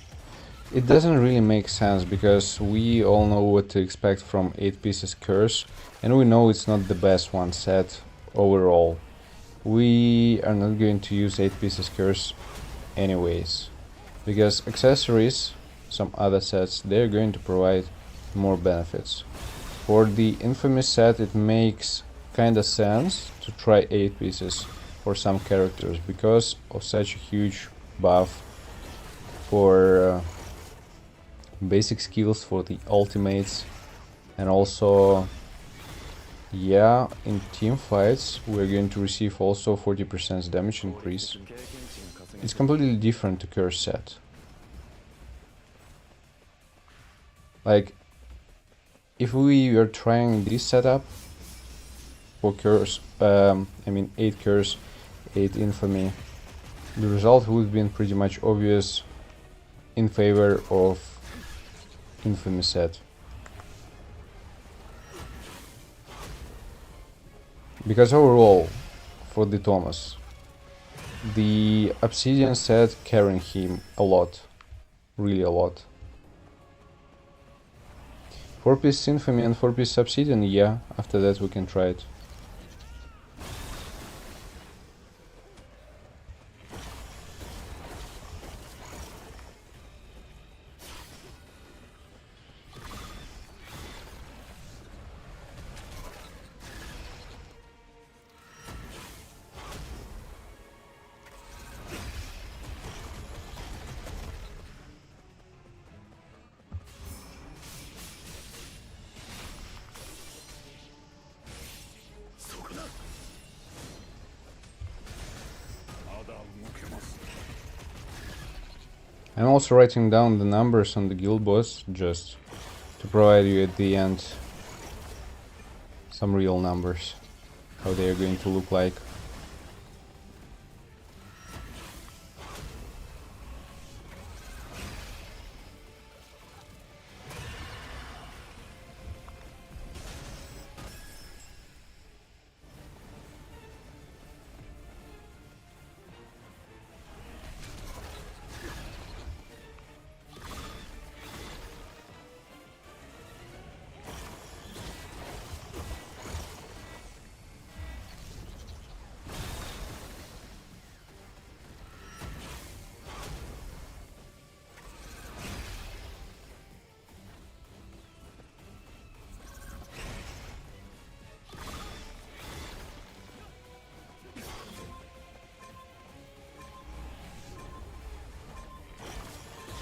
It doesn't really make sense because we all know what to expect from 8 pieces curse, and we know it's not the best one set overall. We are not going to use 8 pieces curse anyways, because accessories, some other sets, they're going to provide more benefits. For the infamy set, it makes kinda sense to try 8 pieces for some characters because of such a huge buff for basic skills, for the ultimates, and also, yeah, in team fights we're going to receive also 40% damage increase. It's completely different to curse set. Like, if we were trying this setup for curse, 8 curse, 8 infamy, the result would have been pretty much obvious in favor of infamy set. Because overall, for the Thomas, the obsidian set carrying him a lot, really a lot. 4-piece infamy and 4-piece obsidian, yeah, after that we can try it. I'm also writing down the numbers on the guild boss just to provide you at the end some real numbers, how they are going to look like.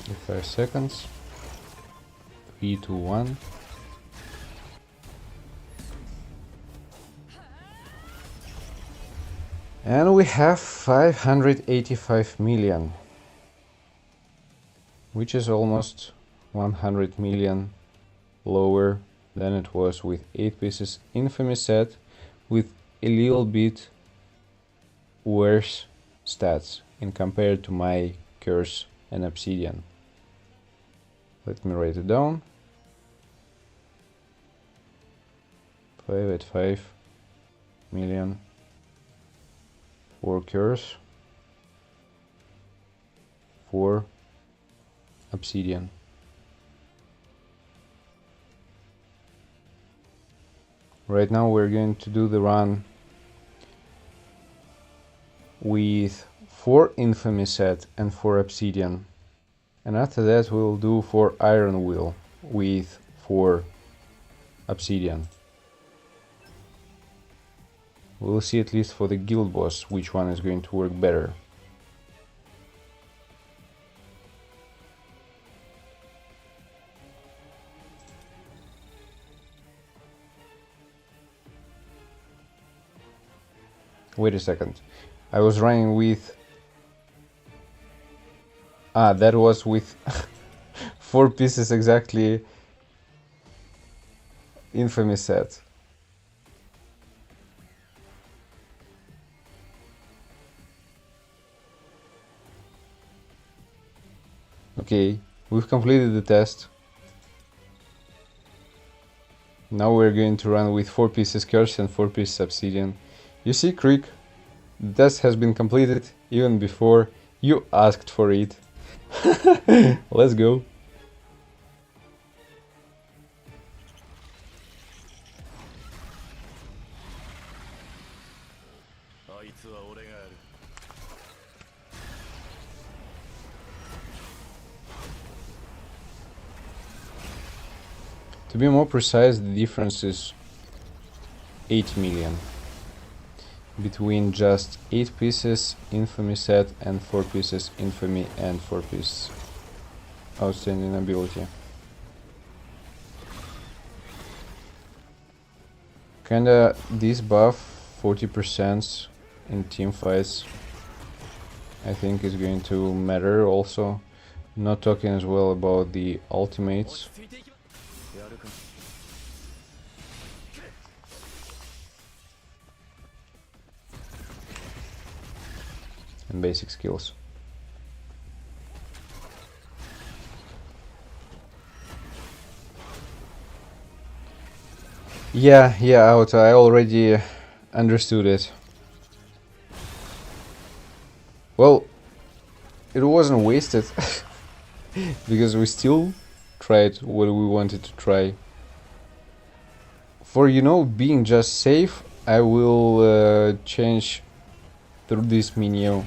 In 5 seconds. 3, 2, 1. And we have 585 million, which is almost 100 million lower than it was with 8 pieces infamy set, with a little bit worse stats in compared to my curse and obsidian. Let me write it down. 585 million for curse, for obsidian. Right now we're going to do the run with 4 infamy set and 4 obsidian, and after that we'll do 4 iron will with 4 obsidian. We'll see at least for the guild boss which one is going to work better. Wait a second. I was running with... Ah, that was with 4 pieces exactly infamy set. Okay, we've completed the test. Now we're going to run with 4 pieces curse and 4 pieces obsidian. You see, Creek, the test has been completed even before you asked for it. Let's go. To be more precise, the difference is 8 million between just 8 pieces infamy set and 4 pieces infamy and 4 pieces outstanding ability. Kinda this buff 40% in team fights I think is going to matter also. Not talking as well about the ultimates. And basic skills. Yeah, Auto, I already understood it. Well, it wasn't wasted because we still tried what we wanted to try. For, you know, being just safe, I will change through this menu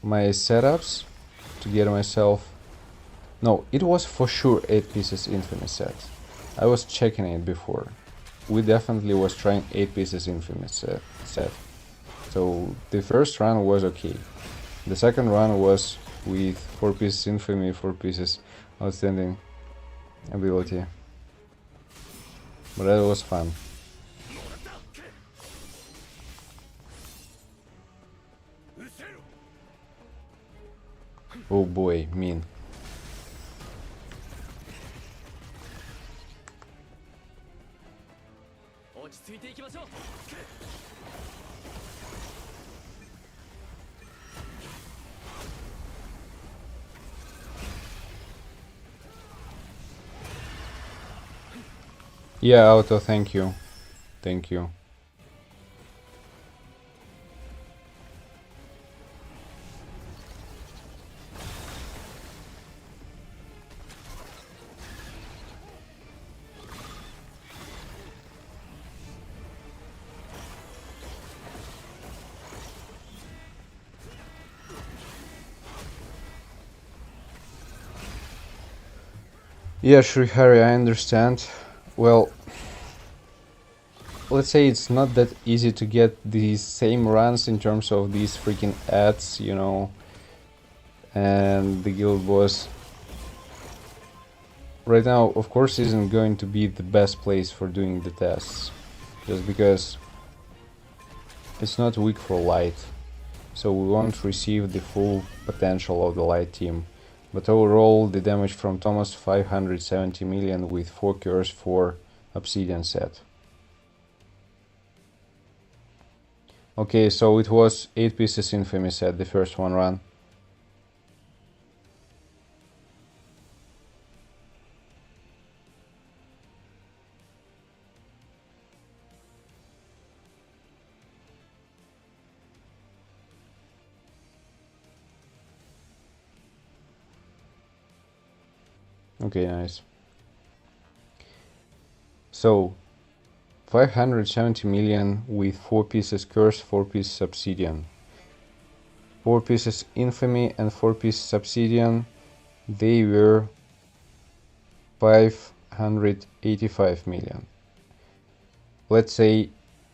my setups to get myself... No, it was for sure 8 pieces infamy set. I was checking it before. We definitely was trying 8 pieces infamy set. So the first run was okay. The second run was with 4 pieces infamy, 4 pieces outstanding ability. But that was fun. Oh boy, mean. Yeah, Auto, thank you. Thank you. Yeah, Shrihari, I understand. Well, let's say it's not that easy to get these same runs in terms of these freaking ads, you know, and the guild boss right now, of course, isn't going to be the best place for doing the tests, just because it's not weak for light, so we won't receive the full potential of the light team. But overall, the damage from Thomas 570 million with 4 cures for obsidian set. Okay, so it was 8 pieces infamy set, the first one run. Okay, nice. So 570 million with 4 pieces curse, 4 pieces obsidian. 4 pieces infamy and 4 pieces obsidian, they were 585 million. Let's say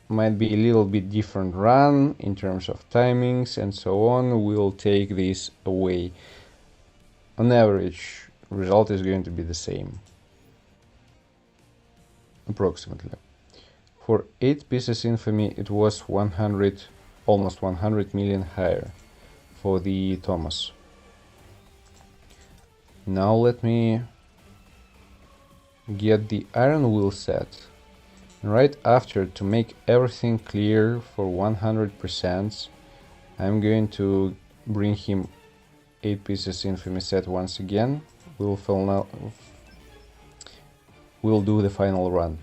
might be a little bit different run in terms of timings and so on. We'll take this away. On average, result is going to be the same, approximately. For 8 pieces infamy, it was 100 almost 100 million higher for the Thomas. Now let me get the iron wheel set. Right after, to make everything clear for 100%, I'm going to bring him 8 pieces infamy set once again. We'll do the final run.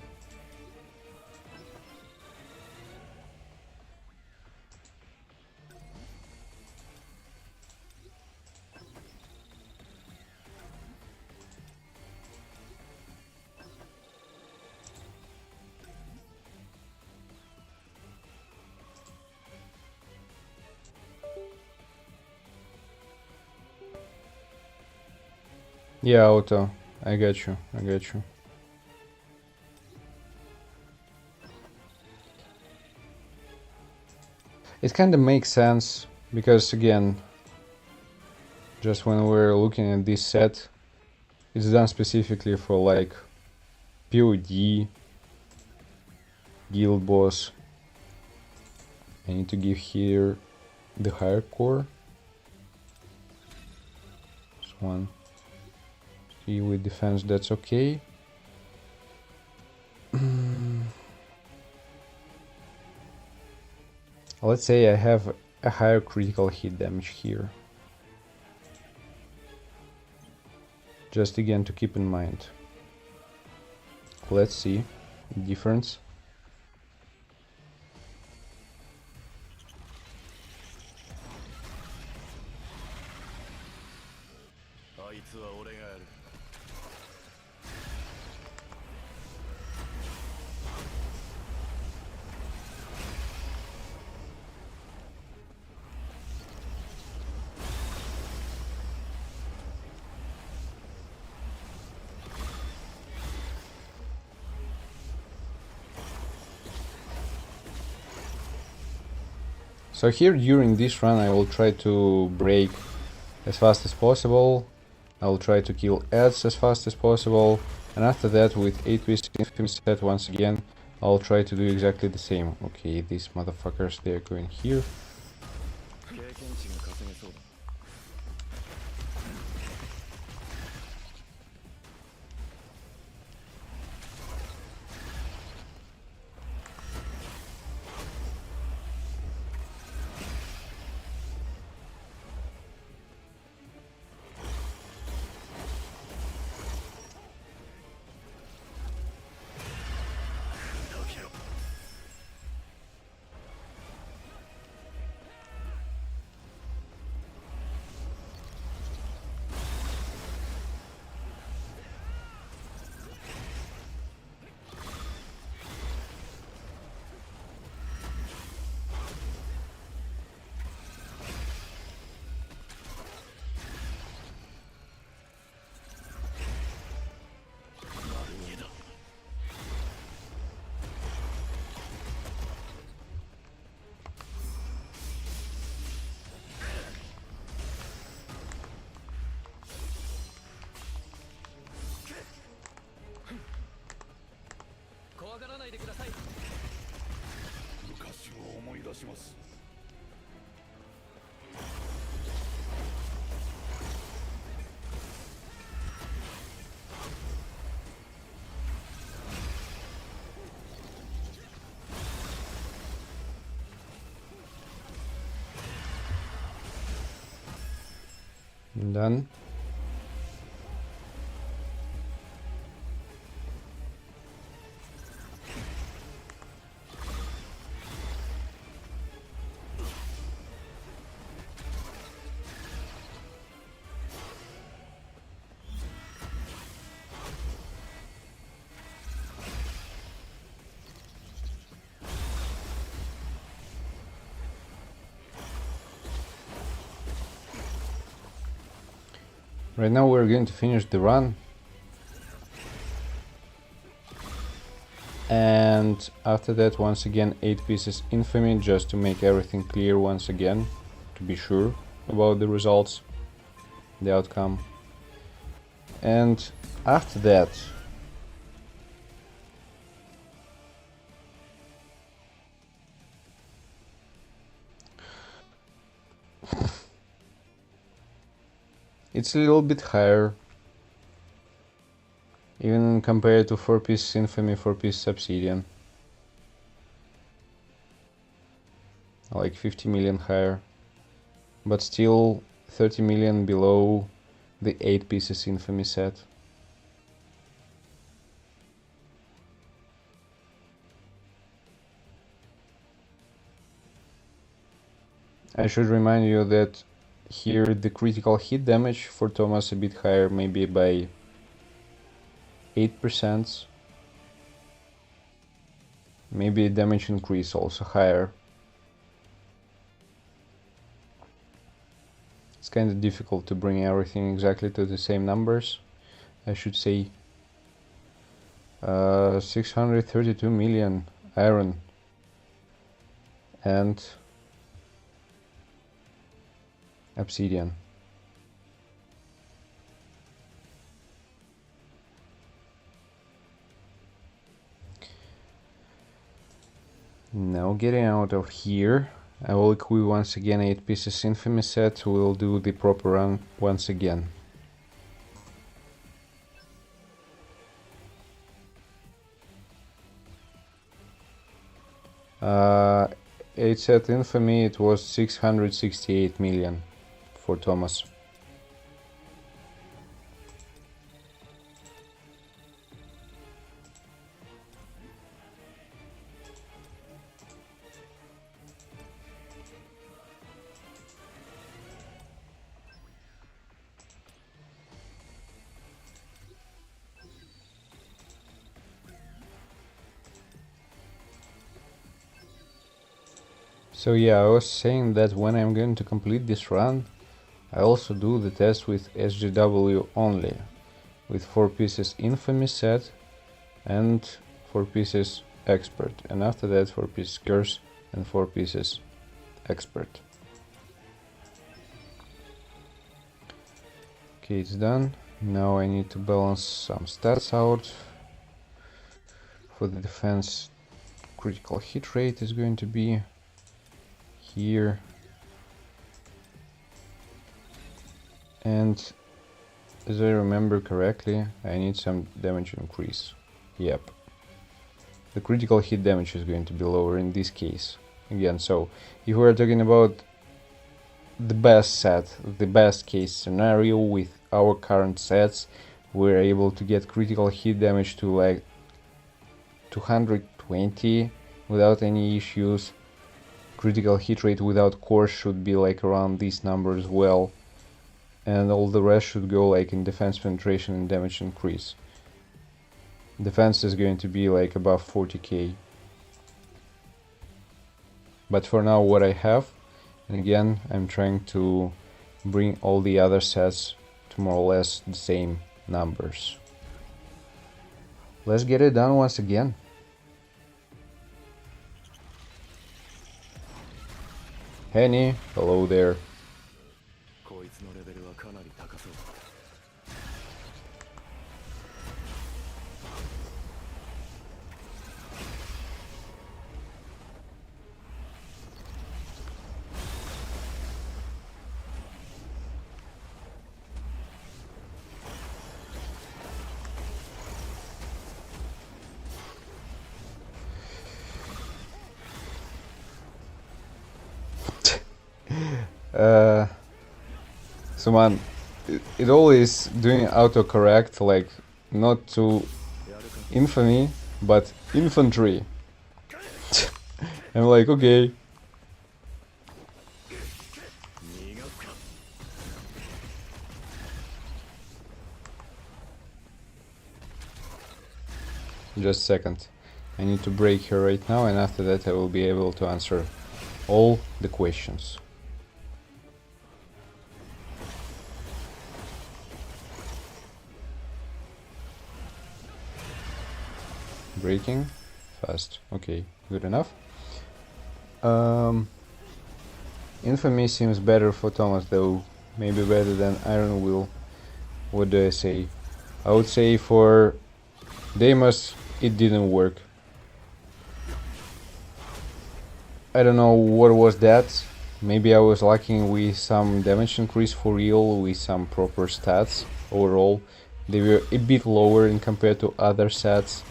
Yeah, Auto, I got you. It kind of makes sense, because again, just when we're looking at this set, it's done specifically for like POD, guild boss. I need to give here the higher core. This one. See, with defense, that's okay. Let's say I have a higher critical hit damage here. Just again to keep in mind. Let's see the difference. So here during this run I will try to break as fast as possible. I will try to kill ads as fast as possible, and after that with 8 pieces infamy set once again I'll try to do exactly the same. Okay, these motherfuckers, they're going here. Done. Right now we're going to finish the run, and after that once again 8 pieces infamy, just to make everything clear once again, to be sure about the results, the outcome. And after that It's a little bit higher. Even compared to 4-piece Infamy, 4-piece Obsidian. Like 50 million higher. But still 30 million below the 8 pieces Infamy set. I should remind you that here the critical hit damage for Thomas a bit higher, maybe by 8%. Maybe damage increase also higher. It's kind of difficult to bring everything exactly to the same numbers. I should say 632 million iron and obsidian. Now getting out of here, I will equip once again 8 pieces Infamy set. We'll do the proper run once again. Uh, 8 set Infamy, it was 668 million for Thomas. So yeah, I was saying that when I'm going to complete this run, I also do the test with SGW only, with 4 pieces Infamy set and 4 pieces Expert, and after that 4 pieces Curse and 4 pieces Expert. Okay, it's done. Now I need to balance some stats out. For the defense, critical hit rate is going to be here, and as I remember correctly, I need some damage increase. Yep, the critical hit damage is going to be lower in this case again. So if we're talking about the best set, the best case scenario with our current sets, we're able to get critical hit damage to like 220 without any issues. Critical hit rate without course should be like around this number as well, and all the rest should go like in defense penetration and damage increase. Defense is going to be like above 40k. But for now what I have, and again I'm trying to bring all the other sets to more or less the same numbers. Let's get it done once again. Henny, hello there. So man, it always doing autocorrect, like not to infamy, but infantry. I'm like, okay. Just a second. I need to break here right now, and after that I will be able to answer all the questions. Breaking fast. Okay, good enough. Infamy seems better for Thomas though, maybe better than Iron Will. What do I say? I would say for Deimos it didn't work. I don't know what was that. Maybe I was lacking with some damage increase for real, with some proper stats. Overall, they were a bit lower in compared to other sets,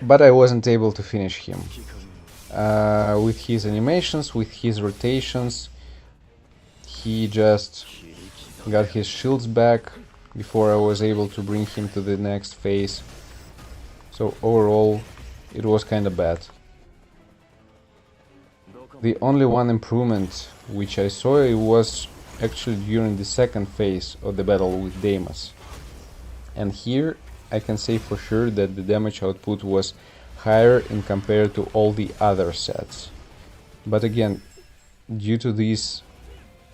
but I wasn't able to finish him. With his animations, with his rotations, he just got his shields back before I was able to bring him to the next phase. So overall, it was kinda bad. The only one improvement which I saw it was actually during the second phase of the battle with Deimos. And here I can say for sure that the damage output was higher in compared to all the other sets. But again, due to these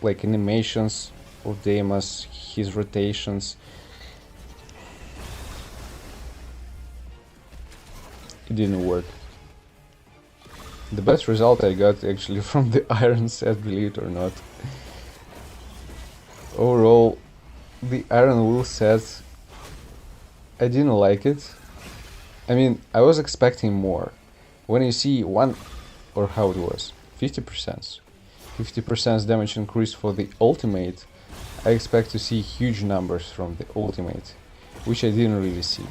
like animations of Deimos, his rotations, it didn't work. The best result I got actually from the Iron set, believe it or not. Overall, the Iron Will set, I didn't like it. I mean, I was expecting more. When you see one, or how it was, 50%. 50% damage increase for the ultimate, I expect to see huge numbers from the ultimate, which I didn't really see.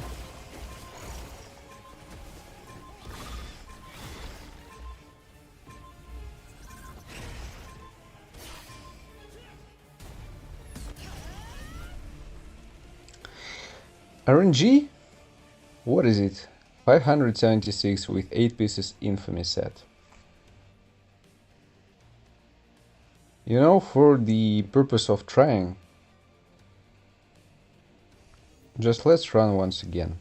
RNG? What is it? 576 with 8 pieces infamy set. You know, for the purpose of trying, just let's run once again.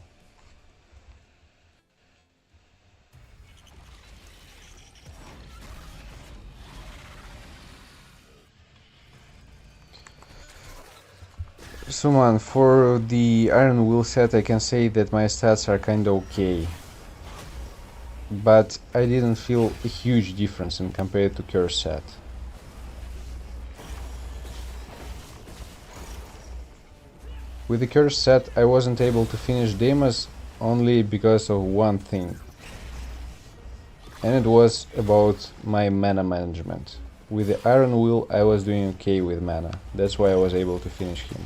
So man, for the Iron Will set I can say that my stats are kinda okay. But I didn't feel a huge difference in compared to Curse set. With the Curse set I wasn't able to finish Deimos only because of one thing. And it was about my mana management. With the Iron Will I was doing okay with mana. That's why I was able to finish him.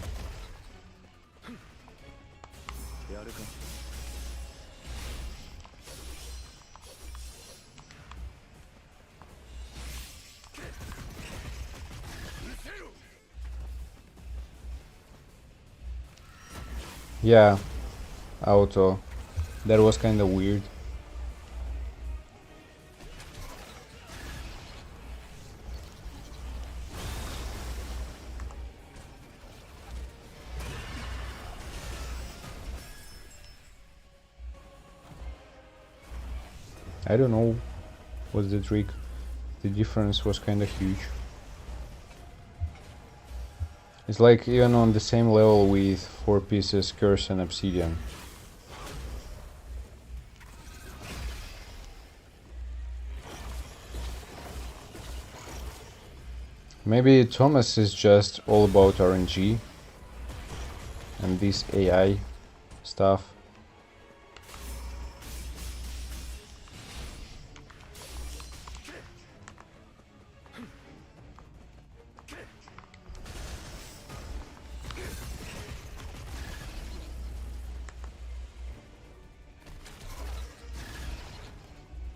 Yeah, auto. That was kinda weird. I don't know what's the trick. The difference was kinda huge. It's like even on the same level with 4 pieces Curse and Obsidian. Maybe Thomas is just all about RNG and this AI stuff.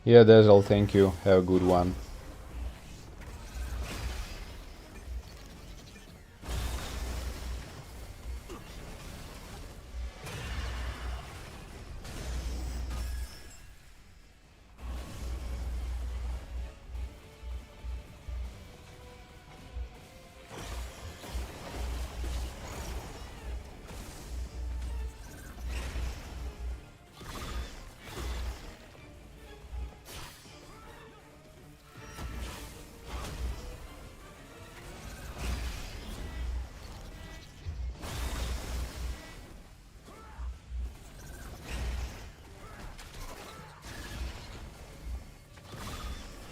Yeah, that's all, thank you. Have a good one.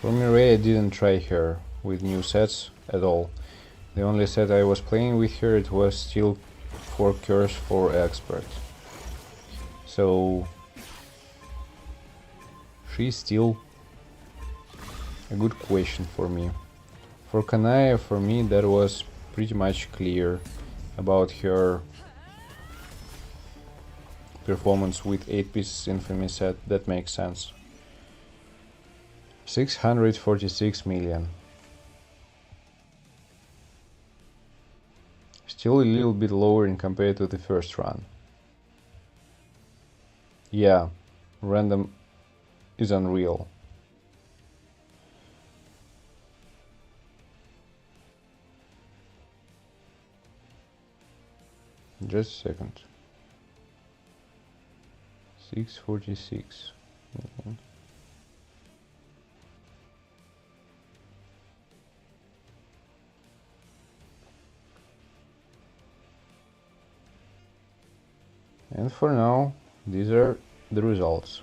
For Mireille, I didn't try her with new sets at all. The only set I was playing with her, it was still 4 Curse, 4 Expert. So she's still a good question for me. For Kanaya, for me, that was pretty much clear about her performance with 8 pieces infamy set. That makes sense. 646 million. Still a little bit lower in compared to the first run. Yeah, random is unreal. Just a second. 646 million. And for now, these are the results.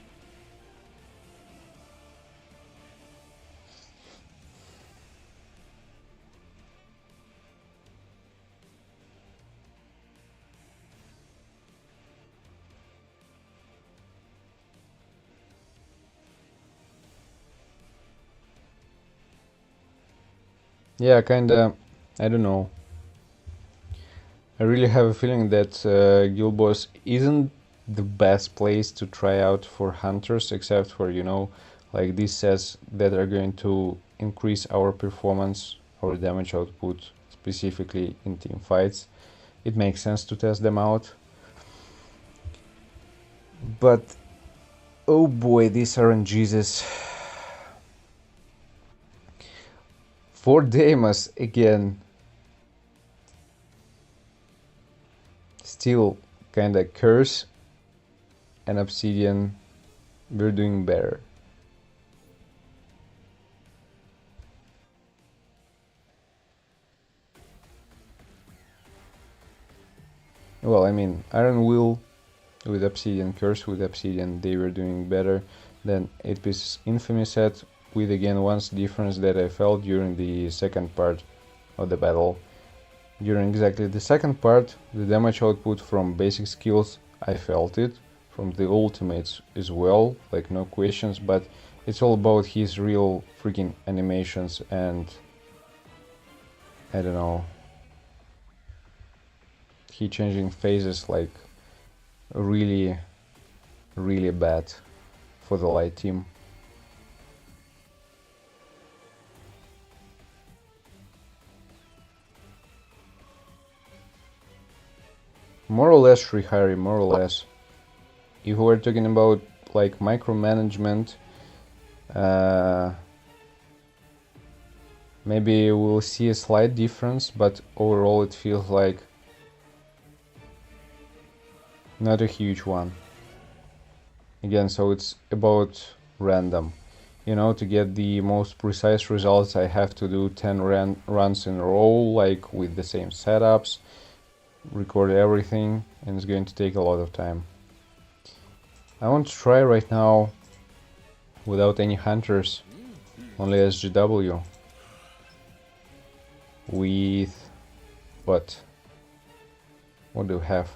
Yeah, kinda, I don't know. I really have a feeling that Guild Boss isn't the best place to try out for hunters, except for, like these sets that are going to increase our performance, our damage output, specifically in team fights. It makes sense to test them out. But, oh boy, these RNGs. For Deimos, again, still kinda Curse and Obsidian, we're doing better. Well, I mean, Iron Will with Obsidian, Curse with Obsidian, they were doing better than 8-piece Infamy set, with again once difference that I felt during the second part of the battle. During exactly the second part, the damage output from basic skills, I felt it, from the ultimates as well, like no questions, but it's all about his real freaking animations and I don't know, he changing phases like really bad for the light team. More or less, Shrihari, more or less. If we're talking about like micromanagement, maybe we'll see a slight difference, but overall it feels like not a huge one. Again, so it's about random. To get the most precise results, I have to do 10 runs in a row, like with the same setups, record everything, and it's going to take a lot of time. I want to try right now without any hunters, only SGW, with what do we have?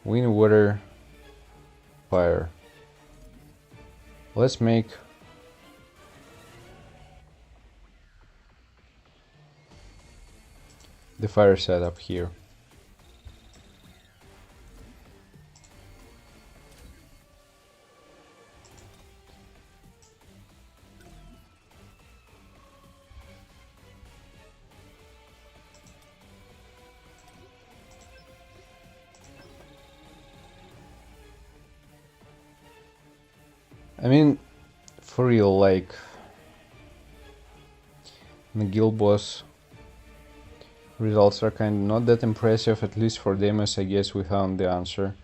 Wind, water, fire. Let's make the fire setup here. I mean, for real, like the guild boss results are kind of not that impressive, at least for Deimos. I guess we found the answer.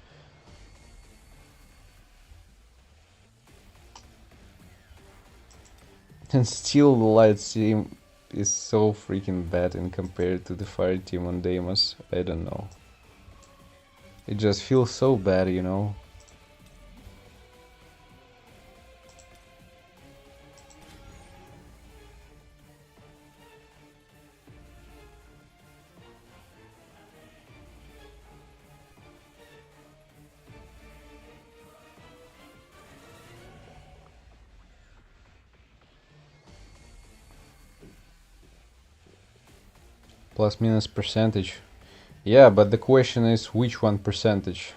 And still the light team is so freaking bad in compared to the fire team on Deimos. I don't know. It just feels so bad. Plus minus percentage. Yeah, but the question is which one percentage?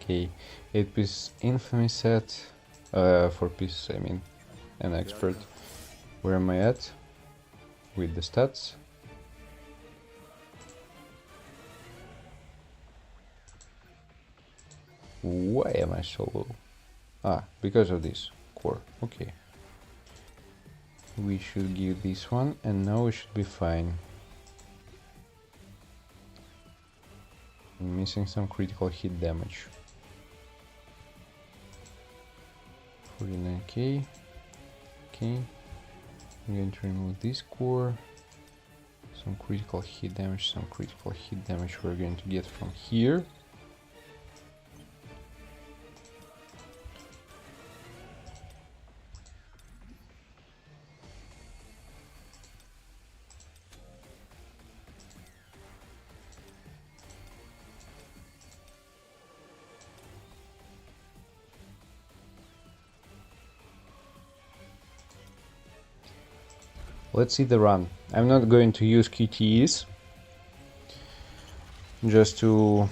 Okay, 8-piece infamy set. 4-piece, I mean, an expert. Where am I at? With the stats. Why am I so low? Ah, because of this core. Okay. We should give this one, and now we should be fine. I'm missing some critical hit damage. 49k. Okay. I'm going to remove this core. Some critical hit damage, we're going to get from here. Let's see the run. I'm not going to use QTEs, just to...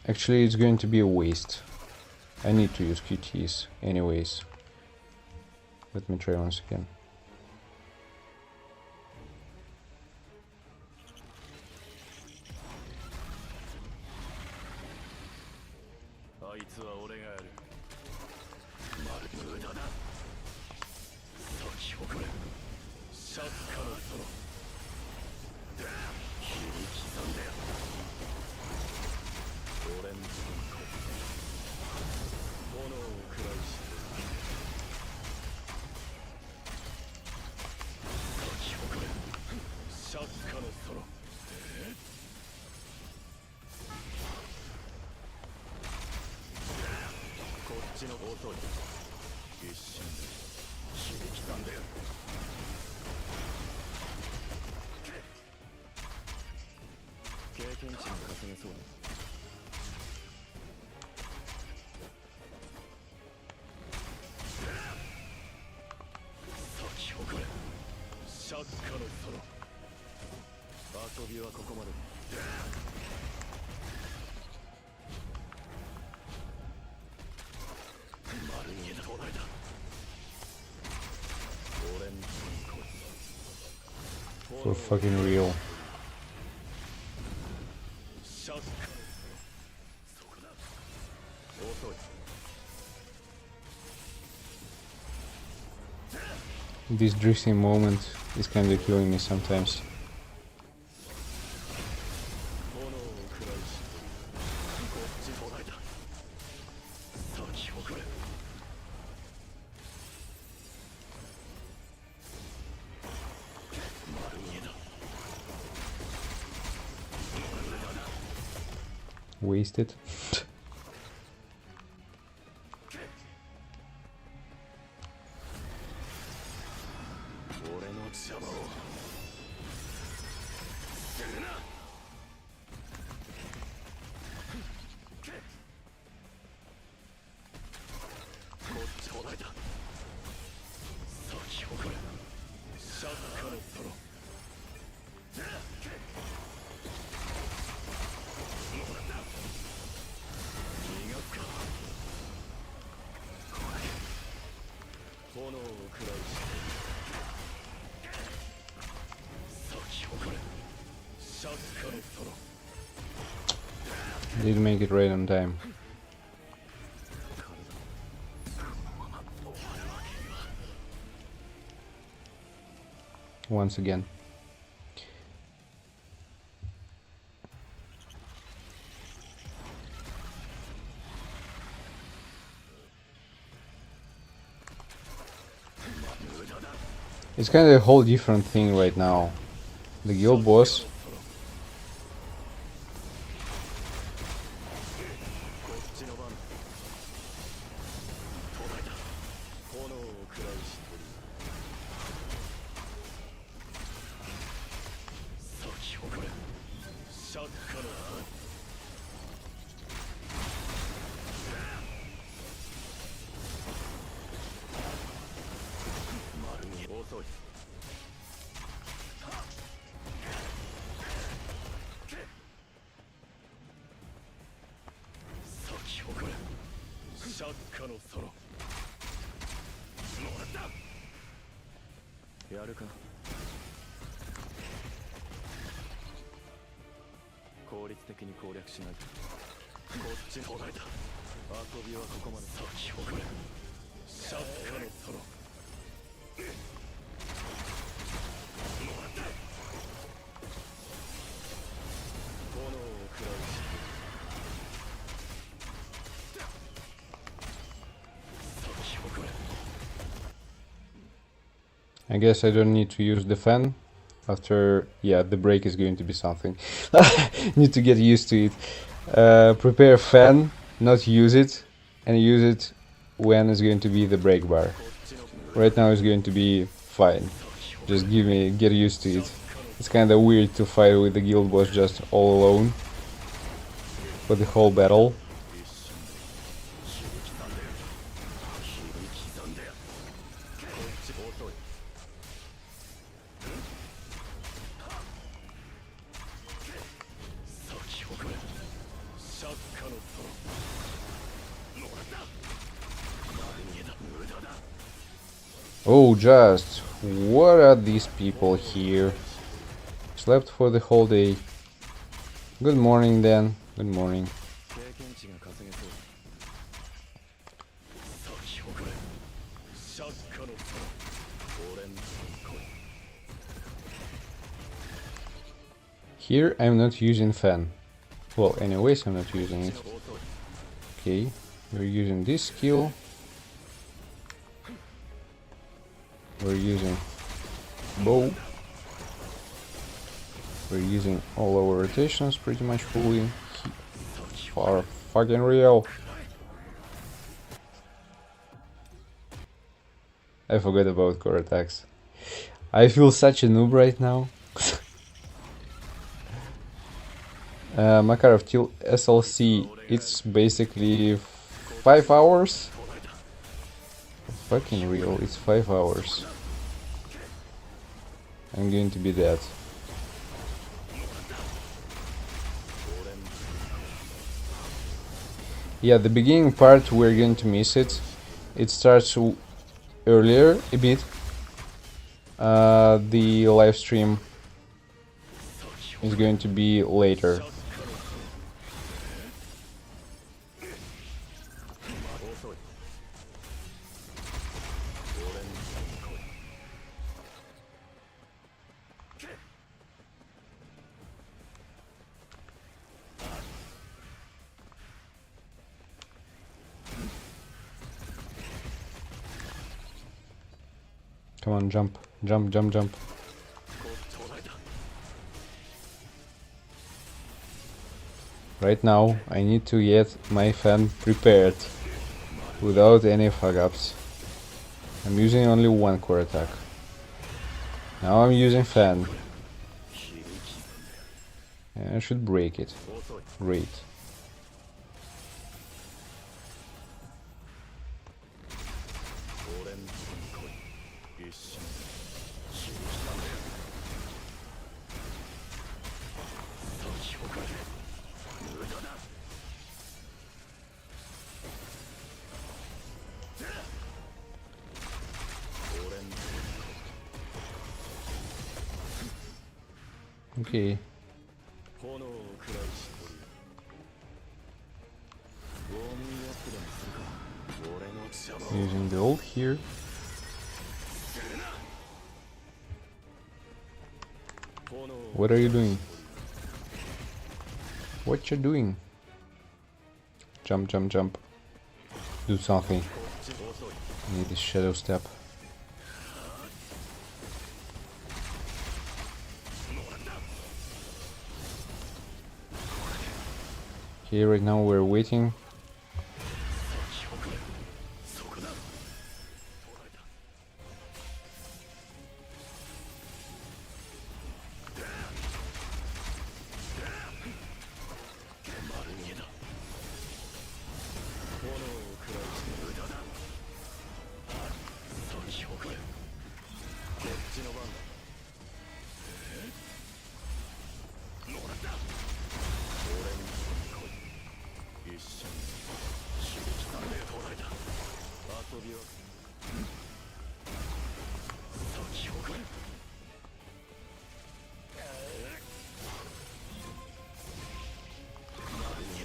Actually, it's going to be a waste. I need to use QTEs anyways. Let me try once again. For fucking real. This drifting moment is kinda killing me sometimes. Wasted. Didn't make it right on time. Once again. It's kind of a whole different thing right now. The guild boss. やるか。効率的に攻略しないと。こっちに捉えた。遊びはここまで。先ほどシャッカのソロ。炎を食らうし。先ほど I guess I don't need to use the fan. After, yeah, the break is going to be something. Need to get used to it. Prepare fan, not use it, and use it when it's going to be the break bar. Right now it's going to be fine. Just get used to it. It's kind of weird to fight with the guild boss just all alone for the whole battle. Oh, just what are these people here? Slept for the whole day. Good morning, then. Good morning. Here I'm not using fan. Well, anyways, I'm not using it. Okay, we're using this skill. We're using bow. We're using all our rotations pretty much fully. For fucking real. I forgot about core attacks. I feel such a noob right now. Makarov till SLC, it's basically 5 hours. Fucking real, it's 5 hours. I'm going to be dead. Yeah, the beginning part we're going to miss it. It starts earlier a bit. The live stream is going to be later. Come on, jump, jump, jump, jump. Right now, I need to get my fan prepared without any fuck-ups. I'm using only one core attack. Now I'm using fan. And I should break it. Great. Okay. Using the ult here. What are you doing? What you doing? Jump, jump, jump. Do something. I need a shadow step. Okay, right now we're waiting. びは咲き誇る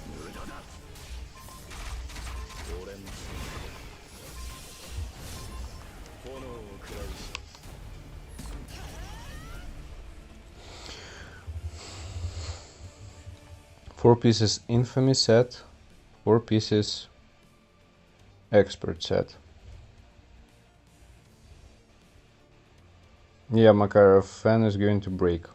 無駄だ俺の炎を食らうし 4 pieces infamy set, 4 pieces expert set. Yeah, Makarov, fan is going to break.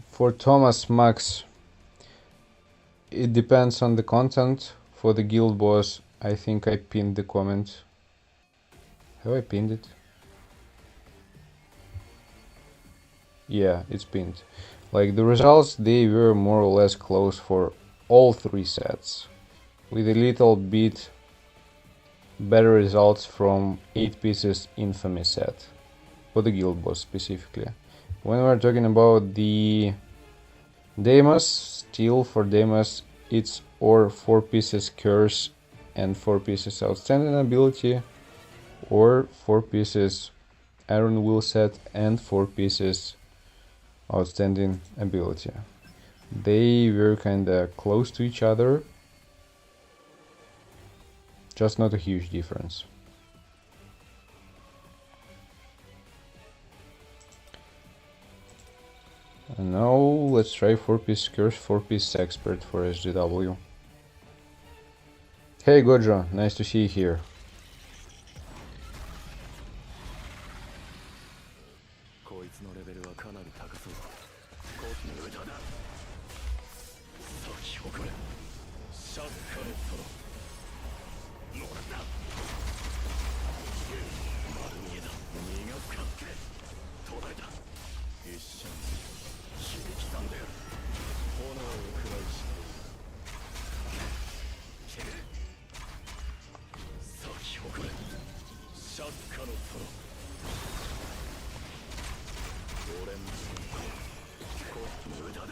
For Thomas Max, it depends on the content. For the guild boss, I think I pinned the comment. Have I pinned it? Yeah, it's pinned. Like, the results, they were more or less close for all 3 sets, with a little bit better results from 8 pieces infamy set, for the guild boss specifically. When we're talking about the Deimos, still for Deimos, it's or 4 pieces curse and 4 pieces outstanding ability, or 4 pieces iron will set and 4 pieces outstanding ability. They were kinda close to each other, just not a huge difference. And now let's try 4 piece curse, 4 piece expert for SGW. Hey Gojo, nice to see you here. こいつのレベルはかなり高そうだ。無駄だ。咲き誇れ。シャッカの園。乗るな。丸見えだ。身が深って捉えた。一瞬響きたんだよ。炎を食らうし。咲き誇れ。シャッカの園。俺も無駄だ。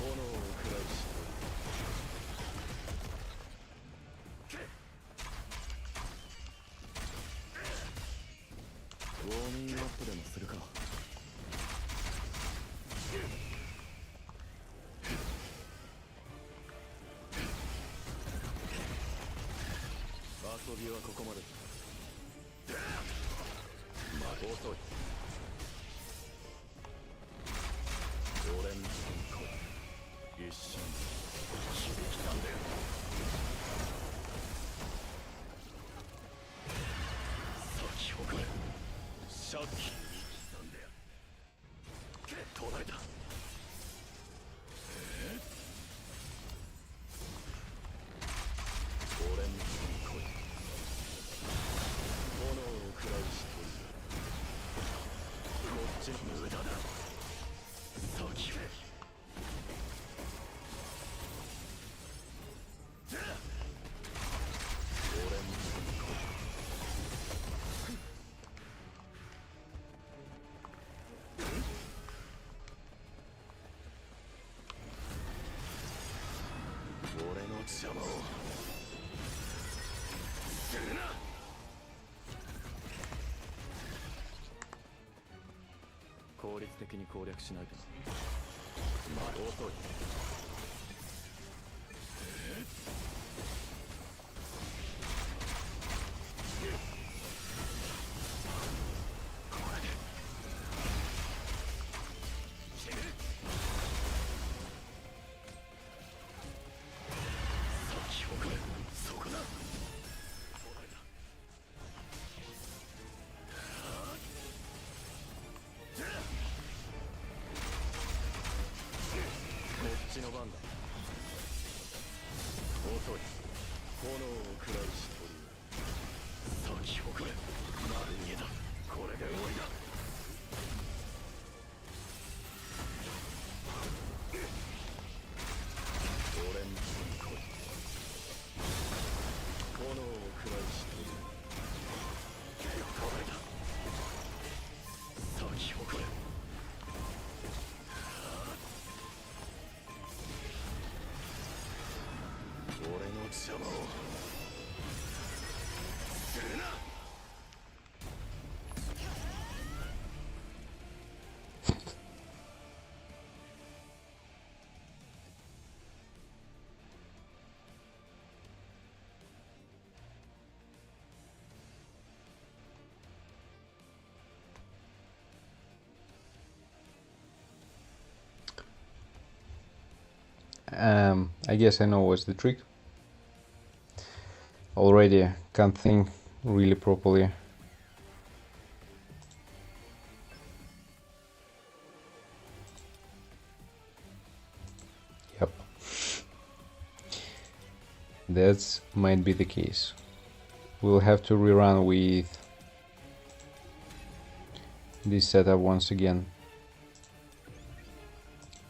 炎を食らうし。ウォーミングアップでもするか。遊びはここまで。遅い。俺の一瞬響きたんだよ。咲き誇れ。シャッキーなんだよ。捉えた。俺の炎を食らうし。無駄だ。先へ。俺も俺の邪魔をするな。効率的に攻略しないと。まあ遅い。これで咲き誇れ。そこだ。こっちの番炎を食らうし鳥咲き誇れ丸見えだこれで終わりだ俺んとこに来い炎を食らうし鳥これだ咲き誇れ俺の邪魔をするなI guess I know what's the trick. Already can't think really properly. Yep. That might be the case. We'll have to rerun with this setup once again.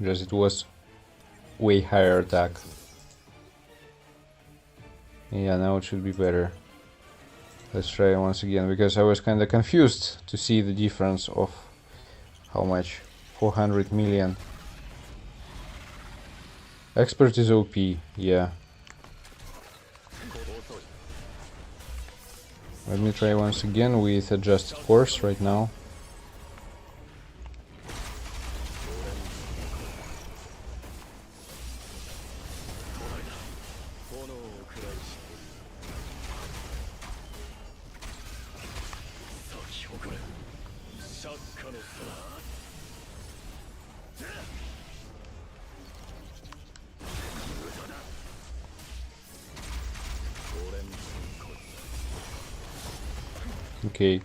Just it was way higher attack. Yeah, now it should be better. Let's try it once again, because I was kind of confused to see the difference of how much. 400 million. Expert is OP, yeah. Let me try once again with adjusted course right now. Okay,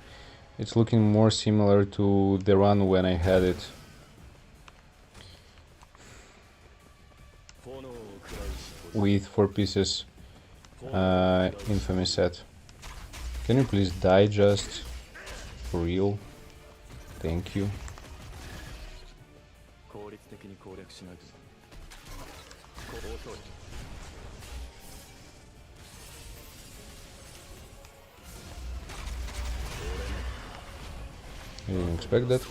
it's looking more similar to the run when I had it. With 4 pieces infamy set. Can you please die just for real? Thank you. I didn't expect that.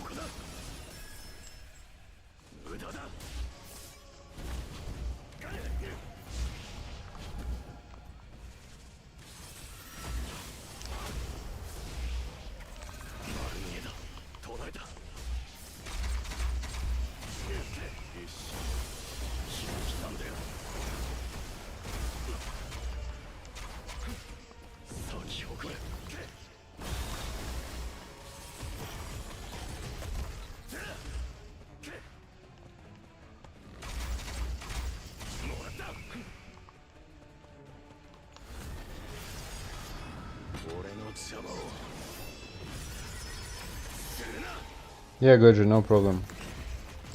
Yeah, Gojo, no problem.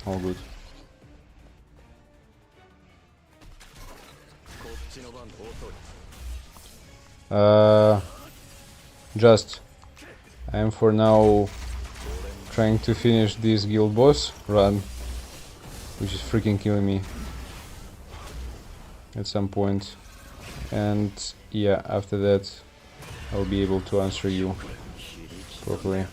All good. Just I am for now trying to finish this guild boss run, which is freaking killing me at some point. And yeah, after that I'll be able to answer you properly.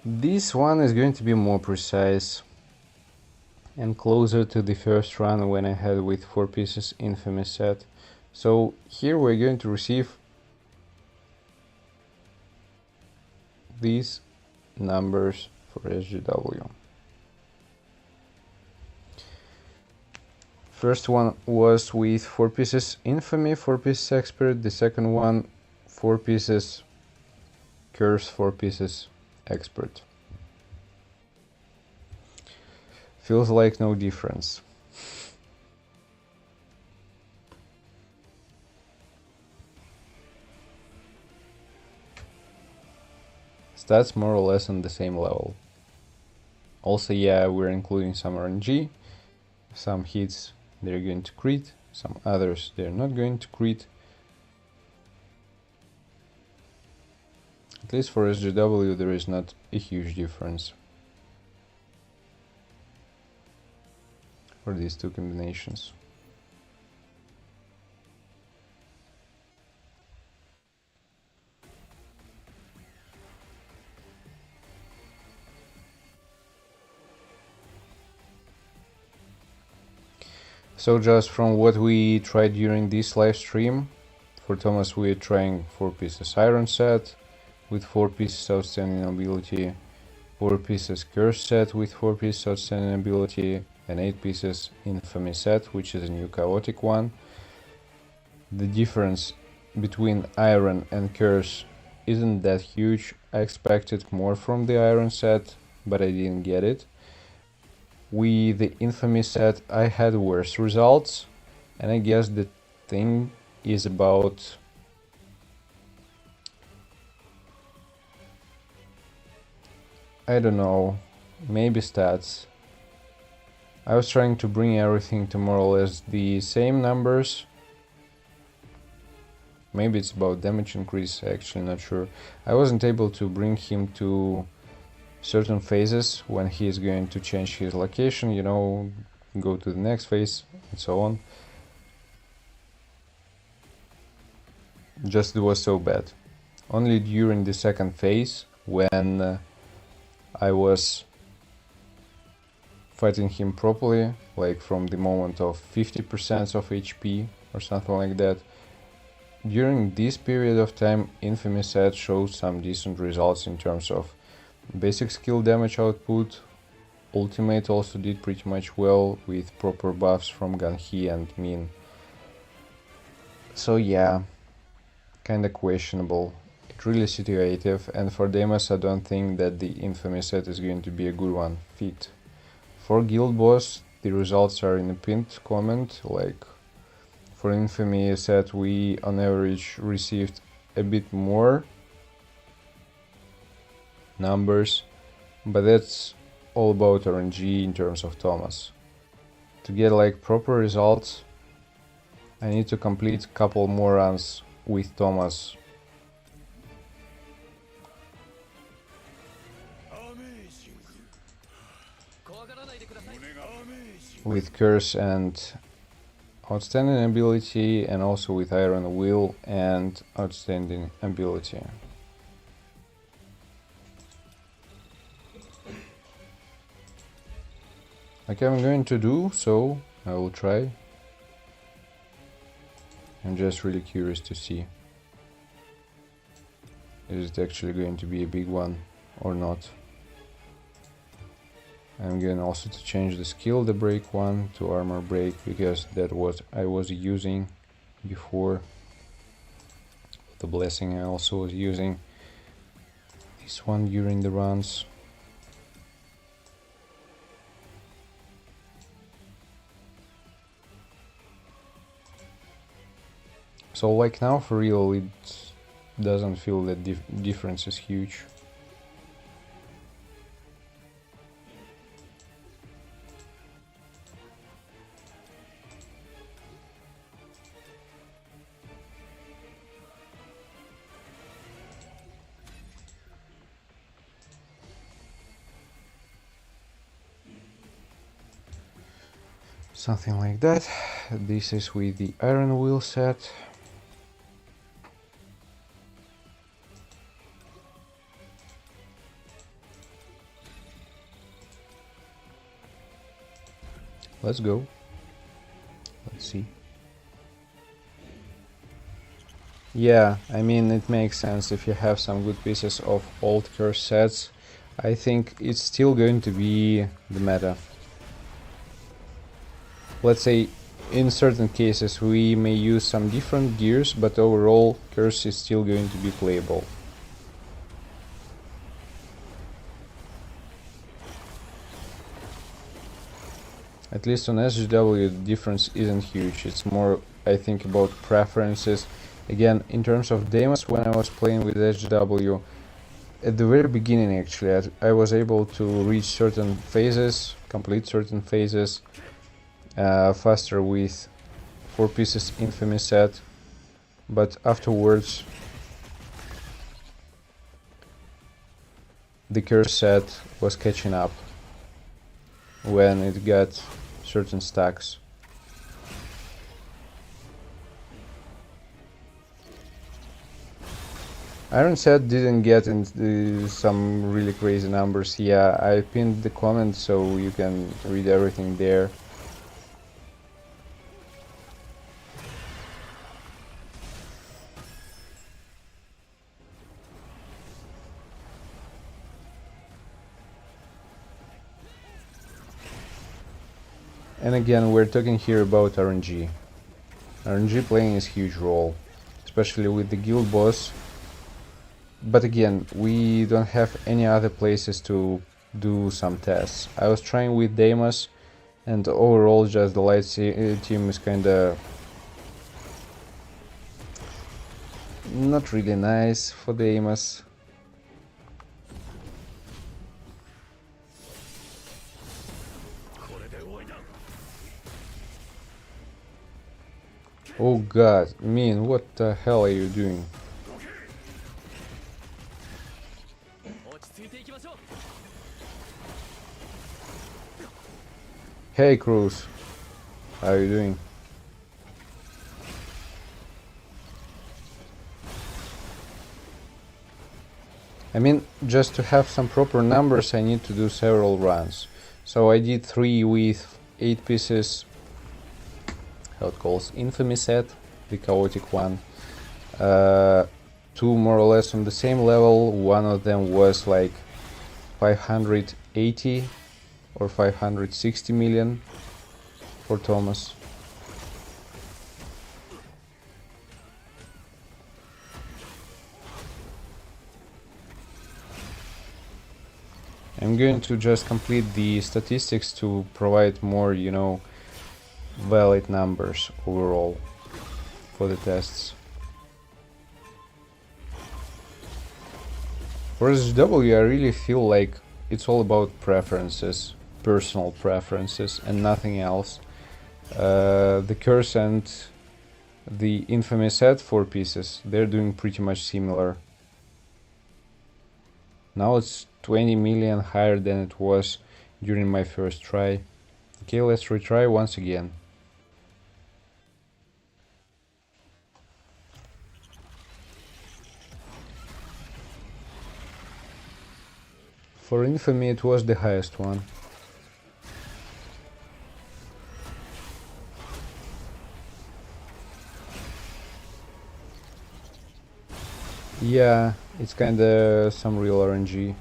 This one is going to be more precise. and closer to the first run when I had with 4 pieces infamy set. So here we're going to receive these numbers for SGW. First one was with 4 pieces infamy, 4 pieces expert. The second one 4 pieces curse, 4 pieces expert. Feels like no difference. Stats more or less on the same level. Also, yeah, we're including some RNG. Some hits they're going to crit, some others they're not going to crit. At least for SGW there is not a huge difference for these two combinations. So just from what we tried during this live stream, for Thomas we're trying 4 pieces iron set with 4 pieces outstanding ability, 4 pieces curse set with 4 pieces outstanding ability, and 8 pieces infamy set, which is a new chaotic one. The difference between iron and curse isn't that huge. I expected more from the iron set, but I didn't get it. With the infamy set I had worse results, and I guess the thing is about I don't know, maybe stats. I was trying to bring everything to more or less the same numbers. Maybe it's about damage increase, actually not sure. I wasn't able to bring him to certain phases when he is going to change his location, you know, go to the next phase and so on. Just it was so bad. Only during the second phase, when I was fighting him properly, like from the moment of 50% of HP or something like that, during this period of time infamy set showed some decent results in terms of basic skill damage output. Ultimate also did pretty much well with proper buffs from Ganhi and Min. So yeah, kinda questionable. It's really situative, and for Demas I don't think that the infamy set is going to be a good one fit. For guild boss the results are in a pinned comment. Like for infamy set we on average received a bit more numbers, but that's all about RNG in terms of Thomas. To get like proper results I need to complete a couple more runs with Thomas. With curse and outstanding ability, and also with iron will and outstanding ability. Like I'm going to do, so I will try. I'm just really curious to see, is it actually going to be a big one or not. I'm going also to change the skill, the break one, to armor break, because that was I was using before. The blessing I also was using this one during the runs. So like now for real it doesn't feel that difference is huge. Something like that. This is with the iron wheel set. Let's go. Let's see. Yeah, I mean, it makes sense if you have some good pieces of old curse sets. I think it's still going to be the meta. Let's say in certain cases we may use some different gears, but overall curse is still going to be playable. At least on SGW the difference isn't huge, it's more, I think, about preferences. Again, in terms of demos, when I was playing with SGW, at the very beginning actually, I was able to reach certain phases, complete certain phases faster with 4 pieces infamy set, but afterwards the curse set was catching up when it got certain stacks. Iron set didn't get into some really crazy numbers. Yeah, I pinned the comment so you can read everything there. And again, we're talking here about RNG. RNG playing is a huge role, especially with the guild boss. But again, we don't have any other places to do some tests. I was trying with Deimos, and overall just the light team is kinda not really nice for Deimos. Oh god, Min, what the hell are you doing? Hey Cruz, how are you doing? I mean, just to have some proper numbers I need to do several runs. So I did 3 with 8 pieces, how it calls, infamy set, the chaotic one. 2 more or less on the same level, one of them was like 580 or 560 million for Thomas. I'm going to just complete the statistics to provide more, you know, valid numbers overall for the tests. For SW, I really feel like it's all about preferences, personal preferences, and nothing else. The curse and the infamy set 4 pieces, they're doing pretty much similar. Now it's 20 million higher than it was during my first try. Okay, let's retry once again. For infamy it was the highest one. Yeah, it's kinda some real RNG.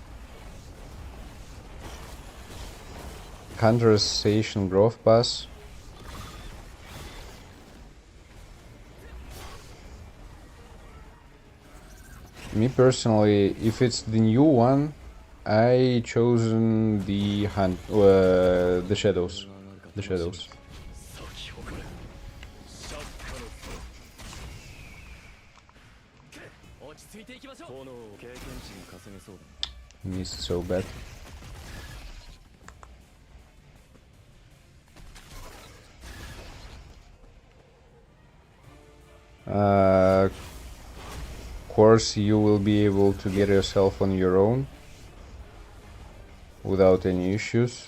Counterization growth pass. Me personally, if it's the new one, I chosen the the shadows. The shadows. Missed so bad. Course you will be able to get yourself on your own without any issues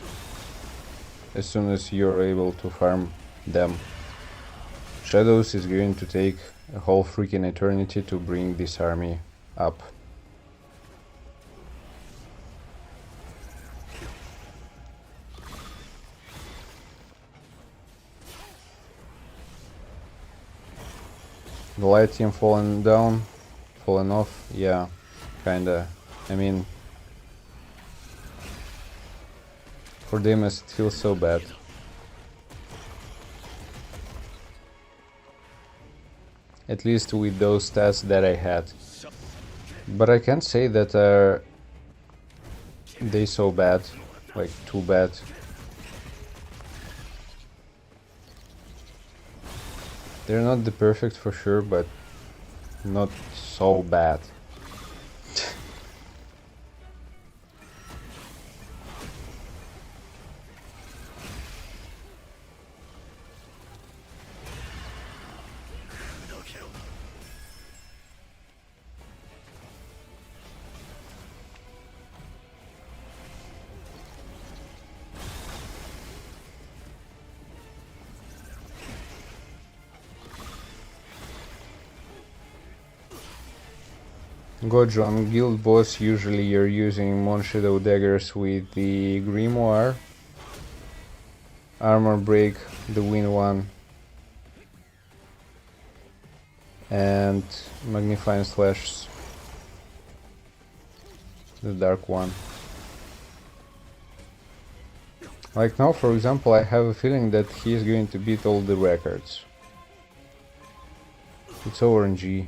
as soon as you're able to farm them. Shadows is going to take a whole freaking eternity to bring this army up. The light team falling off, yeah, kinda. I mean, for them it feels so bad. At least with those stats that I had. But I can't say that they so bad, like too bad. They're not the perfect for sure, but not so bad. Gojo, on Guild Boss usually you're using Mon Shadow daggers with the Grimoire, Armor Break, the Wind one, and Magnifying Slash, the Dark one. Like now, for example, I have a feeling that he is going to beat all the records. It's RNG.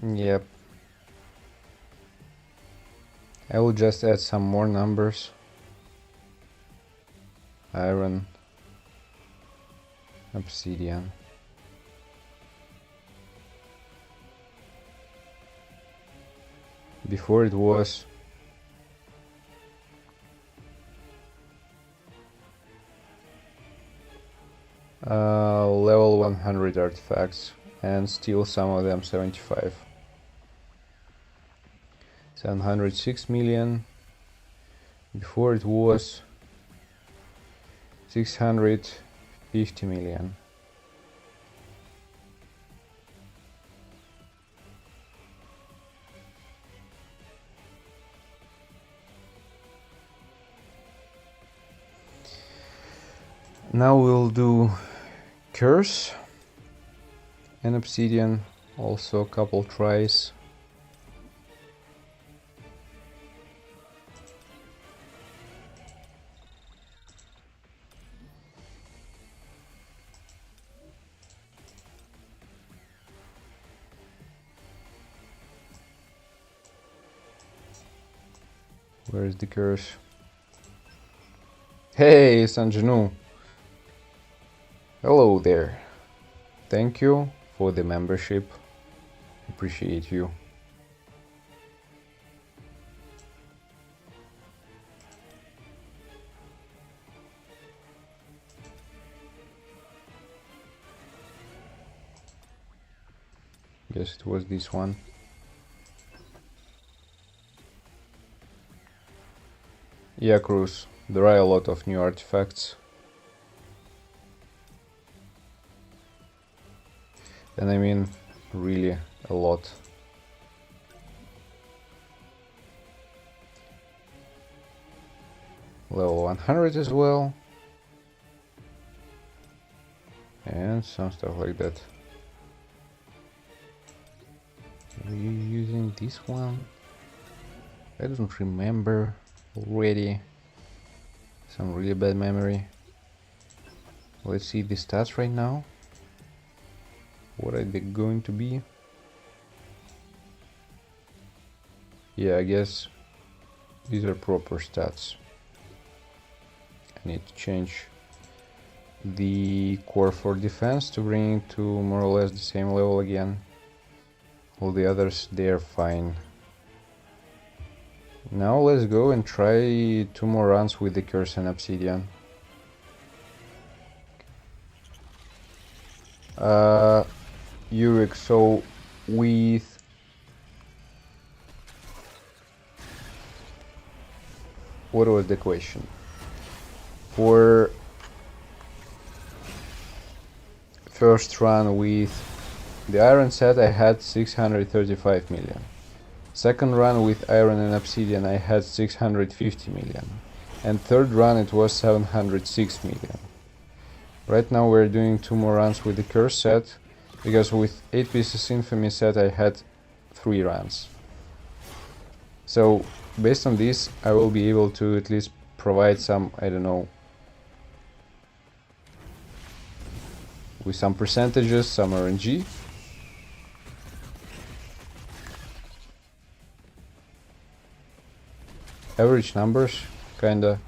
Yep. I will just add some more numbers. Iron, Obsidian. Before it was level 100 artifacts, and still some of them 75. 706 million. Before it was 650 million. Now we'll do Curse and Obsidian, also a couple tries. Where is the Curse? Hey, Sanjanu! Hello there. Thank you for the membership. Appreciate you. Guess it was this one. Yeah, Cruz. There are a lot of new artifacts. And I mean, really a lot. Level 100 as well. And some stuff like that. Are you using this one? I don't remember already. Some really bad memory. Let's see the stats right now. What are they going to be? Yeah, I guess these are proper stats. I need to change the core for defense to bring it to more or less the same level again. All the others, they're fine. Now let's go and try 2 more runs with the Curse and Obsidian. Yurik, so with what was the question? For first run with the iron set I had 635 million. Second run with iron and obsidian I had 650 million. And third run it was 706 million. Right now we're doing 2 more runs with the curse set, because with 8 pieces infamy set I had 3 runs. So based on this I will be able to at least provide some, I don't know, with some percentages, some RNG. Average numbers, kinda.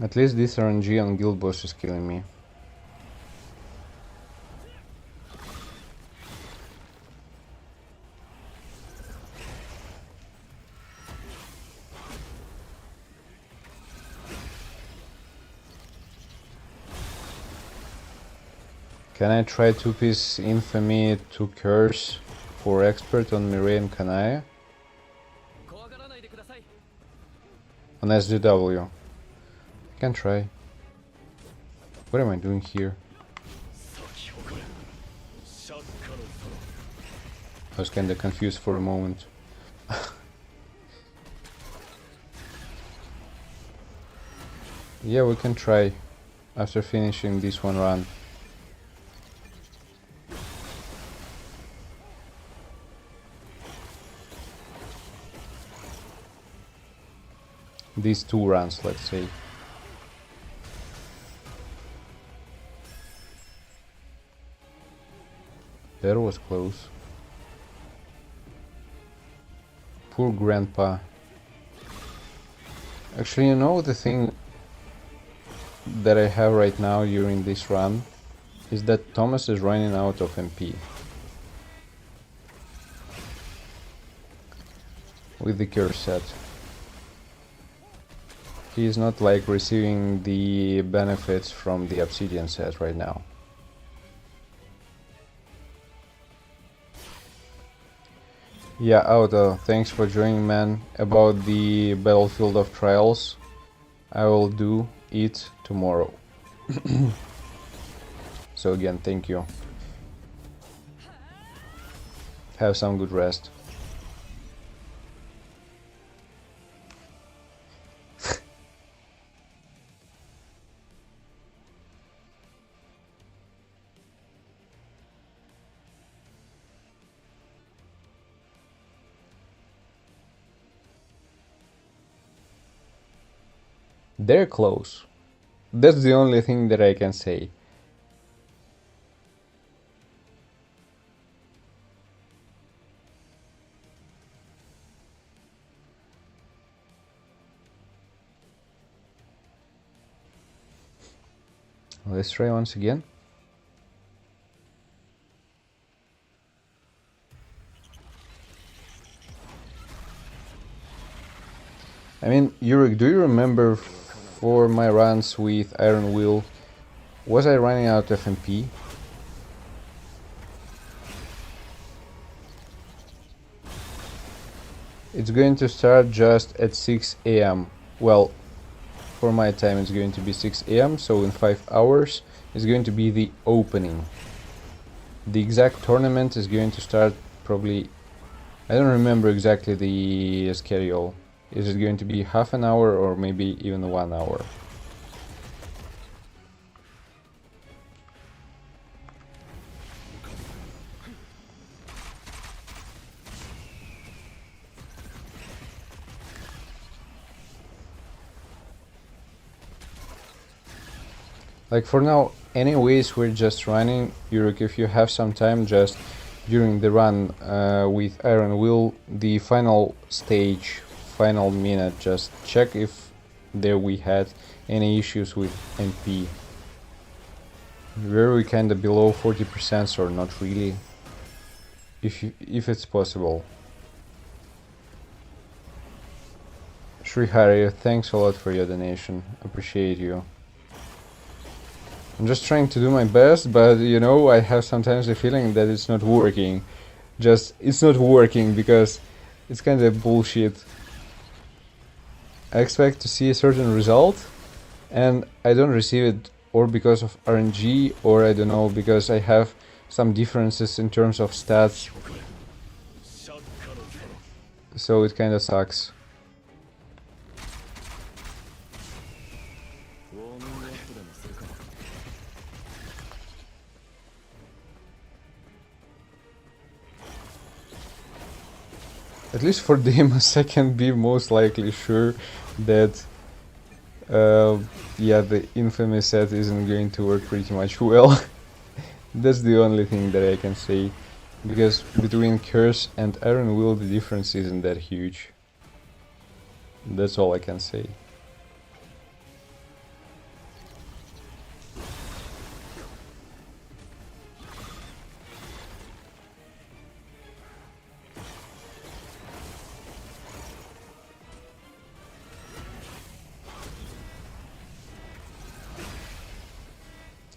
At least this RNG on guild boss is killing me. Can I try 2-piece infamy to curse for expert on Mireille and Kanaya? On SDW. I can try. What am I doing here? I was kinda confused for a moment. Yeah, we can try after finishing this one run. These 2 runs, let's say. That was close. Poor grandpa. Actually, you know, the thing that I have right now during this run is that Thomas is running out of MP with the curse set. He is not like receiving the benefits from the obsidian set right now. Yeah, Auto, thanks for joining, man. About the Battlefield of Trials, I will do it tomorrow. So again, thank you. Have some good rest. They're close. That's the only thing that I can say. Let's try once again. I mean, Yurik, do you remember for my runs with Iron Will, was I running out of MP? It's going to start just at 6 AM. Well, for my time it's going to be 6 AM, so in 5 hours is going to be the opening. The exact tournament is going to start probably, I don't remember exactly the schedule. Is it going to be half an hour or maybe even 1 hour? Like for now, anyways, we're just running. Yurik, if you have some time, just during the run with Iron Will, the final stage, final minute, just check if there we had any issues with MP. Were we kinda below 40% or not really? If it's possible. Srihari, thanks a lot for your donation. Appreciate you. I'm just trying to do my best, but you know, I have sometimes the feeling that it's not working. It's not working because it's kind of bullshit. I expect to see a certain result, and I don't receive it, or because of RNG, or I don't know, because I have some differences in terms of stats. So it kinda sucks. At least for Deimos, I can be most likely sure that yeah, the infamous set isn't going to work pretty much well. That's the only thing that I can say, because between Curse and Iron Will the difference isn't that huge. That's all I can say.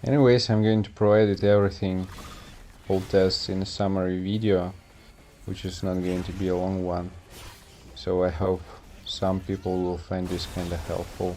Anyways, I'm going to provide it everything, all tests in a summary video, which is not going to be a long one. So I hope some people will find this kinda helpful.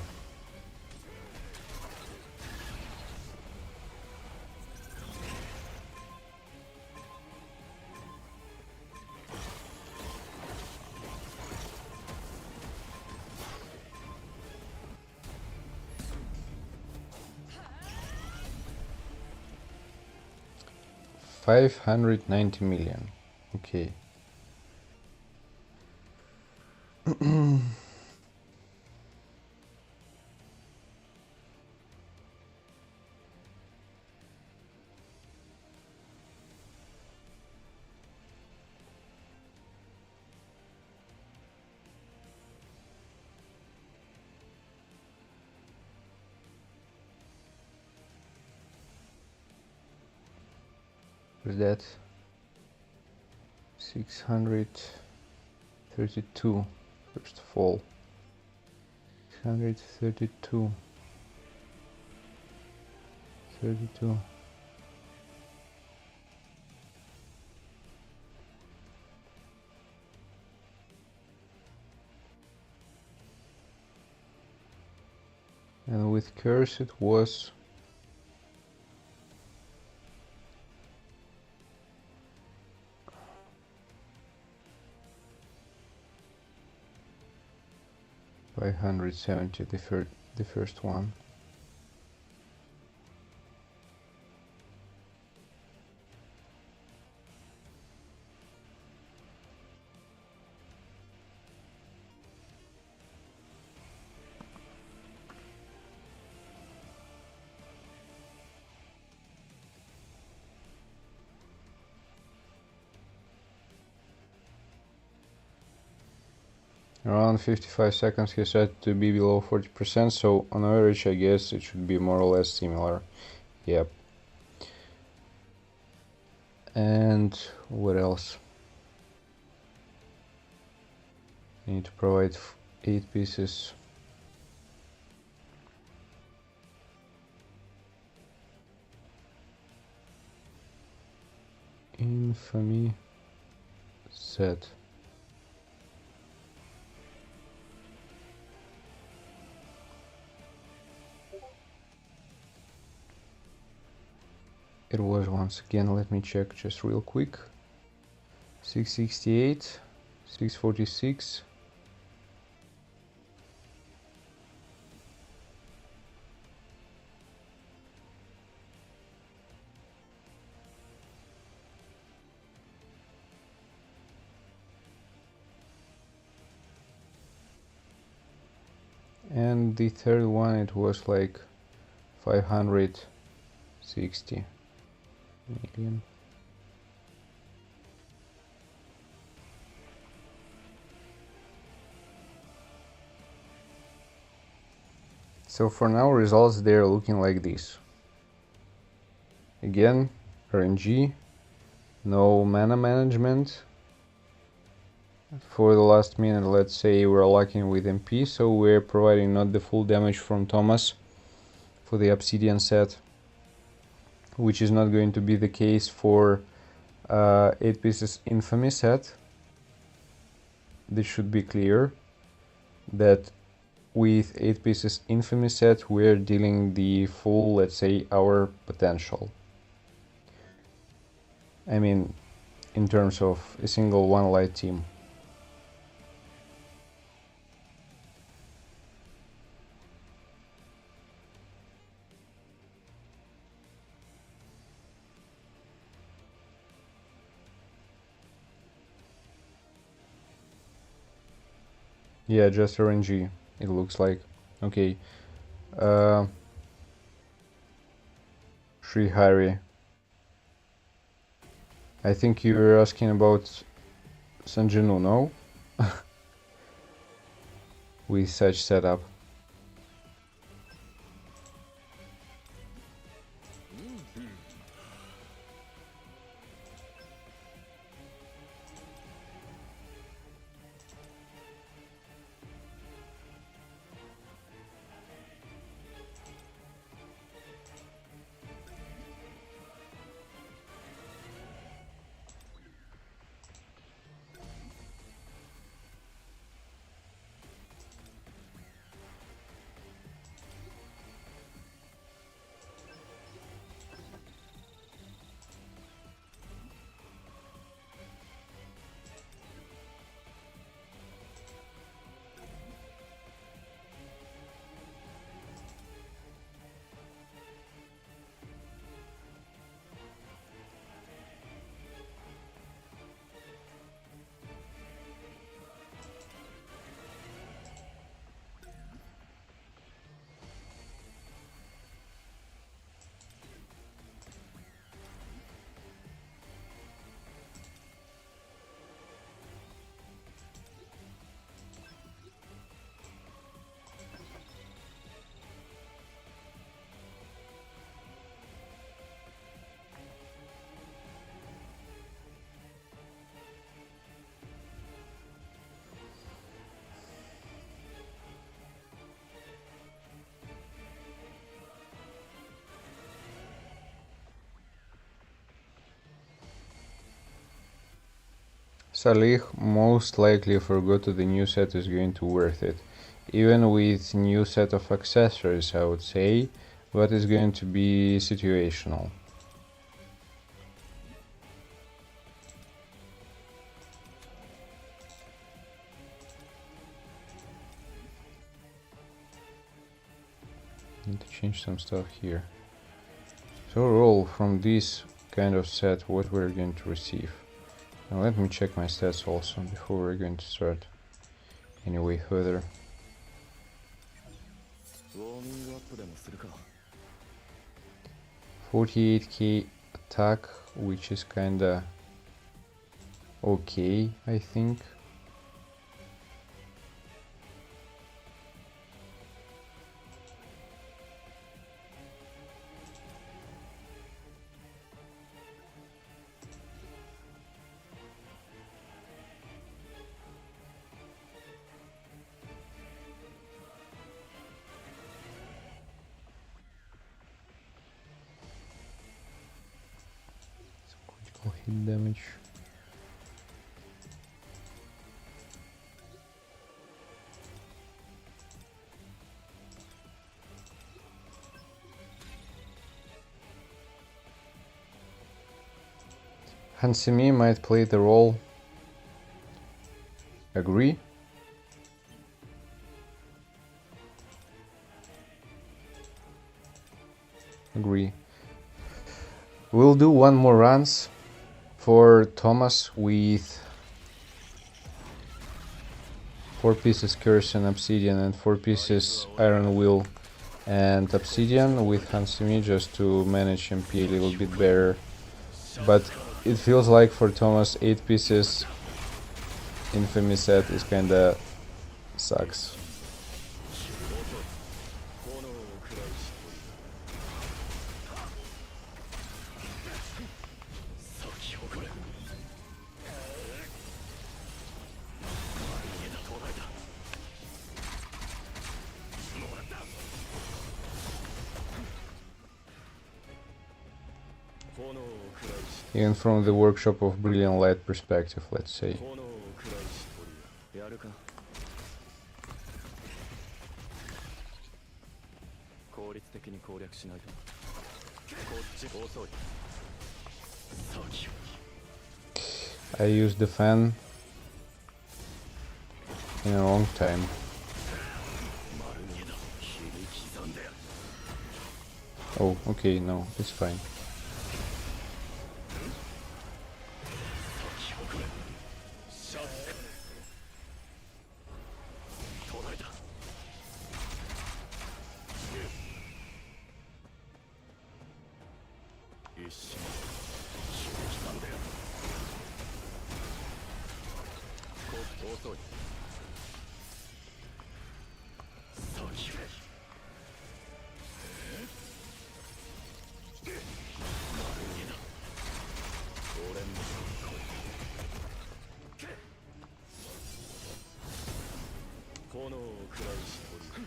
$590 million. Okay. What's that? 632 first of all. 632. 32. And with Curse it was $570, the first one. Around 55 seconds he said to be below 40%, so on average I guess it should be more or less similar. Yep. And what else? I need to provide 8 pieces. Infamy set. It was, once again, let me check just real quick. 668, 646. And the third one, it was like 560 million. So for now, results they're looking like this. Again, RNG, no mana management. For the last minute, let's say we're locking with MP, so we're providing not the full damage from Thomas for the Obsidian set, which is not going to be the case for 8 pieces Infamy set. This should be clear that with 8 pieces Infamy set we're dealing the full, let's say, our potential. I mean, in terms of a single one light team. Yeah, just RNG, it looks like. Okay. Sri Hari. I think you were asking about Sanjinu, no? With such setup. Salih most likely forgot that the new set is going to worth it. Even with new set of accessories, I would say, but it's going to be situational. Need to change some stuff here. So overall, from this kind of set, what we're going to receive. Now let me check my stats also before we're going to start any way further. ウォーミングアップでもするか。 48k attack, which is kinda okay, I think. Critical hit damage. Hansimi might play the role. Agree? Agree. We'll do one more runs for Thomas with 4 pieces Curse and Obsidian and 4 pieces Iron Will and Obsidian with Hansimi just to manage MP a little bit better. But it feels like for Thomas 8 pieces Infamy set is kinda sucks. even from the workshop of Brilliant Light perspective, let's say. 炎を食らいし鳥よやるか効率的に攻略しないとこっち遅い先を I used the fan in a long time. 丸見えだ切り刻んで Oh, okay, no, it's fine. 先をくれシャッ捉えた一瞬切り刻んでこっ遅い先へ丸見えだ俺も来い炎を食らいし鳥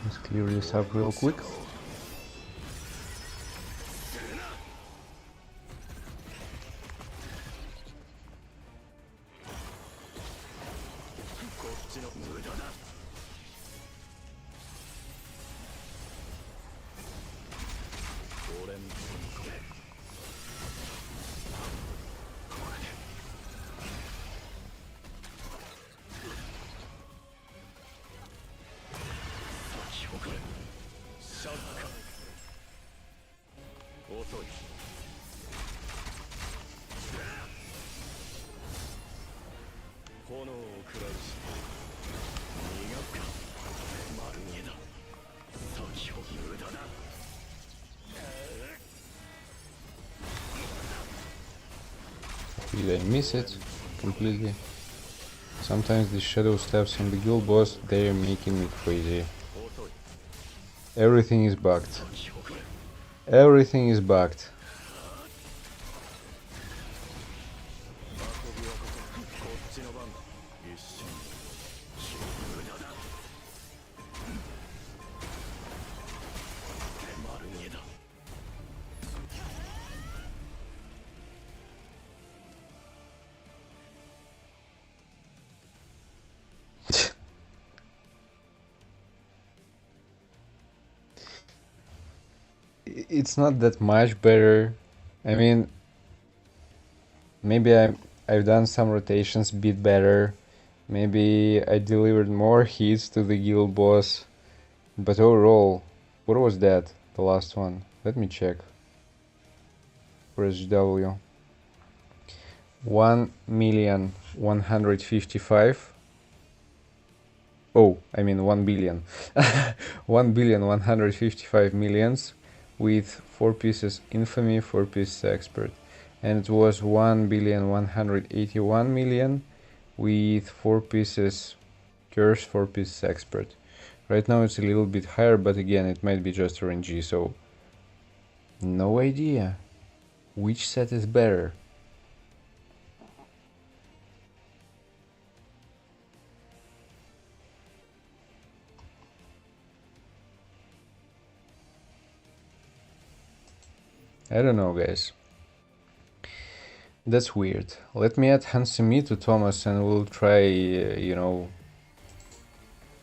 Let's clear this up real quick. こっちの無駄だ俺んとこに来れこれで先をくれシャッカ遅い炎を食らいし逃がすか丸見えだ先を無駄だ Did I miss it completely? Sometimes the shadow steps on the guild boss, they're making me crazy. 遅い Everything is bugged. 先をくれ Everything is bugged. 遊びはここっちの番だ一瞬無駄だ丸見えだ It's not that much better. I mean, maybe I've done some rotations a bit better. Maybe I delivered more hits to the guild boss. But overall, what was that? The last one. Let me check. Press W. 1,155. Oh, I mean 1 billion. 1,155 millions with 4 pieces infamy, 4 pieces expert. And it was 1,181 million with 4 pieces curse, 4 pieces expert. Right now it's a little bit higher, but again it might be just RNG, so no idea which set is better. I don't know, guys. That's weird. Let me add Hansemi to Thomas and we'll try,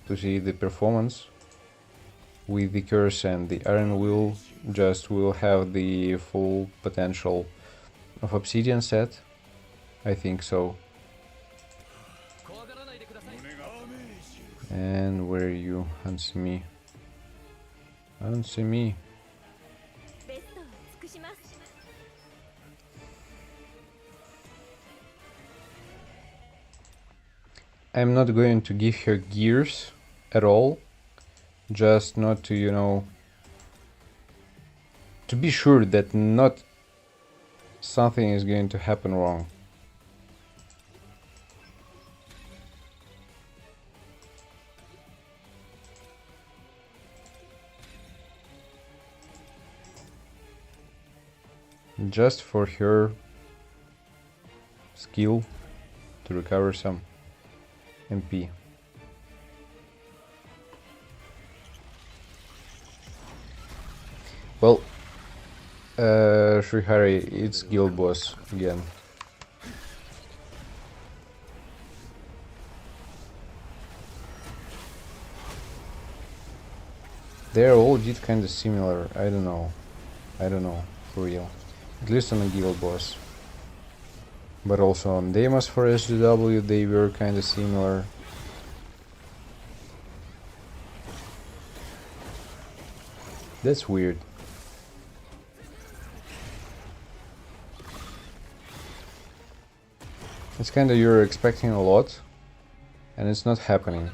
to see the performance. With the curse and the iron wheel, just will have the full potential of obsidian set. I think so. And where are you, Hansemi? Hansemi. I'm not going to give her gears at all, just not to, to be sure that not something is going to happen wrong. Just for her skill to recover some MP. Well, Shrihari, it's guild boss again. They're all did kinda similar, I don't know, for real. At least on the guild boss. But also on Deimos for SGW they were kinda similar. That's weird. It's kinda you're expecting a lot, and it's not happening.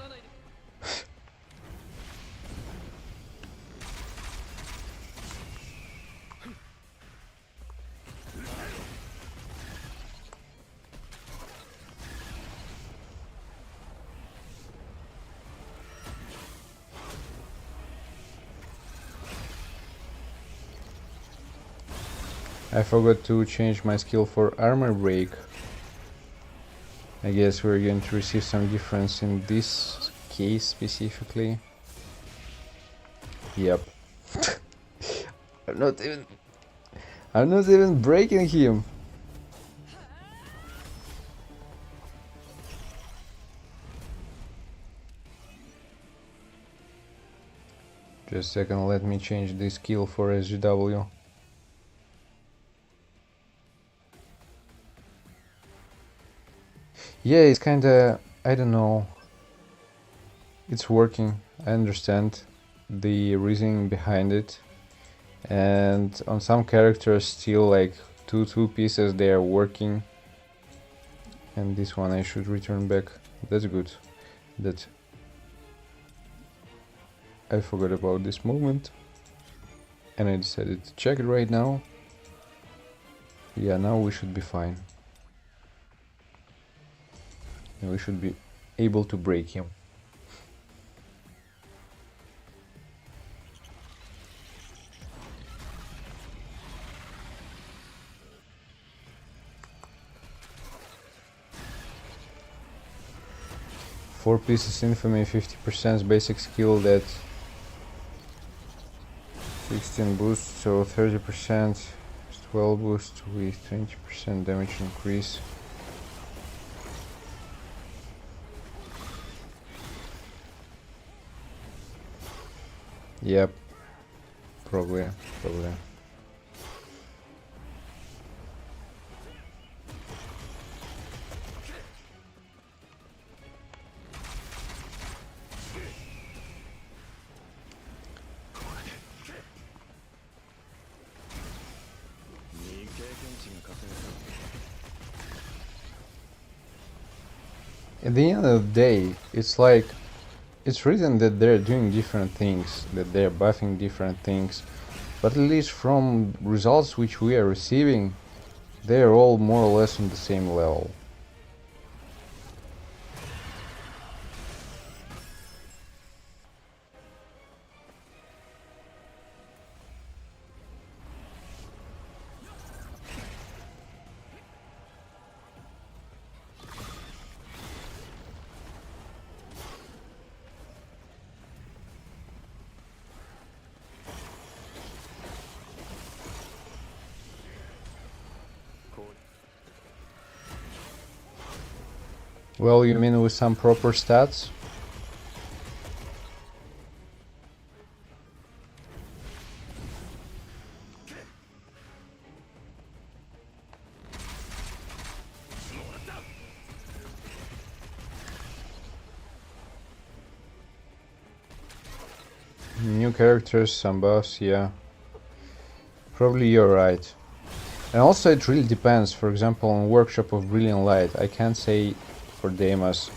I forgot to change my skill for armor break. I guess we're going to receive some difference in this case specifically. Yep. I'm not even breaking him. Just a second, let me change this skill for SGW. Yeah, it's kinda, I don't know. It's working, I understand the reasoning behind it. And on some characters still like two pieces they are working. And this one I should return back. That's good. That I forgot about this movement. And I decided to check it right now. Yeah, now we should be fine. And we should be able to break him. Four pieces infamy, 50% basic skill, that 16 boost, so 30%, 12 boost with 20% damage increase. Yep, probably. At the end of the day, it's like, it's written that they're doing different things, that they're buffing different things, but at least from results which we are receiving, they're all more or less on the same level. Well, you mean with some proper stats? New characters, some buffs, yeah. Probably you're right. And also it really depends, for example on Workshop of Brilliant Light, I can't say for Deimos.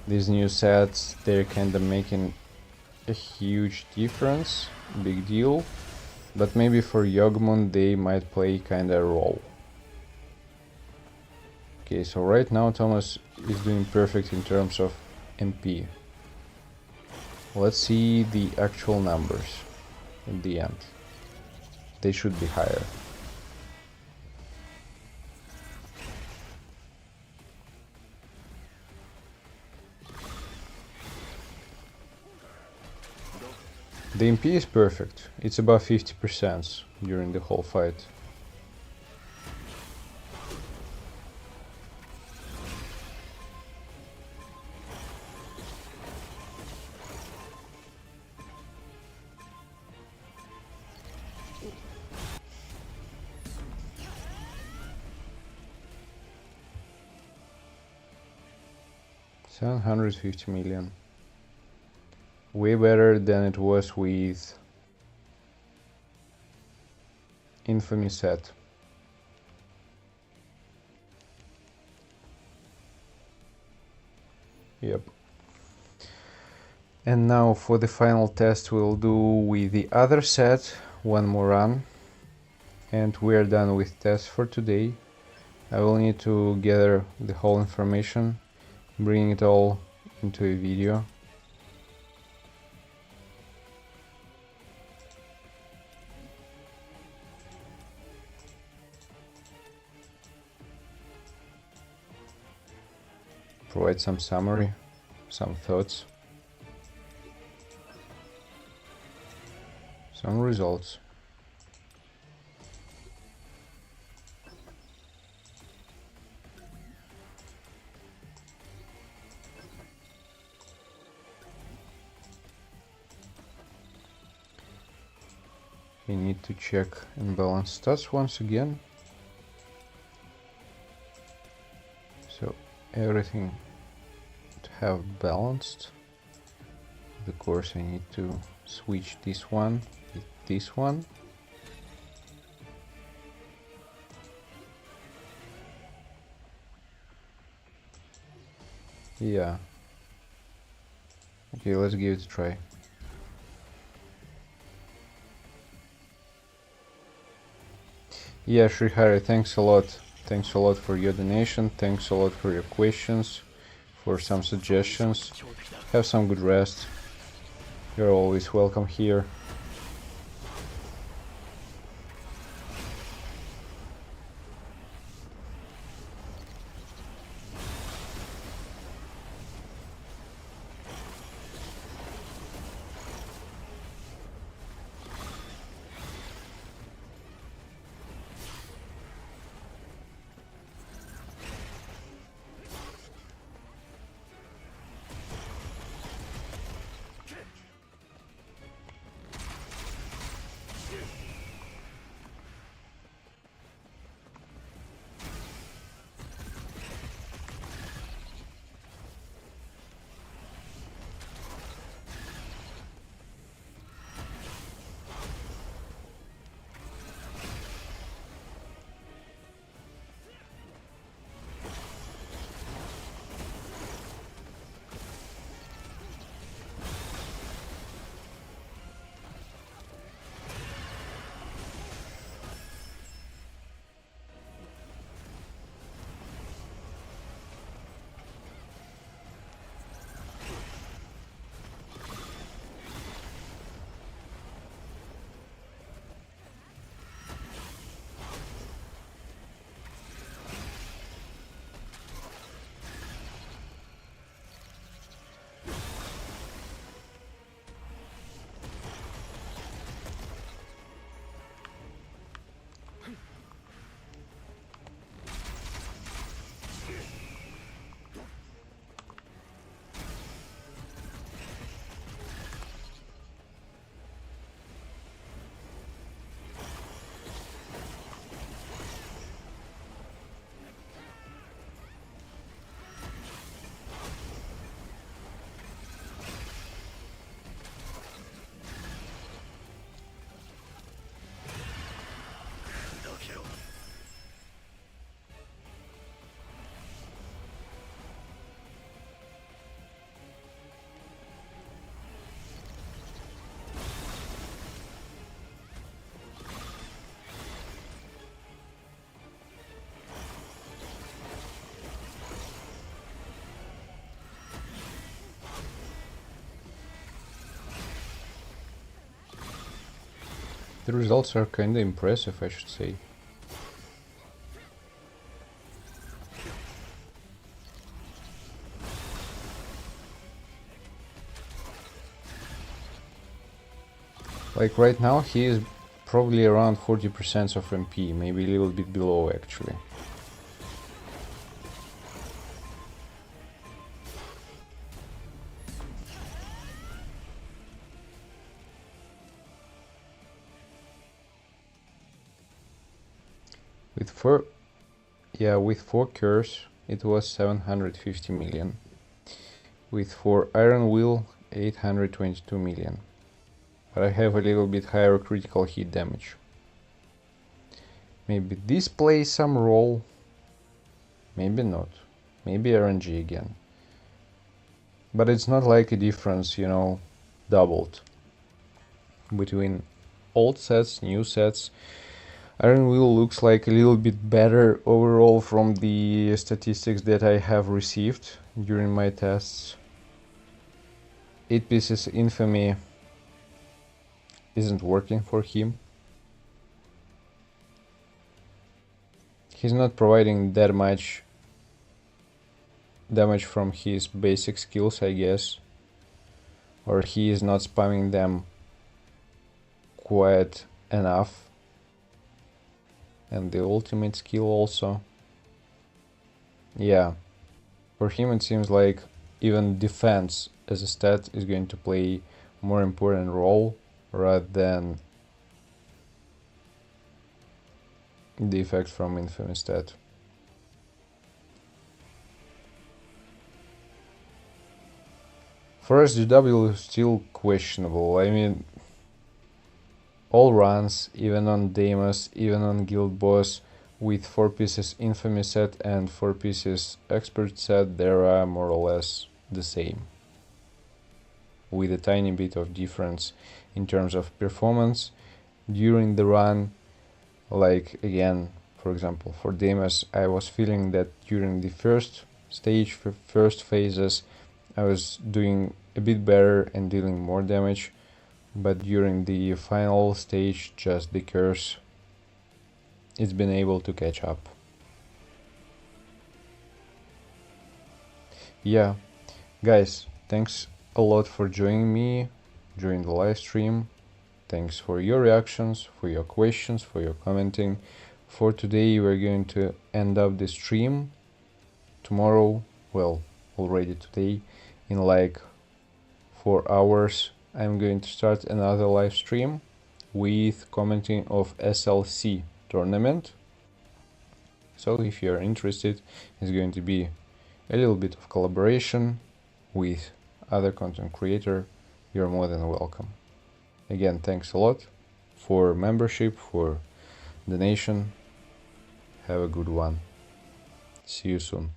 These new sets, they're kinda making a huge difference, big deal. But maybe for Yogmon they might play kinda a role. Okay, so right now Thomas is doing perfect in terms of MP. Let's see the actual numbers in the end. They should be higher. The MP is perfect. It's above 50% during the whole fight. $750 million. Way better than it was with Infamy set. Yep. And now for the final test we'll do with the other set, one more run. And we are done with tests for today. I will need to gather the whole information, bring it all into a video. Provide some summary, some thoughts, some results. We need to check and balance stats once again. So everything to have balanced. Of course I need to switch this one with this one. Yeah. Okay, let's give it a try. Yeah, Shrihari, thanks a lot. Thanks a lot for your donation. Thanks a lot for your questions, for some suggestions. Have some good rest. You're always welcome here. The results are kinda impressive, I should say. Like right now he is probably around 40% of MP, maybe a little bit below actually. With with 4 cures it was 750 million. With 4 Iron Will 822 million. But I have a little bit higher critical hit damage. Maybe this plays some role, maybe not. Maybe RNG again. But it's not like a difference, you know, doubled. Between old sets, new sets, Iron Will looks like a little bit better overall from the statistics that I have received during my tests. 8 pieces Infamy isn't working for him. He's not providing that much damage from his basic skills, I guess. Or he is not spamming them quite enough. And the ultimate skill also. Yeah, for him it seems like even defense as a stat is going to play more important role rather than the effect from Infamy stat. For SGW is still questionable. I mean, all runs, even on Deimos, even on Guild Boss, with 4 pieces Infamy set and 4 pieces Expert set, they are more or less the same, with a tiny bit of difference in terms of performance during the run. Like again, for example, for Deimos, I was feeling that during the first stage, first phases, I was doing a bit better and dealing more damage, but during the final stage, just the curse, it's been able to catch up. Yeah, guys, thanks a lot for joining me during the live stream. Thanks for your reactions, for your questions, for your commenting. For today, we're going to end up the stream. Tomorrow, well, already today, in like 4 hours, I'm going to start another live stream with commenting of SLC tournament. So if you're interested, it's going to be a little bit of collaboration with other content creator. You're more than welcome. Again, thanks a lot for membership, for donation. Have a good one. See you soon.